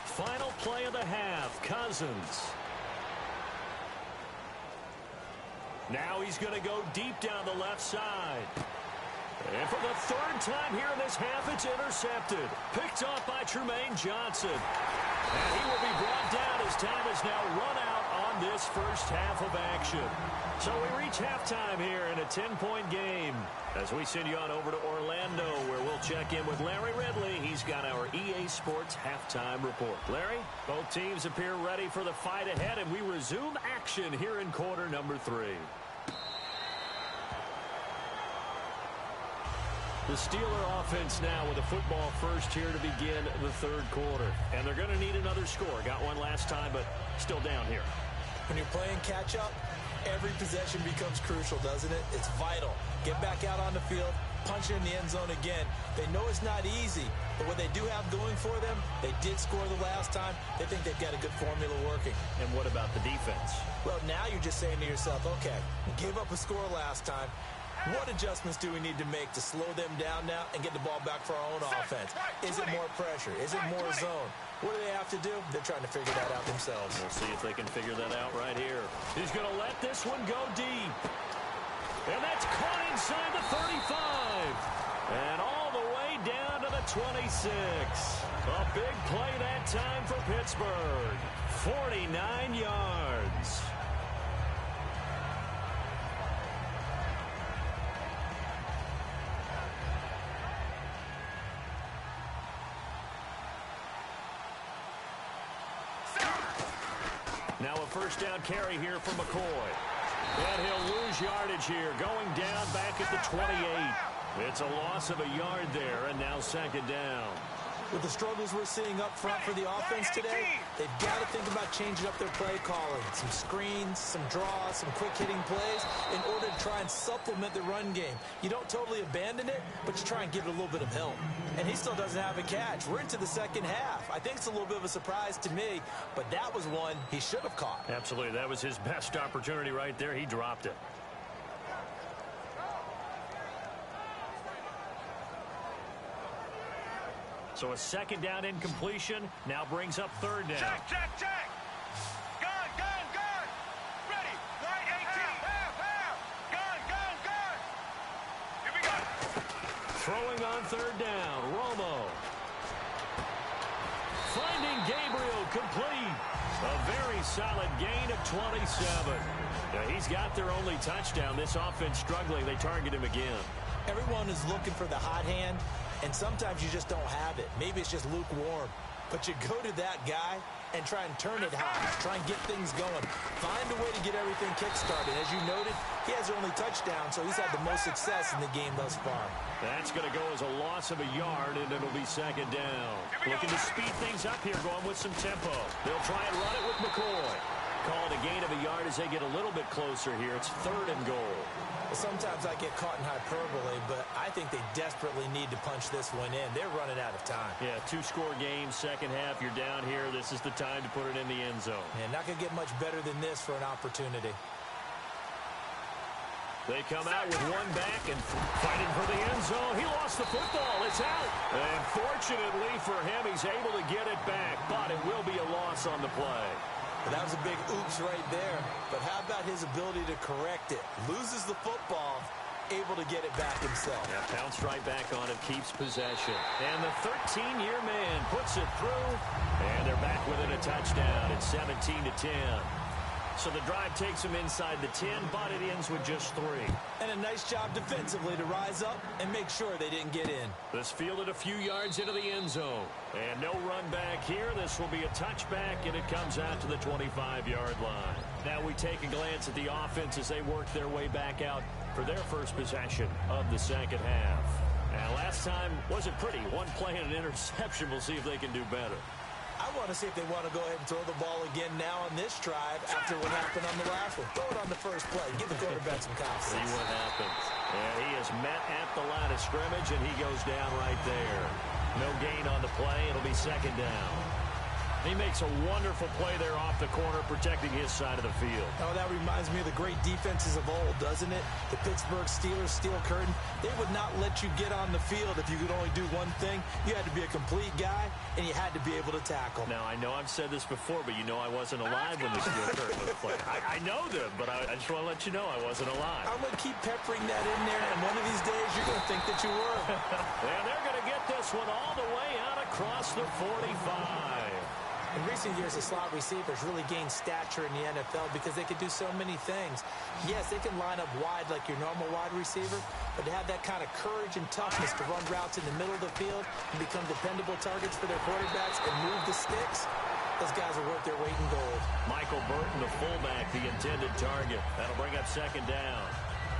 Final play of the half, Cousins. Now he's going to go deep down the left side. And for the third time here in this half, it's intercepted. Picked off by Trumaine Johnson. And he will be brought down as time is now run out on this first half of action. So we reach halftime here in a 10-point game as we send you on over to Orlando, where we'll check in with Larry Ridley. He's got our EA Sports halftime report. Larry, both teams appear ready for the fight ahead, and we resume action here in quarter number 3. The Steeler offense now with a football first here to begin the third quarter. And they're going to need another score. Got one last time, but still down here. When you're playing catch-up, every possession becomes crucial, doesn't it? It's vital. Get back out on the field, punch it in the end zone again. They know it's not easy, but what they do have going for them, they did score the last time. They think they've got a good formula working. And what about the defense? Well, now you're just saying to yourself, okay, we gave up a score last time. What adjustments do we need to make to slow them down now and get the ball back for our own offense? Is it more pressure? Is it more zone? What do they have to do? They're trying to figure that out themselves. We'll see if they can figure that out right here. He's going to let this one go deep. And that's caught inside the 35. And all the way down to the 26. A big play that time for Pittsburgh. 49 yards. Now a first down carry here for McCoy. And he'll lose yardage here, going down back at the 28. It's a loss of a yard there, and now second down. With the struggles we're seeing up front for the offense today, they've got to think about changing up their play calling. Some screens, some draws, some quick-hitting plays in order to try and supplement the run game. You don't totally abandon it, but you try and give it a little bit of help. And he still doesn't have a catch. We're into the second half. I think it's a little bit of a surprise to me, but that was one he should have caught. Absolutely. That was his best opportunity right there. He dropped it. So a second down incompletion now brings up third down. Check. Gun. Ready. Right 18. Gun. Here we go. Throwing on third down. Romo. Finding Gabriel complete. A very solid gain of 27. Now, he's got their only touchdown. This offense struggling. They target him again. Everyone is looking for the hot hand, and sometimes you just don't have it. Maybe it's just lukewarm. But you go to that guy and try and turn it hot. Try and get things going. Find a way to get everything kick-started. As you noted, he has their only touchdown, so he's had the most success in the game thus far. That's going to go as a loss of a yard, and it'll be second down. Looking to speed things up here, going with some tempo. They'll try and run it with McCoy. Call it a gain of a yard as they get a little bit closer here. It's 3rd and goal. Well, sometimes I get caught in hyperbole, but I think they desperately need to punch this one in. They're running out of time. Yeah, 2-score game, second half. You're down here. This is the time to put it in the end zone. Yeah, not going to get much better than this for an opportunity. They come out with one back and fighting for the end zone. He lost the football. It's out. And fortunately for him, he's able to get it back, but it will be a loss on the play. Well, that was a big oops right there. But how about his ability to correct it? Loses the football, able to get it back himself. Yeah, pounced right back on it, keeps possession. And the 13-year man puts it through, and they're back within a touchdown. It's 17-10. So the drive takes him inside the 10, but it ends with just 3. And a nice job defensively to rise up and make sure they didn't get in. This fielded a few yards into the end zone. And no run back here. This will be a touchback, and it comes out to the 25-yard line. Now we take a glance at the offense as they work their way back out for their first possession of the second half. And last time wasn't pretty. One play and an interception. We'll see if they can do better. I want to see if they want to go ahead and throw the ball again now on this drive after what happened on the last one. Throw it on the first play. Give the quarterback some confidence. See what happens. And he is met at the line of scrimmage, and he goes down right there. No gain on the play. It'll be second down. He makes a wonderful play there off the corner, protecting his side of the field. Oh, that reminds me of the great defenses of old, doesn't it? The Pittsburgh Steelers, steel curtain. They would not let you get on the field if you could only do one thing. You had to be a complete guy, and you had to be able to tackle. Now, I know I've said this before, but you know I wasn't alive when the steel curtain was played. I know them, but I just want to let you know I wasn't alive. I'm going to keep peppering that in there, and one of these days you're going to think that you were. And they're going to get this one all the way out across the 45. In recent years, the slot receivers really gained stature in the NFL because they could do so many things. Yes, they can line up wide like your normal wide receiver, but to have that kind of courage and toughness to run routes in the middle of the field and become dependable targets for their quarterbacks and move the sticks, those guys are worth their weight in gold. Michael Burton, the fullback, the intended target. That'll bring up second down.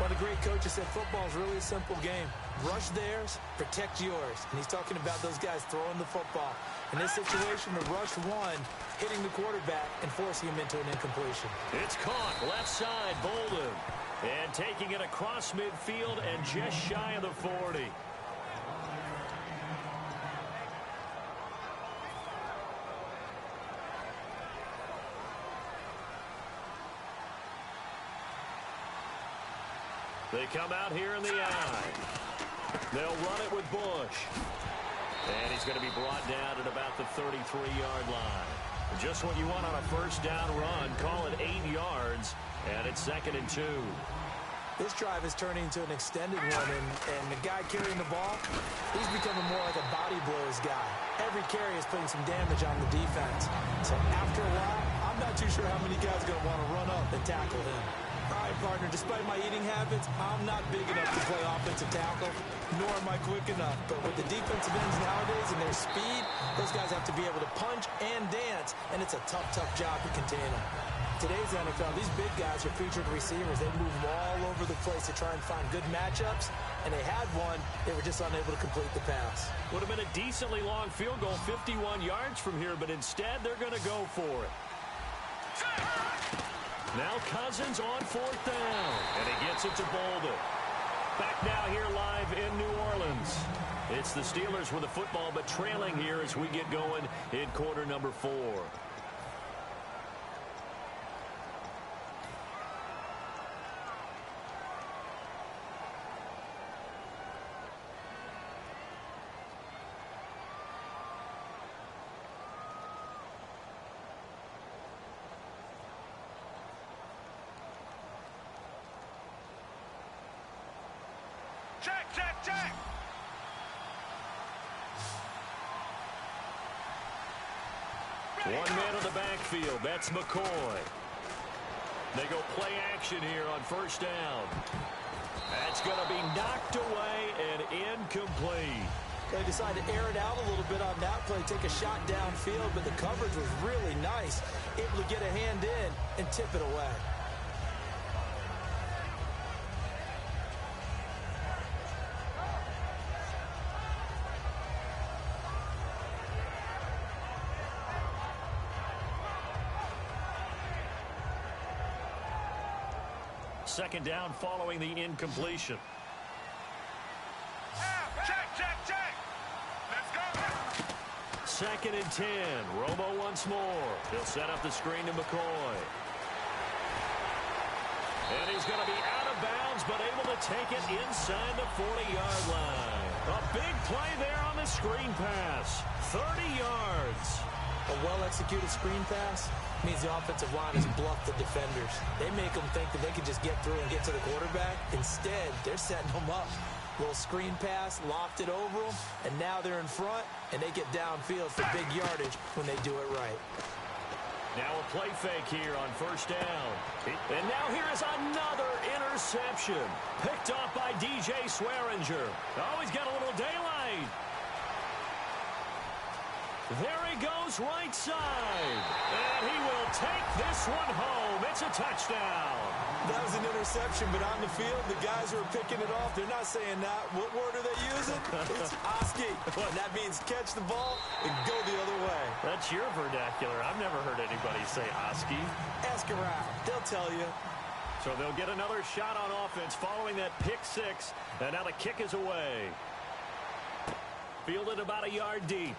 One of the great coaches said football is really a simple game. Rush theirs, protect yours. And he's talking about those guys throwing the football. In this situation, the rush one, hitting the quarterback and forcing him into an incompletion. It's caught left side, Bolden. And taking it across midfield and just shy of the 40. They come out here in the eye. They'll run it with Bush. And he's going to be brought down at about the 33-yard line. Just what you want on a first down run. Call it 8 yards, and it's 2nd and 2. This drive is turning into an extended one, and the guy carrying the ball, he's becoming more like a body blows guy. Every carry is putting some damage on the defense. So after a while, I'm not too sure how many guys are going to want to run up and tackle him. All right, partner, despite my eating habits, I'm not big enough to play offensive tackle, nor am I quick enough. But with the defensive ends nowadays and their speed, those guys have to be able to punch and dance, and it's a tough, tough job to contain them. Today's NFL, these big guys are featured receivers. They move them all over the place to try and find good matchups, and they had one. They were just unable to complete the pass. Would have been a decently long field goal, 51 yards from here, but instead they're going to go for it. Now Cousins on 4th down, and he gets it to Bolden. Back now here live in New Orleans. It's the Steelers with the football, but trailing here as we get going in quarter number 4. Check, check, check. One man in the backfield. That's McCoy. They go play action here on first down. That's going to be knocked away and incomplete. They decided to air it out a little bit on that play, take a shot downfield, but the coverage was really nice. Able to get a hand in and tip it away. Second down following the incompletion. Check. Let's go. Second and 10. Romo once more. He'll set up the screen to McCoy. And he's going to be out of bounds, but able to take it inside the 40-yard line. A big play there on the screen pass. 30 yards. A well-executed screen pass means the offensive line has bluffed the defenders. They make them think that they can just get through and get to the quarterback. Instead, they're setting them up. Little screen pass, lofted over them, and now they're in front, and they get downfield for big yardage when they do it right. Now a play fake here on first down. And now here is another interception. Picked off by DJ Swearinger. Oh, he's got a little daylight. There he goes right side. And he will take this one home. It's a touchdown. That was an interception, but on the field, the guys who are picking it off, they're not saying that. What word are they using? It's Oski. And that means catch the ball and go the other way. That's your vernacular. I've never heard anybody say Oski. Ask around. They'll tell you. So they'll get another shot on offense following that pick six. And now the kick is away. Fielded about a yard deep.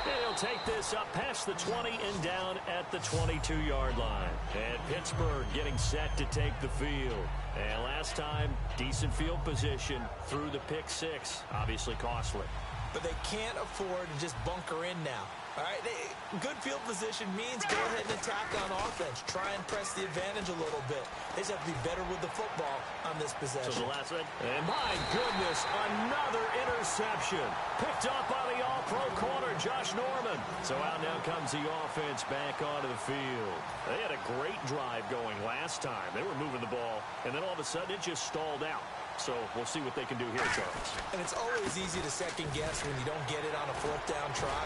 And he'll take this up past the 20 and down at the 22-yard line. And Pittsburgh getting set to take the field. And last time, decent field position through the pick six. Obviously costly. But they can't afford to just bunker in now. All right, good field position means go ahead and attack on offense. Try and press the advantage a little bit. They just have to be better with the football on this possession. So the last one, and my goodness, another interception. Picked off by the all-pro corner, Josh Norman. So out now comes the offense back onto the field. They had a great drive going last time. They were moving the ball, and then all of a sudden it just stalled out. So we'll see what they can do here, Charles. And it's always easy to second guess when you don't get it on a fourth down try.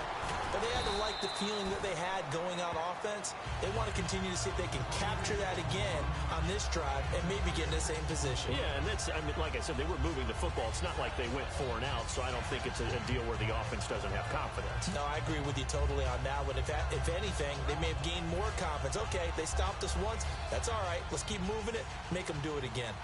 But they had to like the feeling that they had going on offense. They want to continue to see if they can capture that again on this drive and maybe get in the same position. Yeah, and that's, I mean, like I said, they were moving the football. It's not like they went 4 and out, so I don't think it's a deal where the offense doesn't have confidence. No, I agree with you totally on that one. If anything, they may have gained more confidence. Okay, they stopped us once. That's all right. Let's keep moving it. Make them do it again.